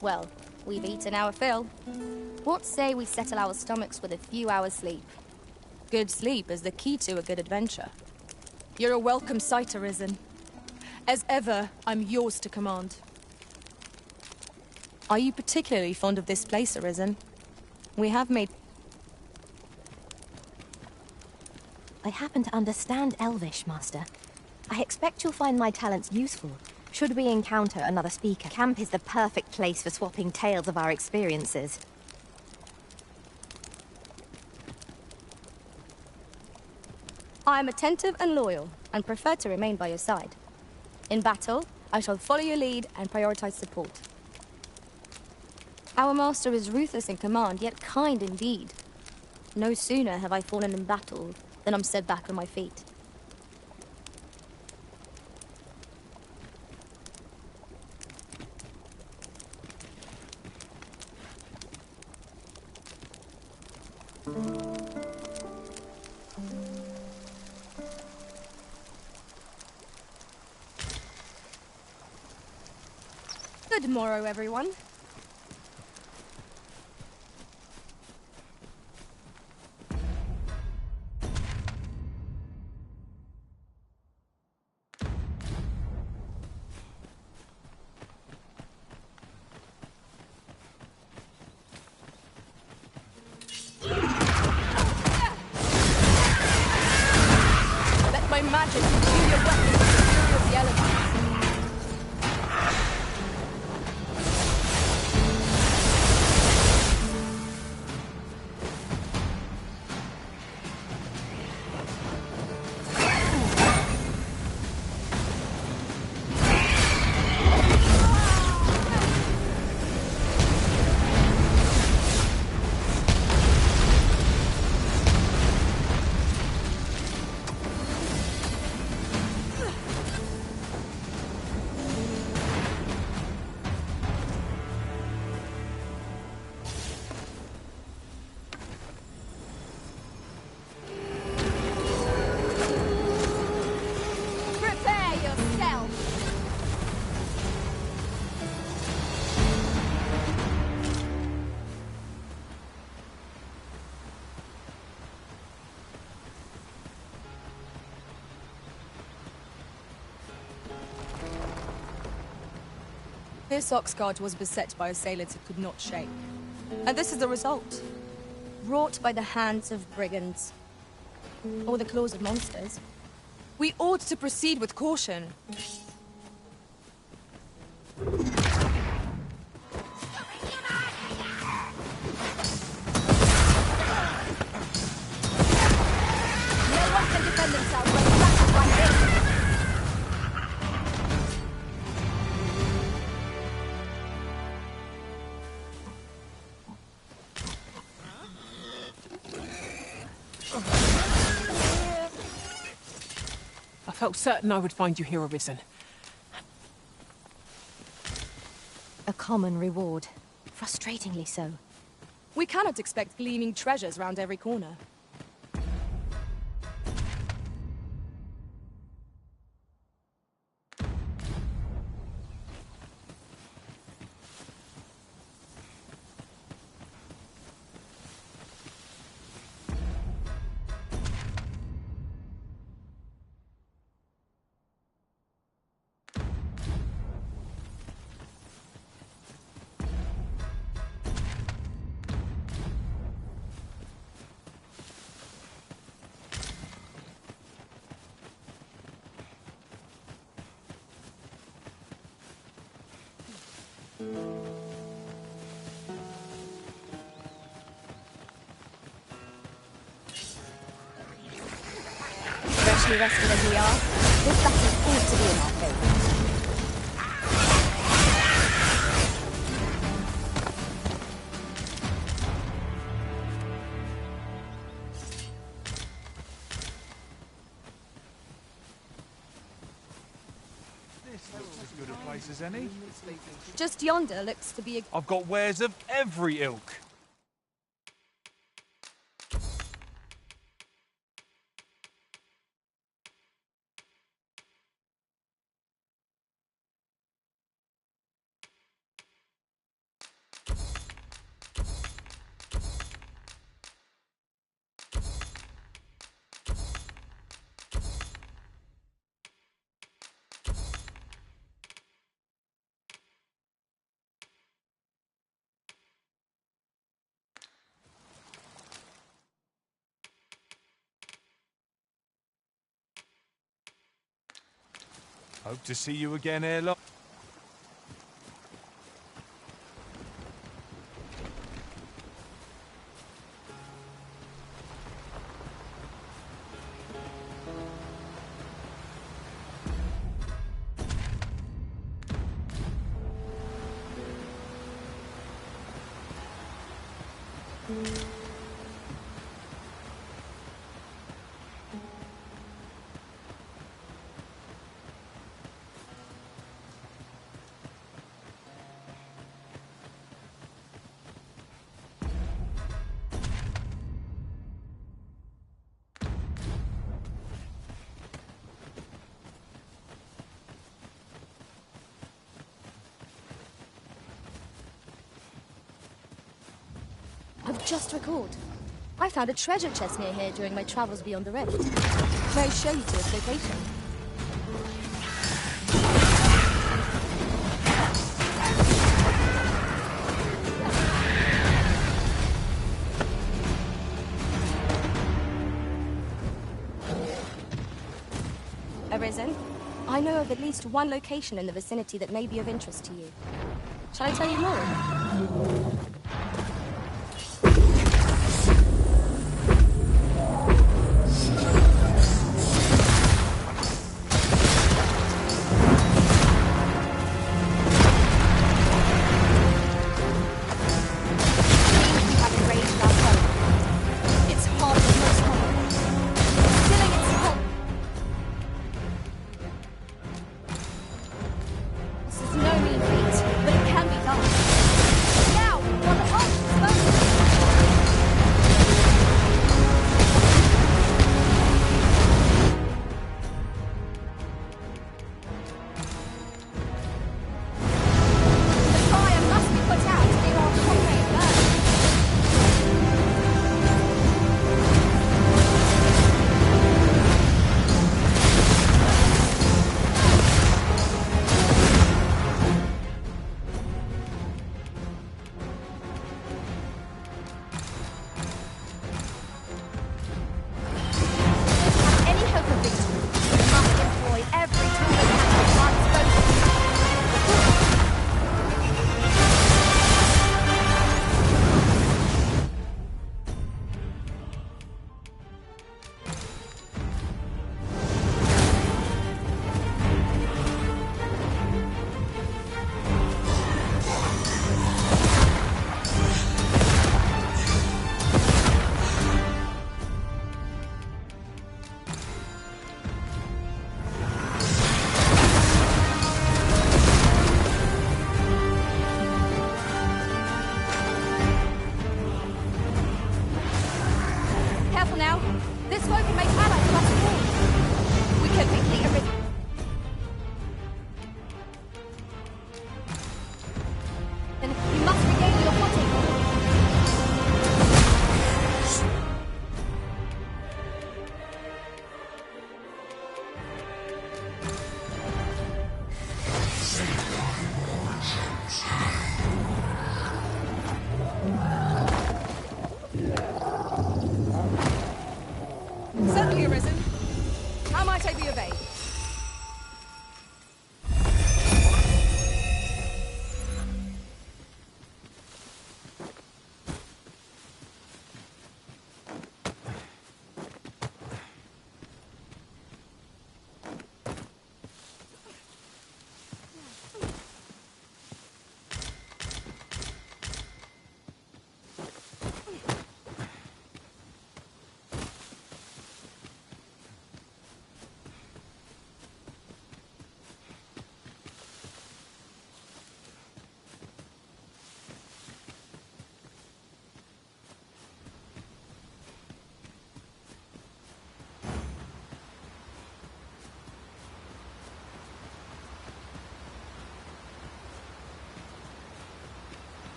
[SPEAKER 2] Well, we've eaten our fill. What say we settle our stomachs with a few hours' sleep? Good sleep is the key to a good adventure.
[SPEAKER 9] You're a welcome sight, Arisen. As ever, I'm yours to command.
[SPEAKER 2] Are you particularly fond of this place, Arisen? We have made...
[SPEAKER 1] I happen to understand Elvish, Master. I expect you'll find my talents useful, should we encounter another speaker. Camp is the perfect place for swapping tales of our experiences.
[SPEAKER 2] I am attentive and loyal, and prefer to remain by your side. In battle, I shall follow your lead and prioritize support. Our master is ruthless in command, yet kind indeed. No sooner have I fallen in battle than I'm set back on my feet. Good morrow, everyone.
[SPEAKER 9] Let my magic imbue your weapons with the fury of the elements. This Oxguard was beset by assailants it could not shake. And this is the result.
[SPEAKER 2] Wrought by the hands of brigands. Or the claws of monsters.
[SPEAKER 9] We ought to proceed with caution.
[SPEAKER 2] No one can defend themselves when flattered like this!
[SPEAKER 4] I felt certain I would find you here, Arisen.
[SPEAKER 1] A common reward. Frustratingly so.
[SPEAKER 9] We cannot expect gleaming treasures round every corner.
[SPEAKER 2] Freshly rested as we are, this battle ought to be in our favour.
[SPEAKER 8] This looks as good a place as any.
[SPEAKER 9] Just yonder looks to be a...
[SPEAKER 8] I've got wares of every ilk. Hope to see you again ere long.
[SPEAKER 2] I've just recalled. I found a treasure chest near here during my travels beyond the rift.
[SPEAKER 9] May I show you to its location?
[SPEAKER 2] Arisen, I know of at least one location in the vicinity that may be of interest to you. Shall I tell you more? This is no mean feat, but it can be done. Now,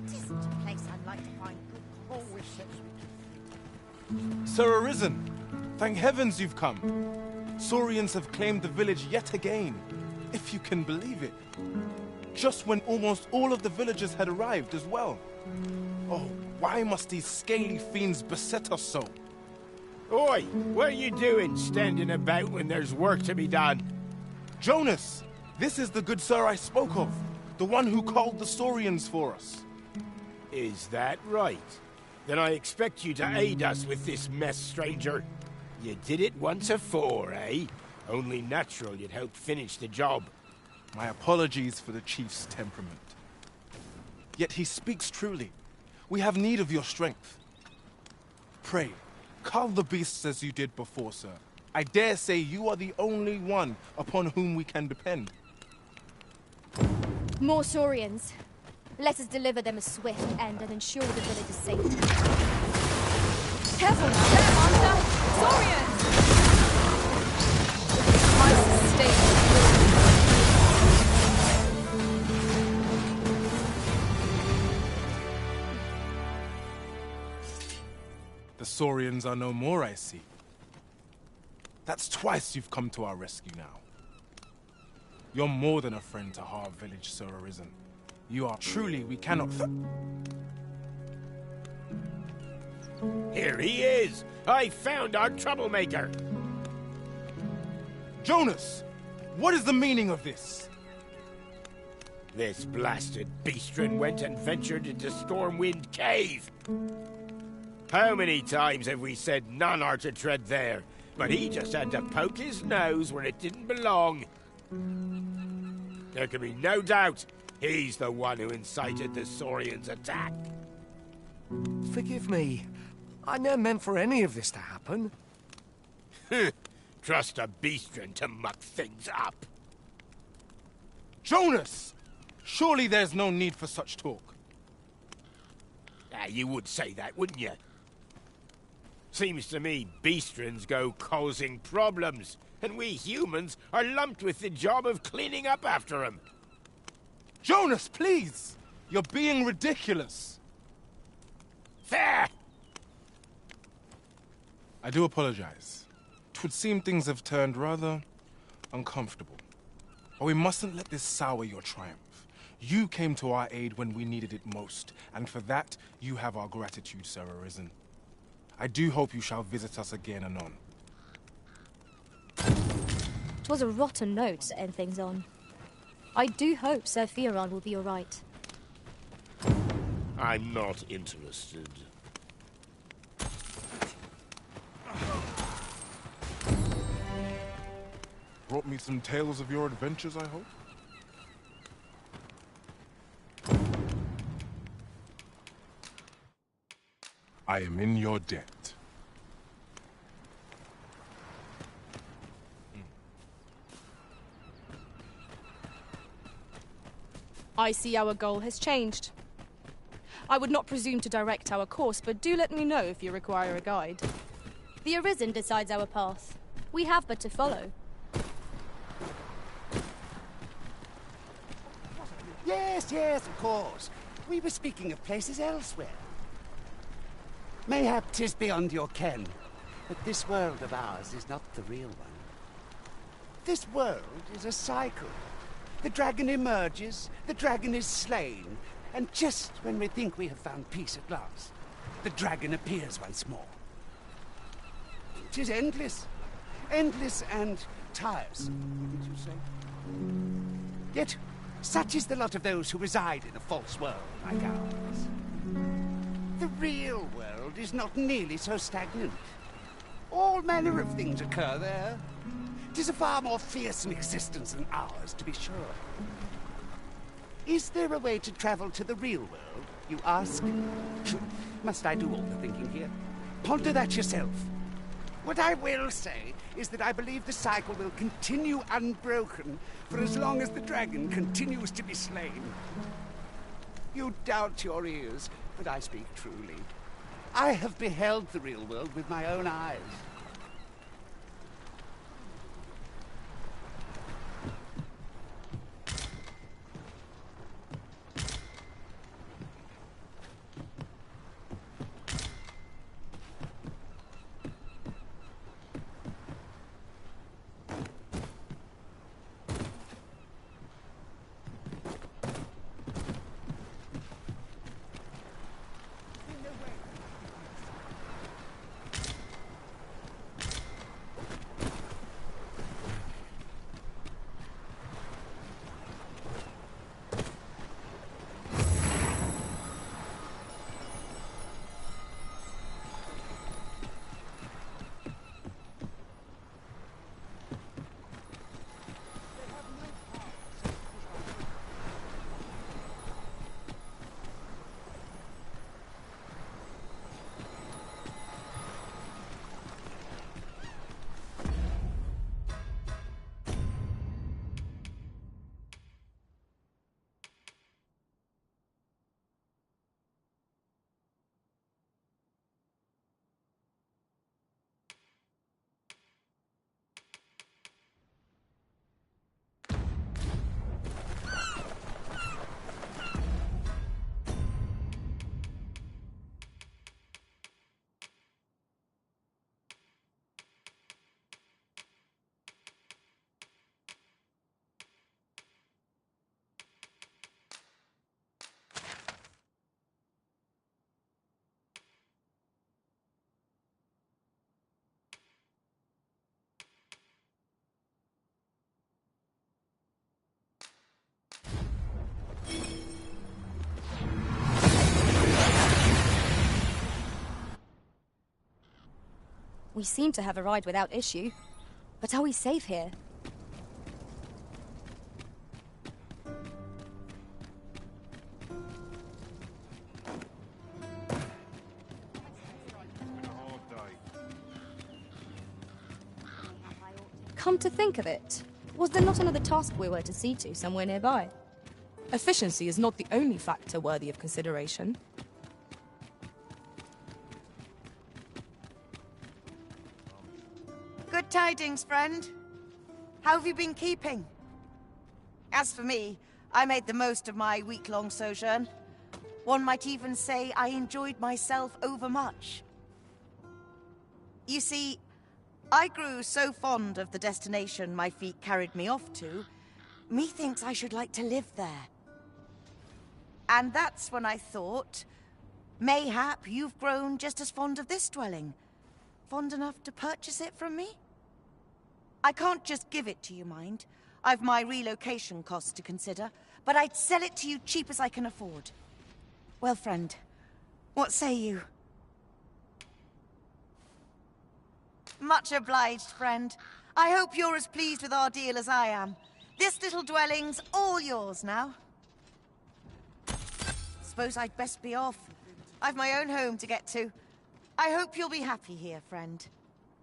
[SPEAKER 16] Isn't a place I'd like to find good
[SPEAKER 11] Always sets me
[SPEAKER 10] Sir Arisen, thank heavens you've come. Saurians have claimed the village yet again, if you can believe it. Just when almost all of the villagers had arrived as well. Oh, why must these scaly fiends beset us so?
[SPEAKER 15] Oi, what are you doing standing about when there's work to be done?
[SPEAKER 10] Jonas, this is the good sir I spoke of, the one who called the Saurians for us.
[SPEAKER 15] Is that right? Then I expect you to aid us with this mess, stranger. You did it once afore, eh? Only natural you'd help finish the job.
[SPEAKER 10] My apologies for the chief's temperament. Yet he speaks truly. We have need of your strength. Pray, cull the beasts as you did before, sir. I dare say you are the only one upon whom we can depend.
[SPEAKER 2] More Saurians. Let us deliver them a swift end and ensure the village is safe.
[SPEAKER 9] Careful now, there, Master! Saurians! I sustain.
[SPEAKER 10] The Saurians are no more, I see. That's twice you've come to our rescue now. You're more than a friend to Harv Village, Sir Arisen. You are truly, we cannot
[SPEAKER 15] Here he is! I found our troublemaker!
[SPEAKER 10] Jonas! What is the meaning of this?
[SPEAKER 15] This blasted beastren went and ventured into Stormwind Cave! How many times have we said none are to tread there? But he just had to poke his nose where it didn't belong. There can be no doubt he's the one who incited the Saurians' attack.
[SPEAKER 12] Forgive me. I never meant for any of this to happen.
[SPEAKER 15] Trust a beastren to muck things up.
[SPEAKER 10] Jonas! Surely there's no need for such talk.
[SPEAKER 15] You would say that, wouldn't you? Seems to me beastrens go causing problems, and we humans are lumped with the job of cleaning up after them.
[SPEAKER 10] Jonas, please! You're being ridiculous.
[SPEAKER 15] There!
[SPEAKER 10] I do apologize. 'Twould seem things have turned rather uncomfortable. But we mustn't let this sour your triumph. You came to our aid when we needed it most, and for that, you have our gratitude, Sir Arisen. I do hope you shall visit us again anon.
[SPEAKER 2] 'Twas a rotten note to end things on. I do hope Sir Fioran will be all right.
[SPEAKER 15] I'm not interested.
[SPEAKER 10] Brought me some tales of your adventures, I hope? I am in your debt.
[SPEAKER 9] I see our goal has changed. I would not presume to direct our course, but do let me know if you require a guide.
[SPEAKER 2] The Arisen decides our path. We have but to follow.
[SPEAKER 17] Yes, yes, of course. We were speaking of places elsewhere. Mayhap 'tis beyond your ken, but this world of ours is not the real one. This world is a cycle. The dragon emerges, the dragon is slain, and just when we think we have found peace at last, the dragon appears once more. 'Tis endless. Endless and tiresome, wouldn't you say? Yet, such is the lot of those who reside in a false world like ours. The real world is not nearly so stagnant. All manner of things occur there. 'Tis a far more fearsome existence than ours, to be sure. Is there a way to travel to the real world, you ask? Must I do all the thinking here? Ponder that yourself. What I will say is that I believe the cycle will continue unbroken for as long as the dragon continues to be slain. You doubt your ears, but I speak truly. I have beheld the real world with my own eyes.
[SPEAKER 2] We seem to have arrived without issue. But are we safe here? Come to think of it, was there not another task we were to see to somewhere nearby?
[SPEAKER 9] Efficiency is not the only factor worthy of consideration.
[SPEAKER 16] Good tidings, friend. How have you been keeping? As for me, I made the most of my week-long sojourn. One might even say I enjoyed myself overmuch. You see, I grew so fond of the destination my feet carried me off to, methinks I should like to live there. And that's when I thought, mayhap you've grown just as fond of this dwelling. Fond enough to purchase it from me? I can't just give it to you, mind. I've my relocation costs to consider, but I'd sell it to you cheap as I can afford. Well, friend, what say you? Much obliged, friend. I hope you're as pleased with our deal as I am. This little dwelling's all yours now. Suppose I'd best be off. I've my own home to get to. I hope you'll be happy here, friend.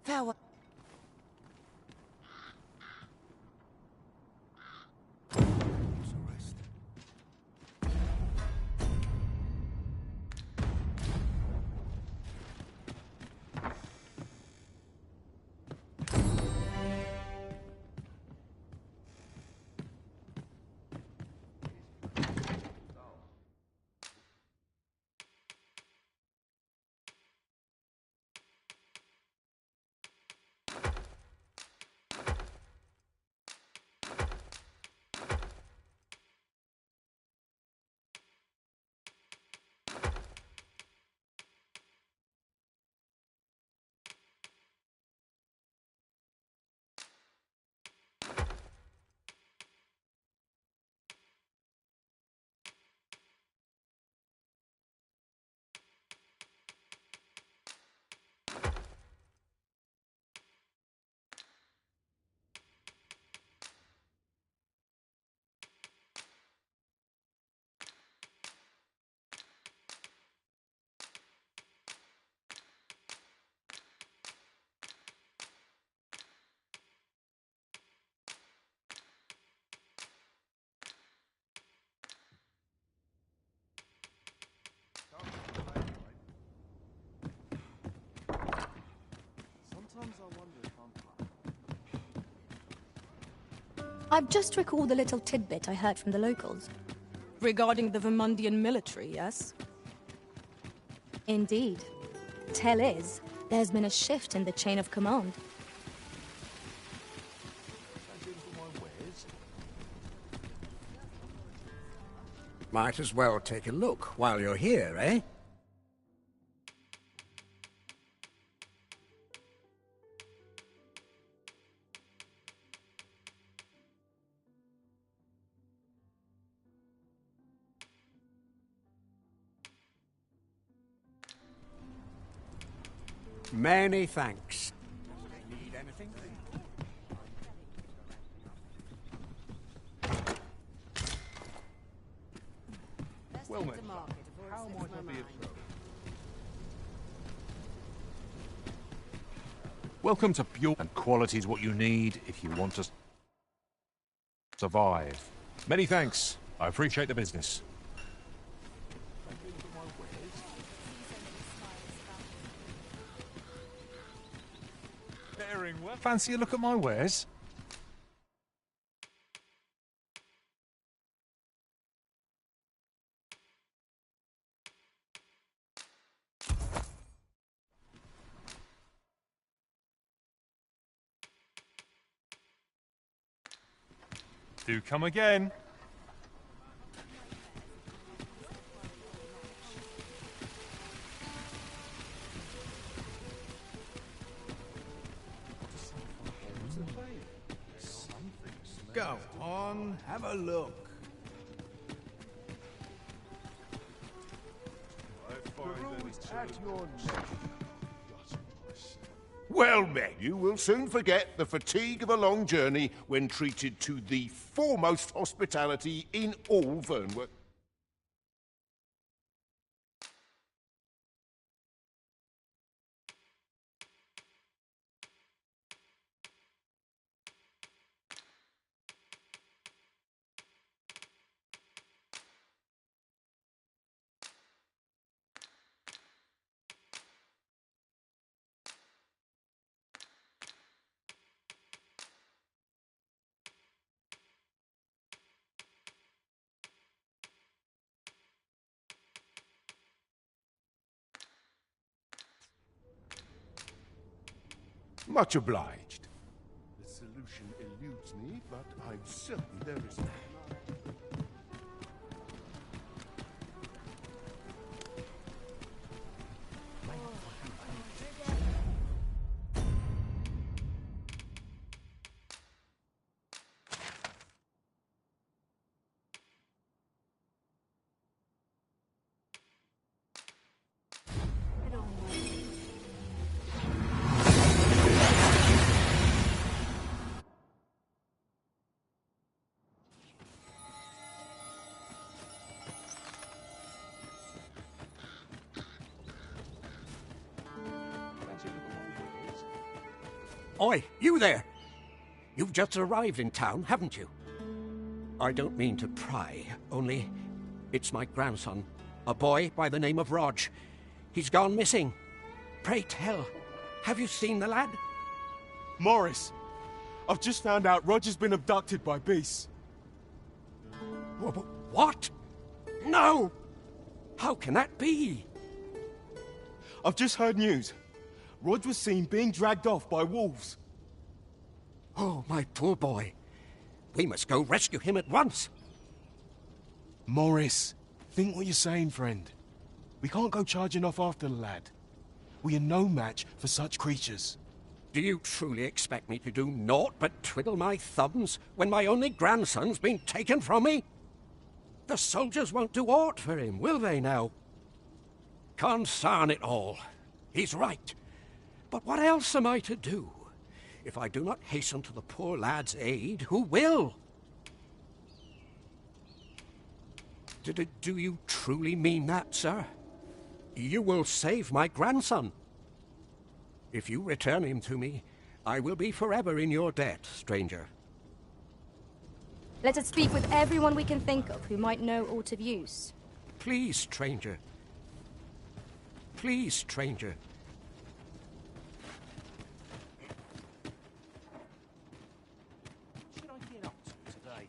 [SPEAKER 16] Farewell.
[SPEAKER 2] I've just recalled a little tidbit I heard from the locals.
[SPEAKER 9] Regarding the Vermundian military, yes?
[SPEAKER 2] Indeed. Tell is, there's been a shift in the chain of command.
[SPEAKER 7] Might as well take a look while you're here, eh? Many thanks. Need anything?
[SPEAKER 11] Well met. How might I be of service?
[SPEAKER 8] Welcome to Pure, and quality is what you need if you want to survive. Many thanks. I appreciate the business. Fancy a look at my wares? Do come again.
[SPEAKER 17] Go on, have a look.
[SPEAKER 11] At your neck. Well met. You will soon forget the fatigue of a long journey when treated to the foremost hospitality in all Vernworth. Much obliged. The solution eludes me, but I'm certain there is one.
[SPEAKER 7] Oi, you there! You've just arrived in town, haven't you? I don't mean to pry, only it's my grandson, a boy by the name of Rog. He's gone missing. Pray tell, have you seen the lad?
[SPEAKER 10] Morris, I've just found out Roger's been abducted by beasts.
[SPEAKER 7] What? No! How can that be?
[SPEAKER 10] I've just heard news. Rog was seen being dragged off by wolves.
[SPEAKER 7] Oh, my poor boy. We must go rescue him at once.
[SPEAKER 10] Morris, think what you're saying, friend. We can't go charging off after the lad. We are no match for such creatures.
[SPEAKER 7] Do you truly expect me to do naught but twiddle my thumbs when my only grandson's been taken from me? The soldiers won't do aught for him, will they now? Consarn it all. He's right. But what else am I to do? If I do not hasten to the poor lad's aid, who will? Do you truly mean that, sir? You will save my grandson. If you return him to me, I will be forever in your debt, stranger.
[SPEAKER 2] Let us speak with everyone we can think of who might know aught of use.
[SPEAKER 7] Please, stranger. Please, stranger.
[SPEAKER 22] What should I get up to today?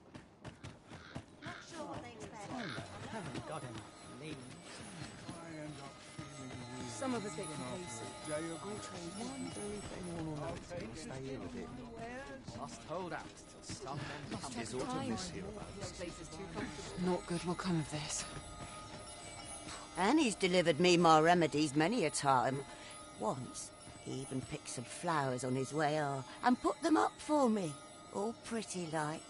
[SPEAKER 17] Not sure what they expect. I haven't got any leaves.
[SPEAKER 11] I end up feeling weird.
[SPEAKER 9] Some of us get complacent.
[SPEAKER 11] Day ago, one very thing will not stay here with it.
[SPEAKER 14] Must hold out till someone comes.
[SPEAKER 11] Is aught of this hereabouts?
[SPEAKER 4] Not good will come of this.
[SPEAKER 16] And he's delivered me my remedies many a time. Once, he even picked some flowers on his way and put them up for me, all pretty like.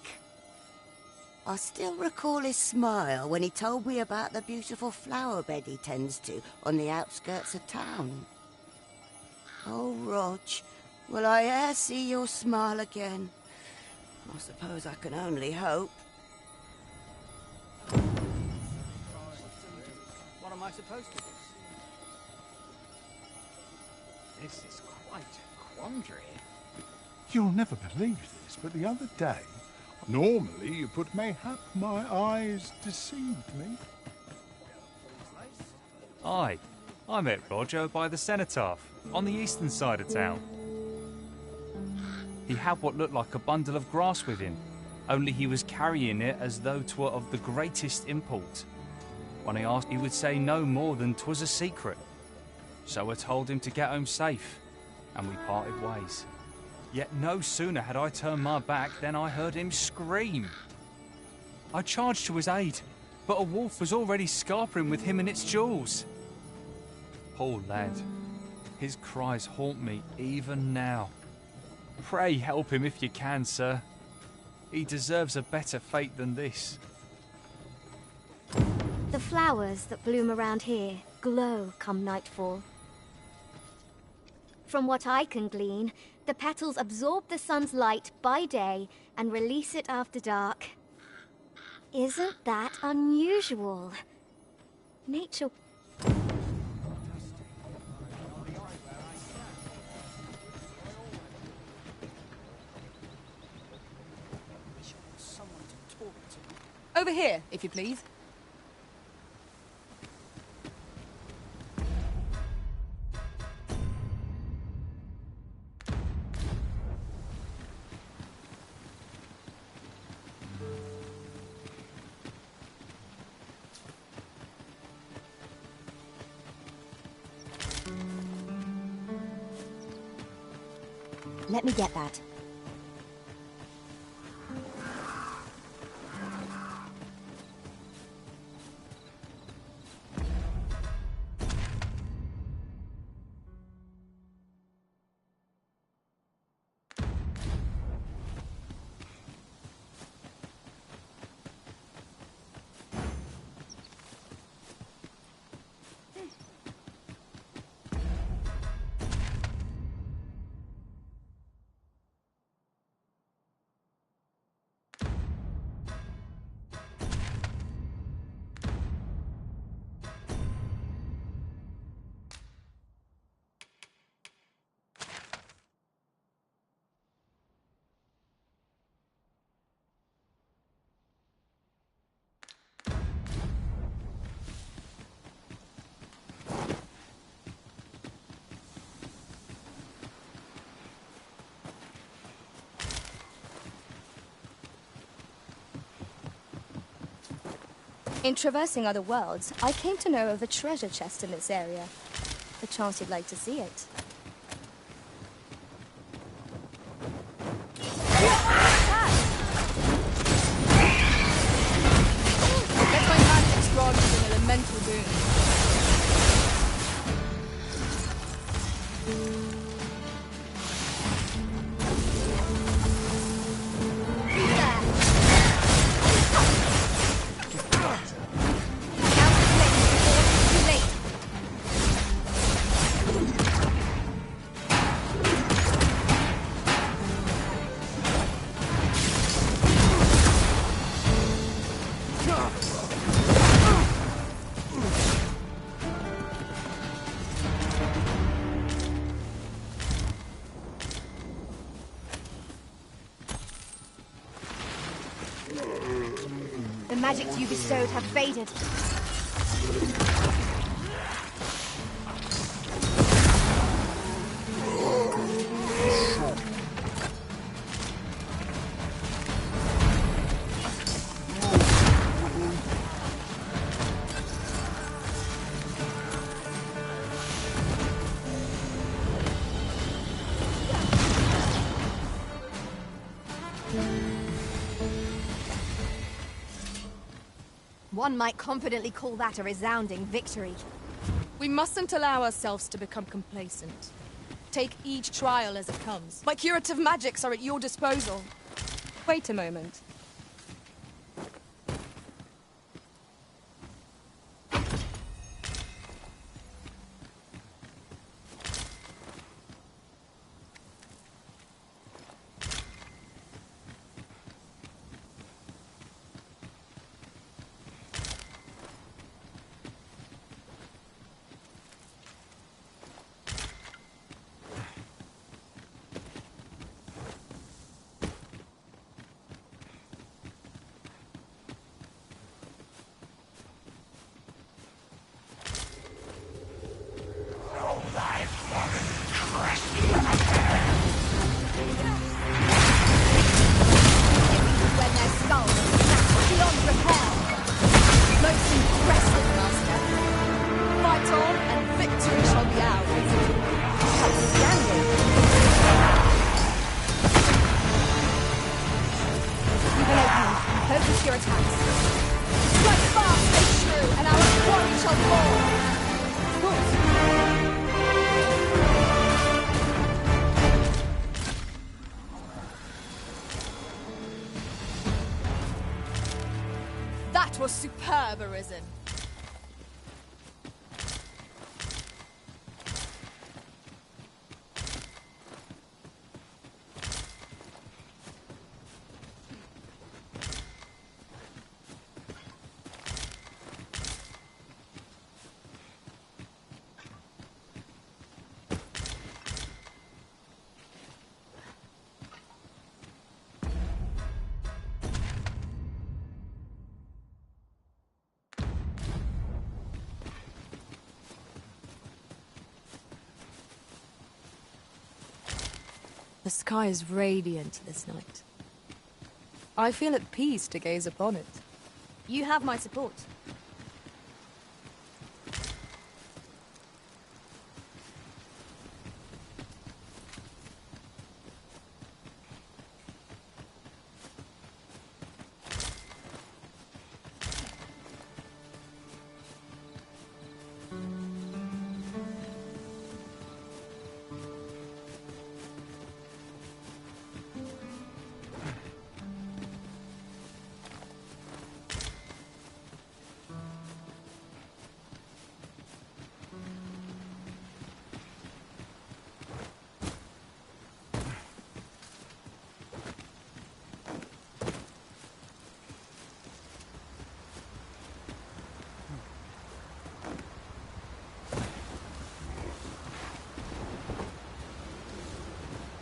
[SPEAKER 16] I still recall his smile when he told me about the beautiful flower bed he tends to on the outskirts of town. Oh, Rog, will I e'er see your smile again? I suppose I can only hope.
[SPEAKER 14] What am I supposed to do?
[SPEAKER 13] This is quite a quandary.
[SPEAKER 11] You'll never believe this, but the other day, normally you put mayhap my eyes deceived me.
[SPEAKER 6] Aye, I met Roger by the cenotaph, on the eastern side of town. He had what looked like a bundle of grass with him, only he was carrying it as though 'twere of the greatest import. When I asked, he would say no more than 'twas a secret. So I told him to get home safe, and we parted ways. Yet no sooner had I turned my back than I heard him scream. I charged to his aid, but a wolf was already scarpering with him and its jewels. Poor lad, his cries haunt me even now. Pray help him if you can, sir. He deserves a better fate than this.
[SPEAKER 23] The flowers that bloom around here glow come nightfall. From what I can glean, the petals absorb the sun's light by day and release it after dark. Isn't that unusual? Nature...
[SPEAKER 9] Over here, if you please.
[SPEAKER 1] Let me get that.
[SPEAKER 2] In traversing other worlds, I came to know of a treasure chest in this area. A chance you'd like to see it.
[SPEAKER 9] Let my magic rod with an elemental boon.
[SPEAKER 1] The magics you bestowed have faded. One might confidently call that a resounding victory.
[SPEAKER 9] We mustn't allow ourselves to become complacent. Take each trial as it comes. My curative magics are at your disposal.
[SPEAKER 2] Wait a moment.
[SPEAKER 1] Focus your attacks. Strike fast and true, and our quarry shall fall. Of course.
[SPEAKER 9] That was superb, Arisen. The sky is radiant this night. I feel at peace to gaze upon it.
[SPEAKER 2] You have my support.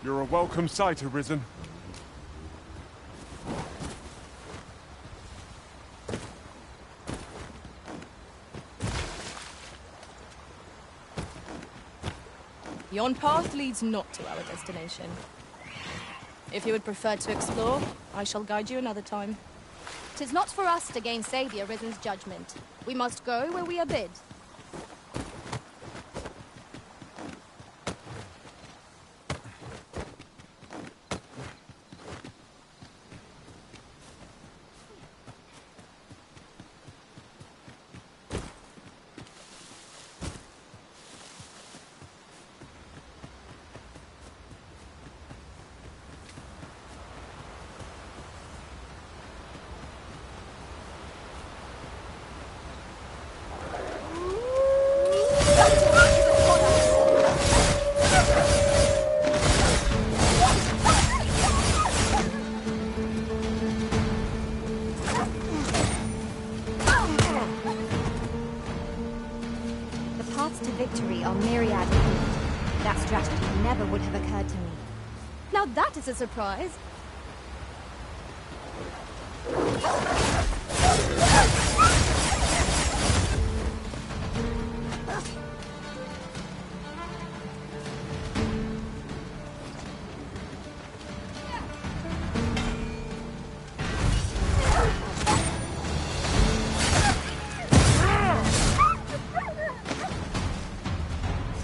[SPEAKER 8] You're a welcome sight, Arisen.
[SPEAKER 9] Yon path leads not to our destination. If you would prefer to explore, I shall guide you another time.
[SPEAKER 2] 'Tis not for us to gainsay the Arisen's judgment. We must go where we are bid. Now that is a surprise.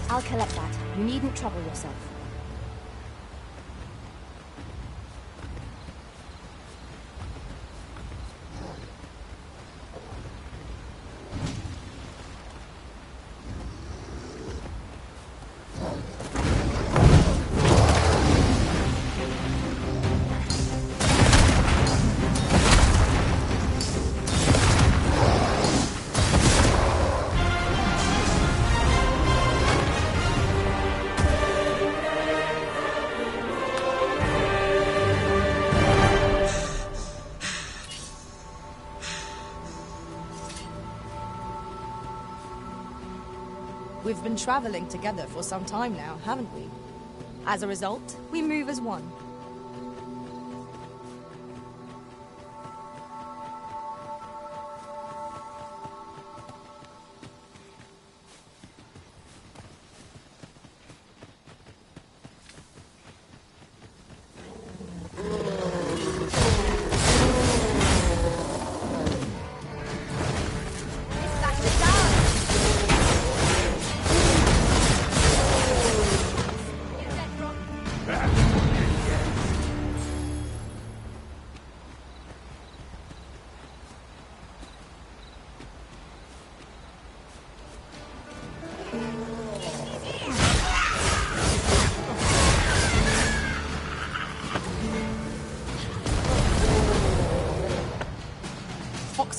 [SPEAKER 1] I'll collect that. You needn't trouble yourself.
[SPEAKER 9] We've been traveling together for some time now, haven't we? As a result, we move as one.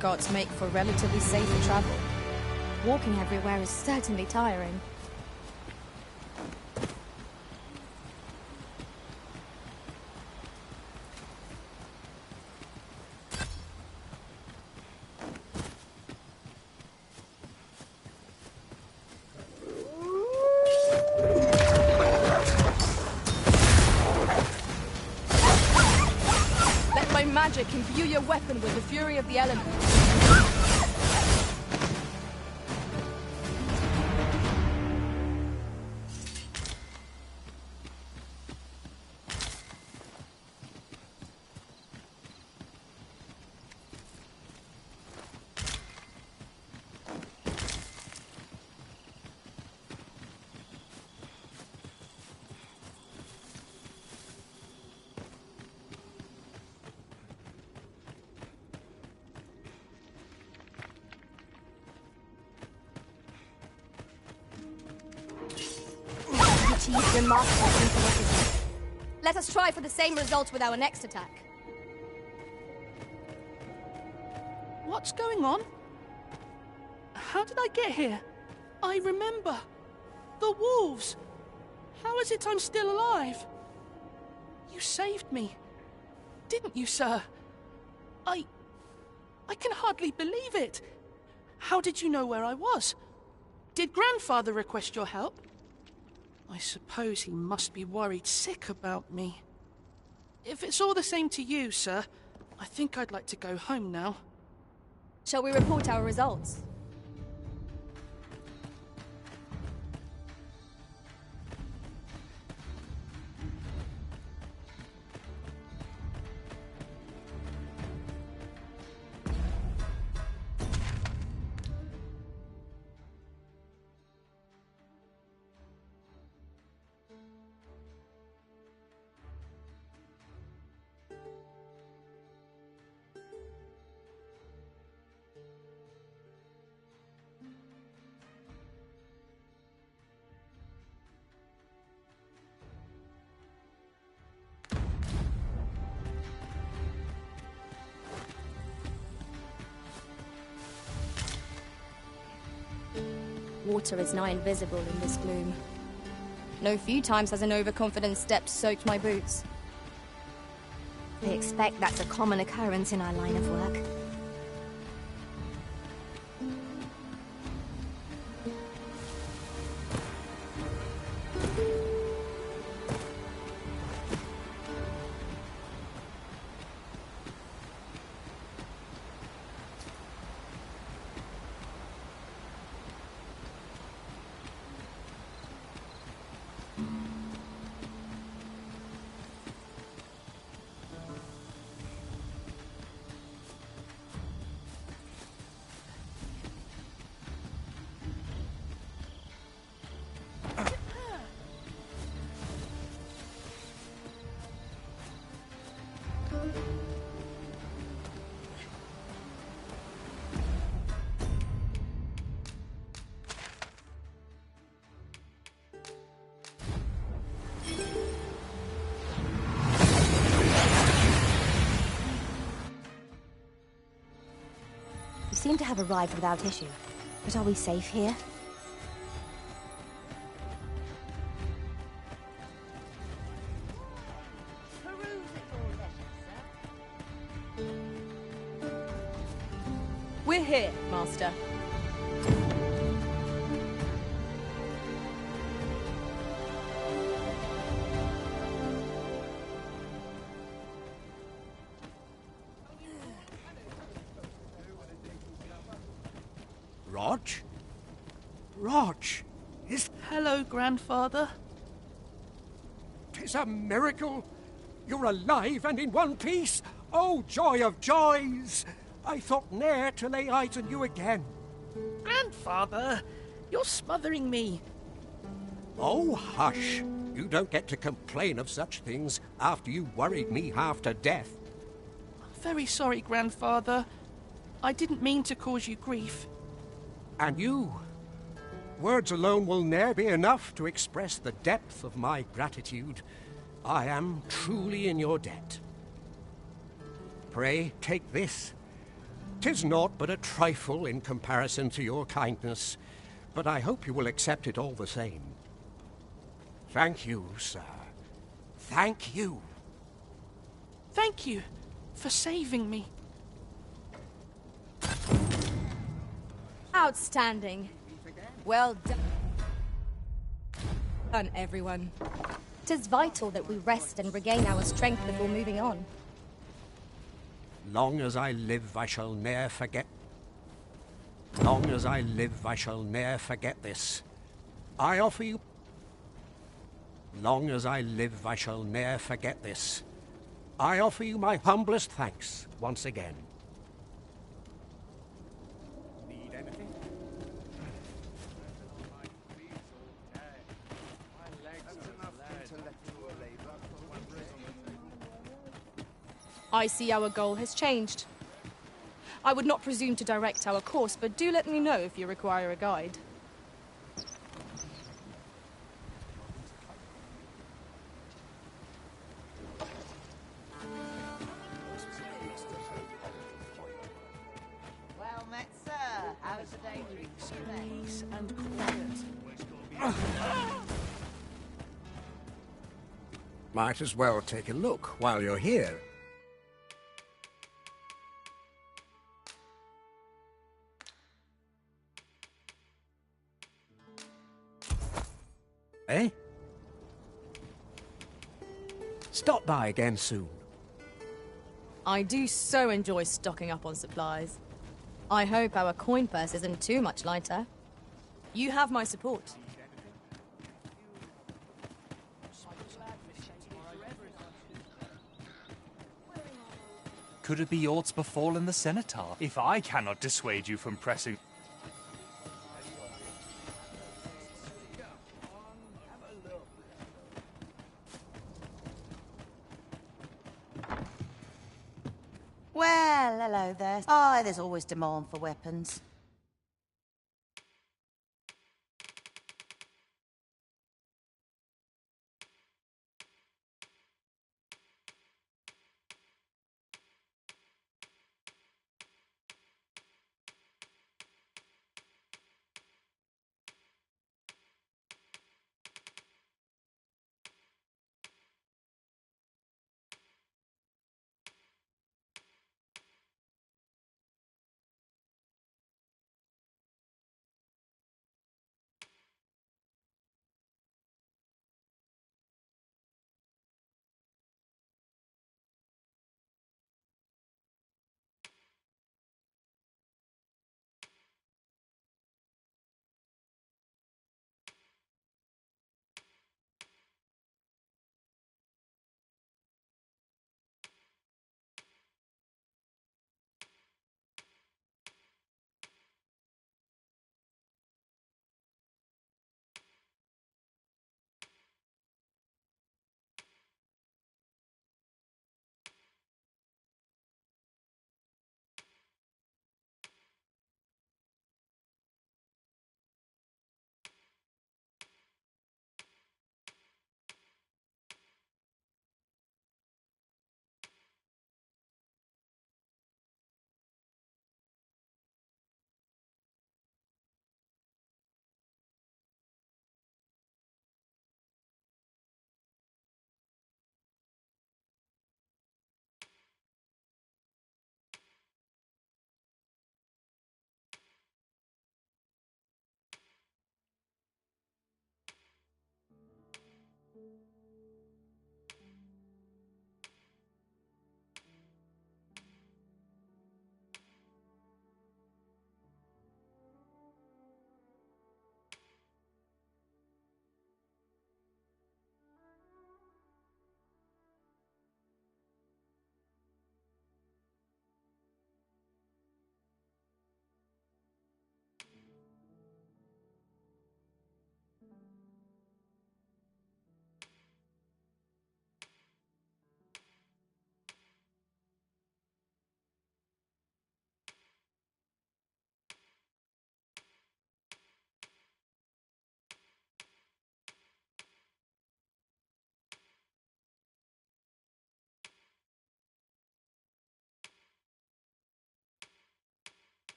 [SPEAKER 9] Carts make for relatively safer travel.
[SPEAKER 2] Walking everywhere is certainly tiring.
[SPEAKER 9] Let my magic imbue your weapon with the fury of the elements.
[SPEAKER 2] achieved remarkable synchronicity. Let us try for the same result with our next attack.
[SPEAKER 14] What's going on? How did I get here? I remember. The wolves! How is it I'm still alive? You saved me. Didn't you, sir? I can hardly believe it. How did you know where I was? Did Grandfather request your help? I suppose he must be worried sick about me. If it's all the same to you, sir, I think I'd like to go home now.
[SPEAKER 2] Shall we report our results? Water is nigh invisible in this gloom. No few times has an overconfident step soaked my boots.
[SPEAKER 1] I expect that's a common occurrence in our line of work. We seem to have arrived without issue. But are we safe here?
[SPEAKER 9] We're here, Master.
[SPEAKER 7] Rog? Rog, is...
[SPEAKER 14] Hello, Grandfather.
[SPEAKER 7] 'Tis a miracle. You're alive and in one piece. Oh, joy of joys! I thought ne'er to lay eyes on you again.
[SPEAKER 14] Grandfather, you're smothering me.
[SPEAKER 7] Oh, hush. You don't get to complain of such things after you worried me half to death.
[SPEAKER 14] I'm very sorry, Grandfather. I didn't mean to cause you grief.
[SPEAKER 7] And you? Words alone will ne'er be enough to express the depth of my gratitude. I am truly in your debt. Pray, take this. 'Tis naught but a trifle in comparison to your kindness, but I hope you will accept it all the same. Thank you, sir. Thank you.
[SPEAKER 14] Thank you for saving me.
[SPEAKER 2] Outstanding. Well done, everyone. 'Tis vital that we rest and regain our strength before moving on.
[SPEAKER 7] Long as I live, I shall ne'er forget. Long as I live, I shall ne'er forget this. I offer you... Long as I live, I shall ne'er forget this. I offer you my humblest thanks once again.
[SPEAKER 13] Need anything?
[SPEAKER 9] I see our goal has changed. I would not presume to direct our course, but do let me know if you require a guide.
[SPEAKER 7] Might as well take a look while you're here. Eh? Stop by again soon.
[SPEAKER 9] I do so enjoy stocking up on supplies. I hope our coin purse isn't too much lighter. You have my support.
[SPEAKER 6] Could it be aught's befallen the Cenotar, if I cannot dissuade you from pressing?
[SPEAKER 16] Well, hello there. Oh, there's always demand for weapons.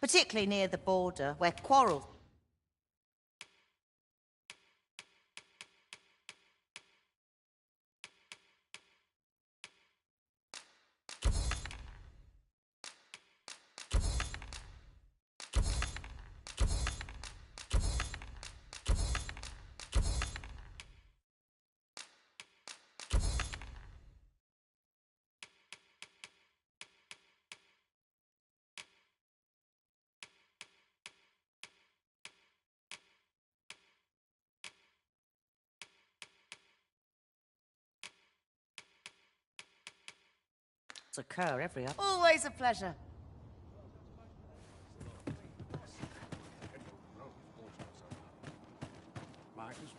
[SPEAKER 16] Particularly near the border, where quarrels... occur every... Always a pleasure.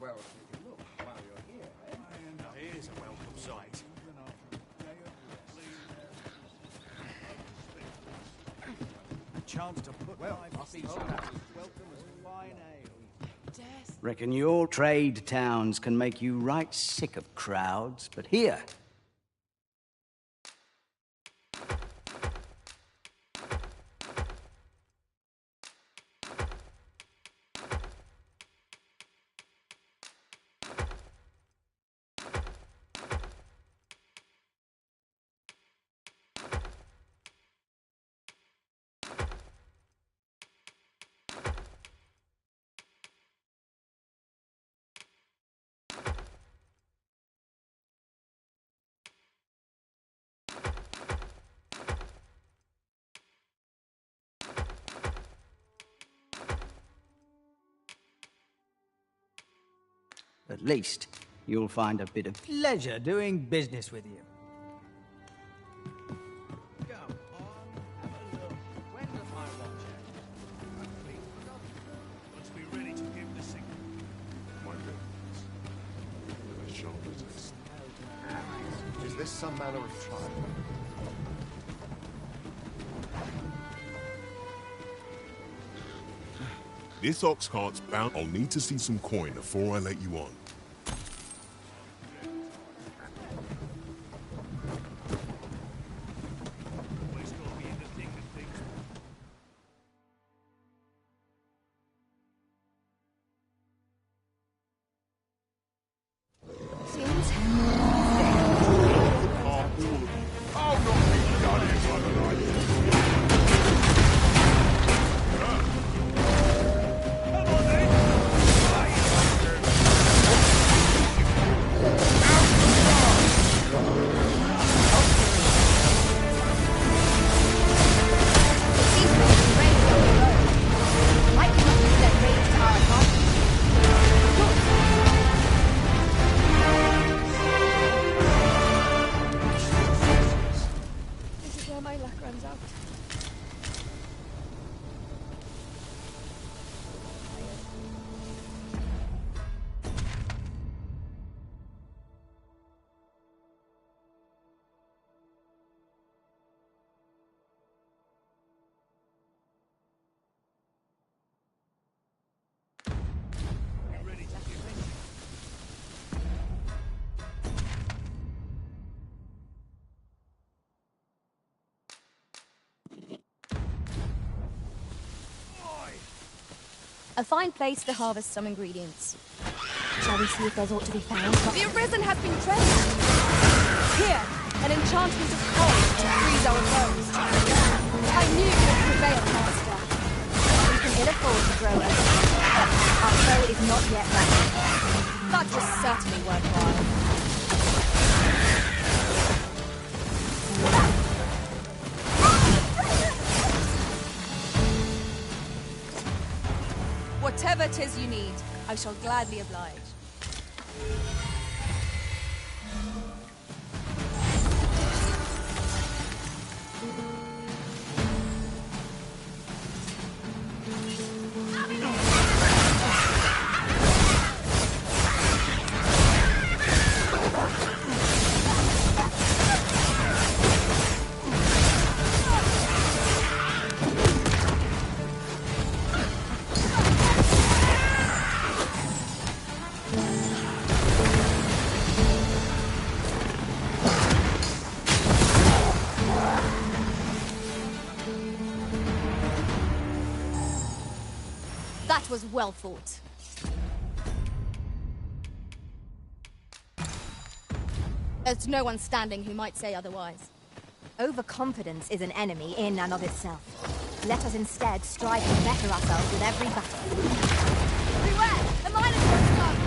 [SPEAKER 22] well take a look while you're here, eh? Now here's a welcome sight. A chance to put my feet on that welcome as fine ale.
[SPEAKER 19] Reckon your trade towns can make you right sick of crowds, but here... At least, you'll find a bit of pleasure doing business with you.
[SPEAKER 22] Come on, have a look. When does my watch end? Must be ready to give the signal.
[SPEAKER 11] My goodness. The shoulders. Is this some manner of trial? This ox cart's bound. I'll need to see some coin before I let you on.
[SPEAKER 2] A fine place to harvest some ingredients.
[SPEAKER 1] Shall we see if there's aught to be found?
[SPEAKER 2] The Arisen has been trained! Here, an enchantment of cold to freeze our foes. I knew you would prevail, Master.
[SPEAKER 1] We can ill afford to grow old. Our foe is not yet ready.
[SPEAKER 2] That was certainly worthwhile. Whatever 'tis you need, I shall gladly oblige. That was well fought. There's no one standing who might say otherwise.
[SPEAKER 1] Overconfidence is an enemy in and of itself. Let us instead strive to better ourselves with every battle.
[SPEAKER 2] Beware! The Minotaurs come!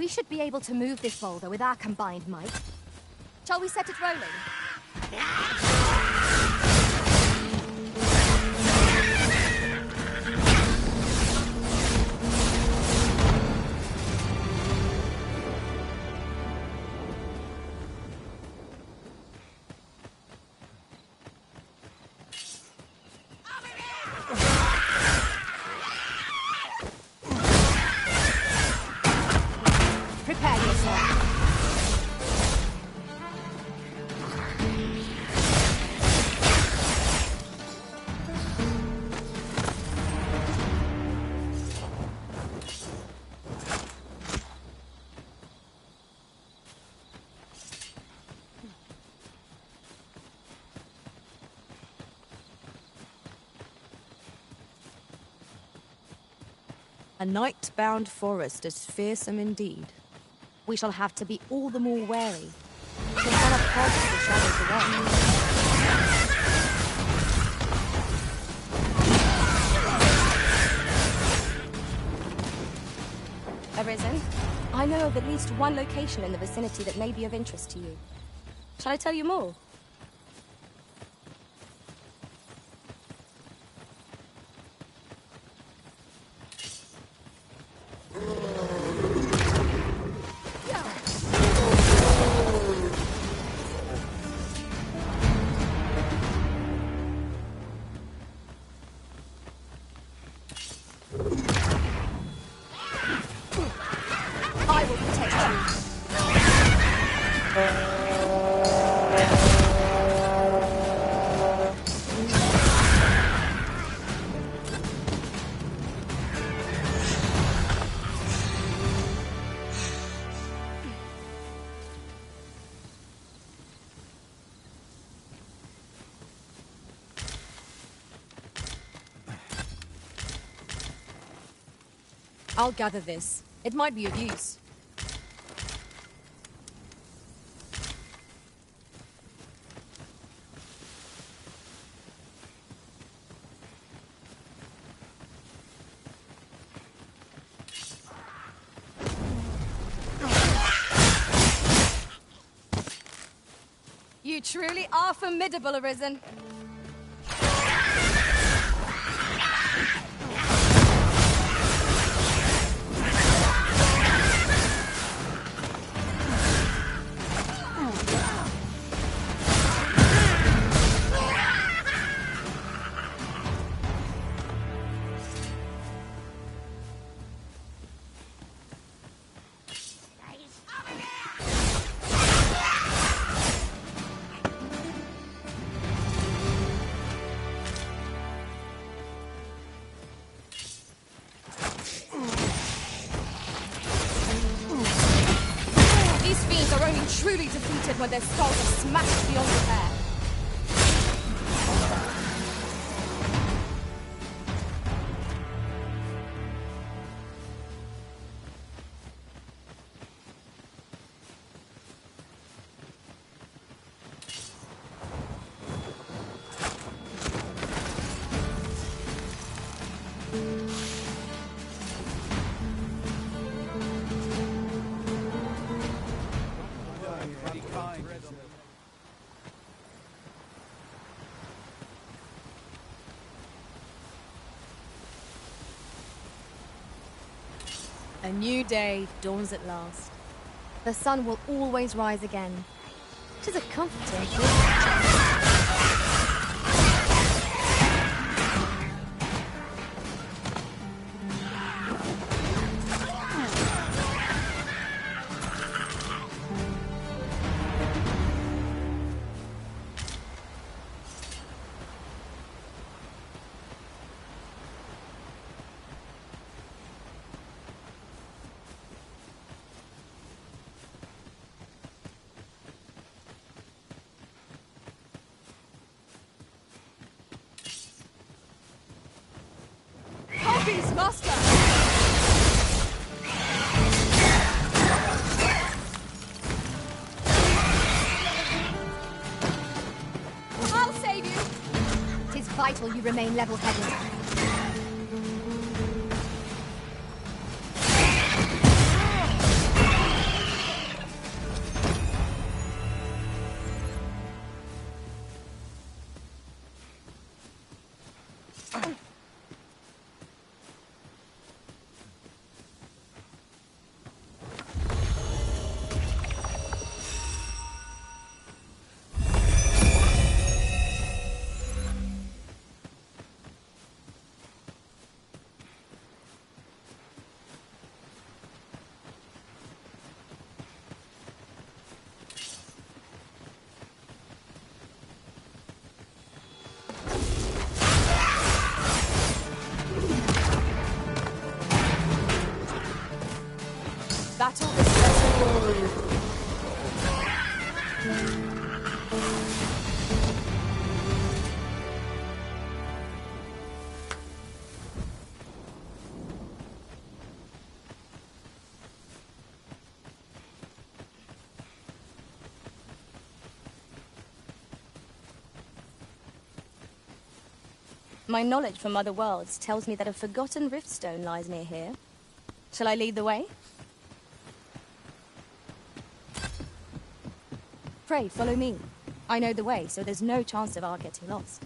[SPEAKER 1] We should be able to move this boulder with our combined might. Shall we set it rolling? Prepare yourself.
[SPEAKER 9] A night-bound forest is fearsome indeed.
[SPEAKER 2] We shall have to be all the more wary. Since one of God's the shadows away. Arisen, I know of at least one location in the vicinity that may be of interest to you. Shall I tell you more?
[SPEAKER 1] I will protect
[SPEAKER 9] I'll gather this. It might be of use.
[SPEAKER 2] You truly are formidable, Arisen. These fiends are only truly defeated when their skulls are smashed beyond repair.
[SPEAKER 9] A new day dawns at last.
[SPEAKER 2] The sun will always rise again. 'Tis a comforting thought.
[SPEAKER 9] Beast Master!
[SPEAKER 2] I'll save you! 'Tis vital you remain level-headed. battle is settled. My knowledge from other worlds tells me that a forgotten riftstone lies near here. Shall I lead the way? Pray, follow me. I know the way, so there's no chance of our getting lost.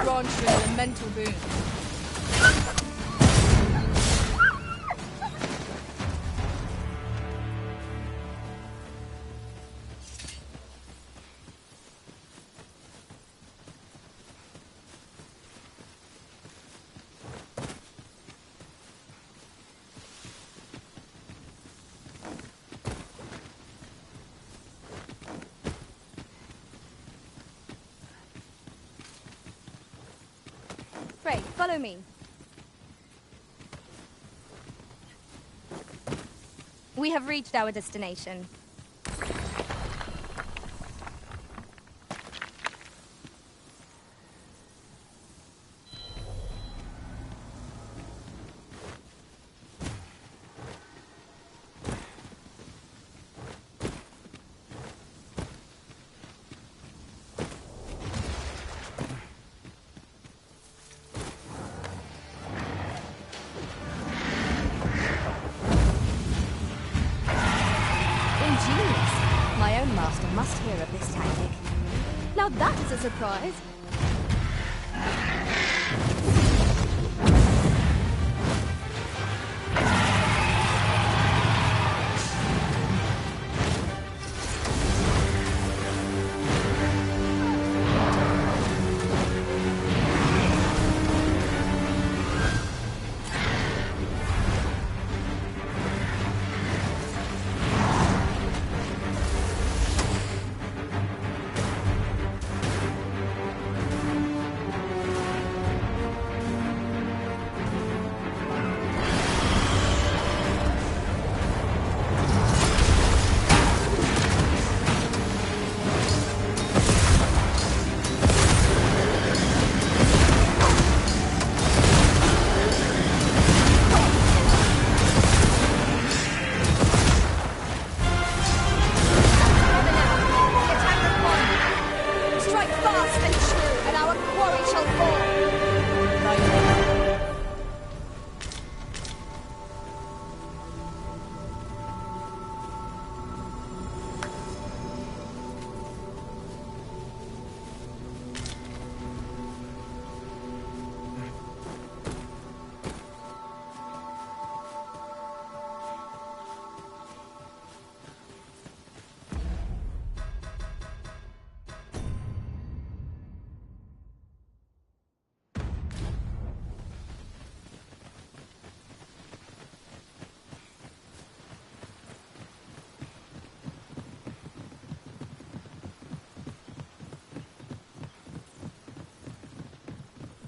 [SPEAKER 2] Grant you an elemental boon. Pray, follow me. We have reached our destination. My own master must hear of this tactic. Now that is a surprise.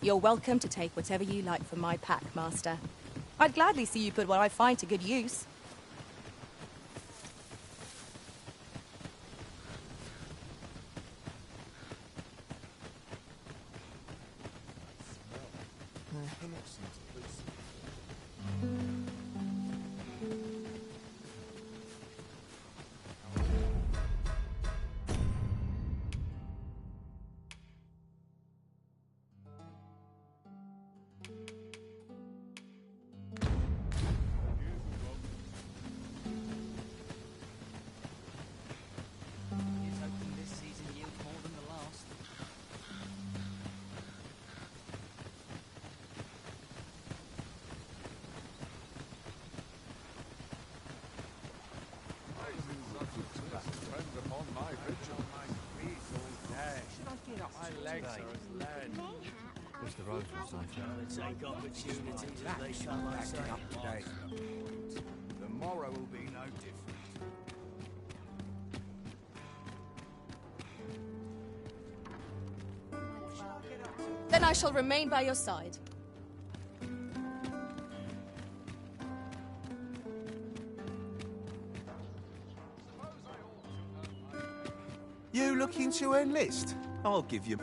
[SPEAKER 2] You're welcome to take whatever you like from my pack, Master. I'd gladly see you put what I find to good use.
[SPEAKER 22] Wish the roads were safer.
[SPEAKER 18] Take opportunities as they come, I say.
[SPEAKER 13] Up to date. The morrow will be no different.
[SPEAKER 9] Then I shall remain by your side.
[SPEAKER 20] You looking to enlist? I'll give you...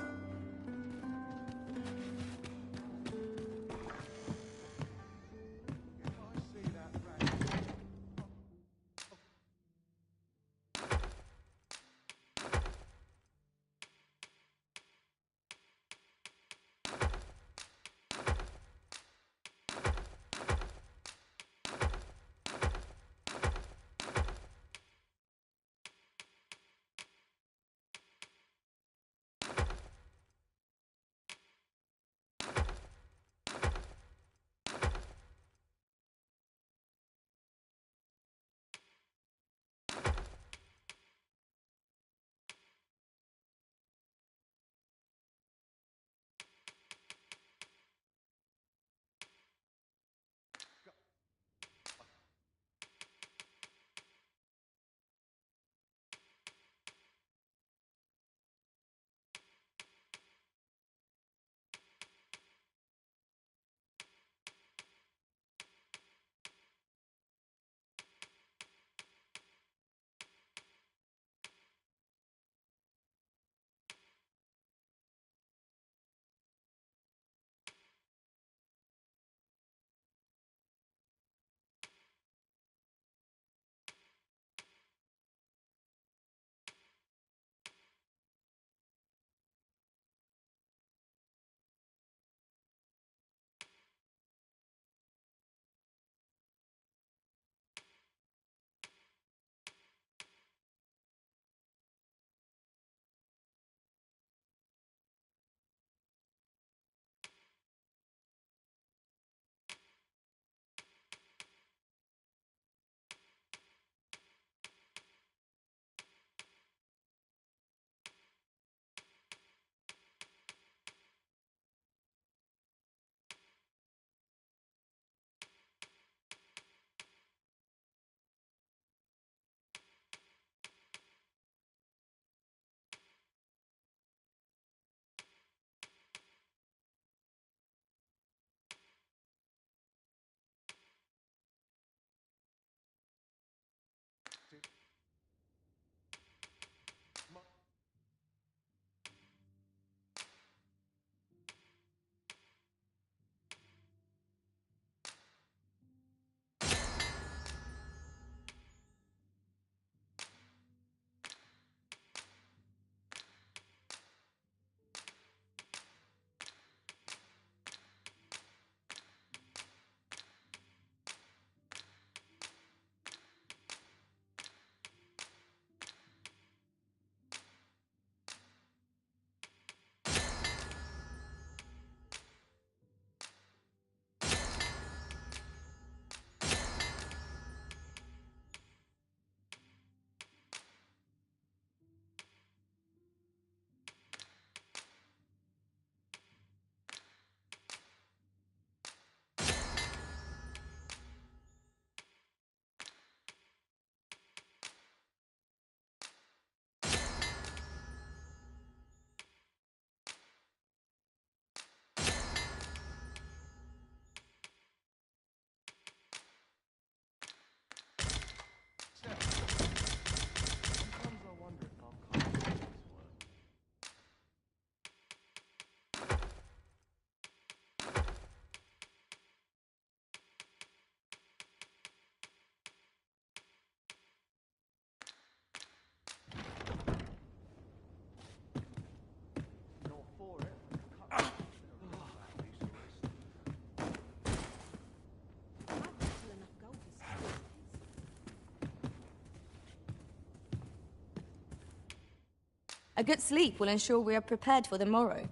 [SPEAKER 9] A good sleep will ensure we are prepared for the morrow.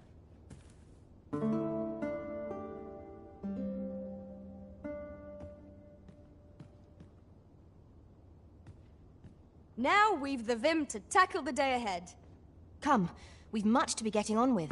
[SPEAKER 9] Now we've the vim to tackle the day ahead.
[SPEAKER 1] Come, we've much to be getting on with.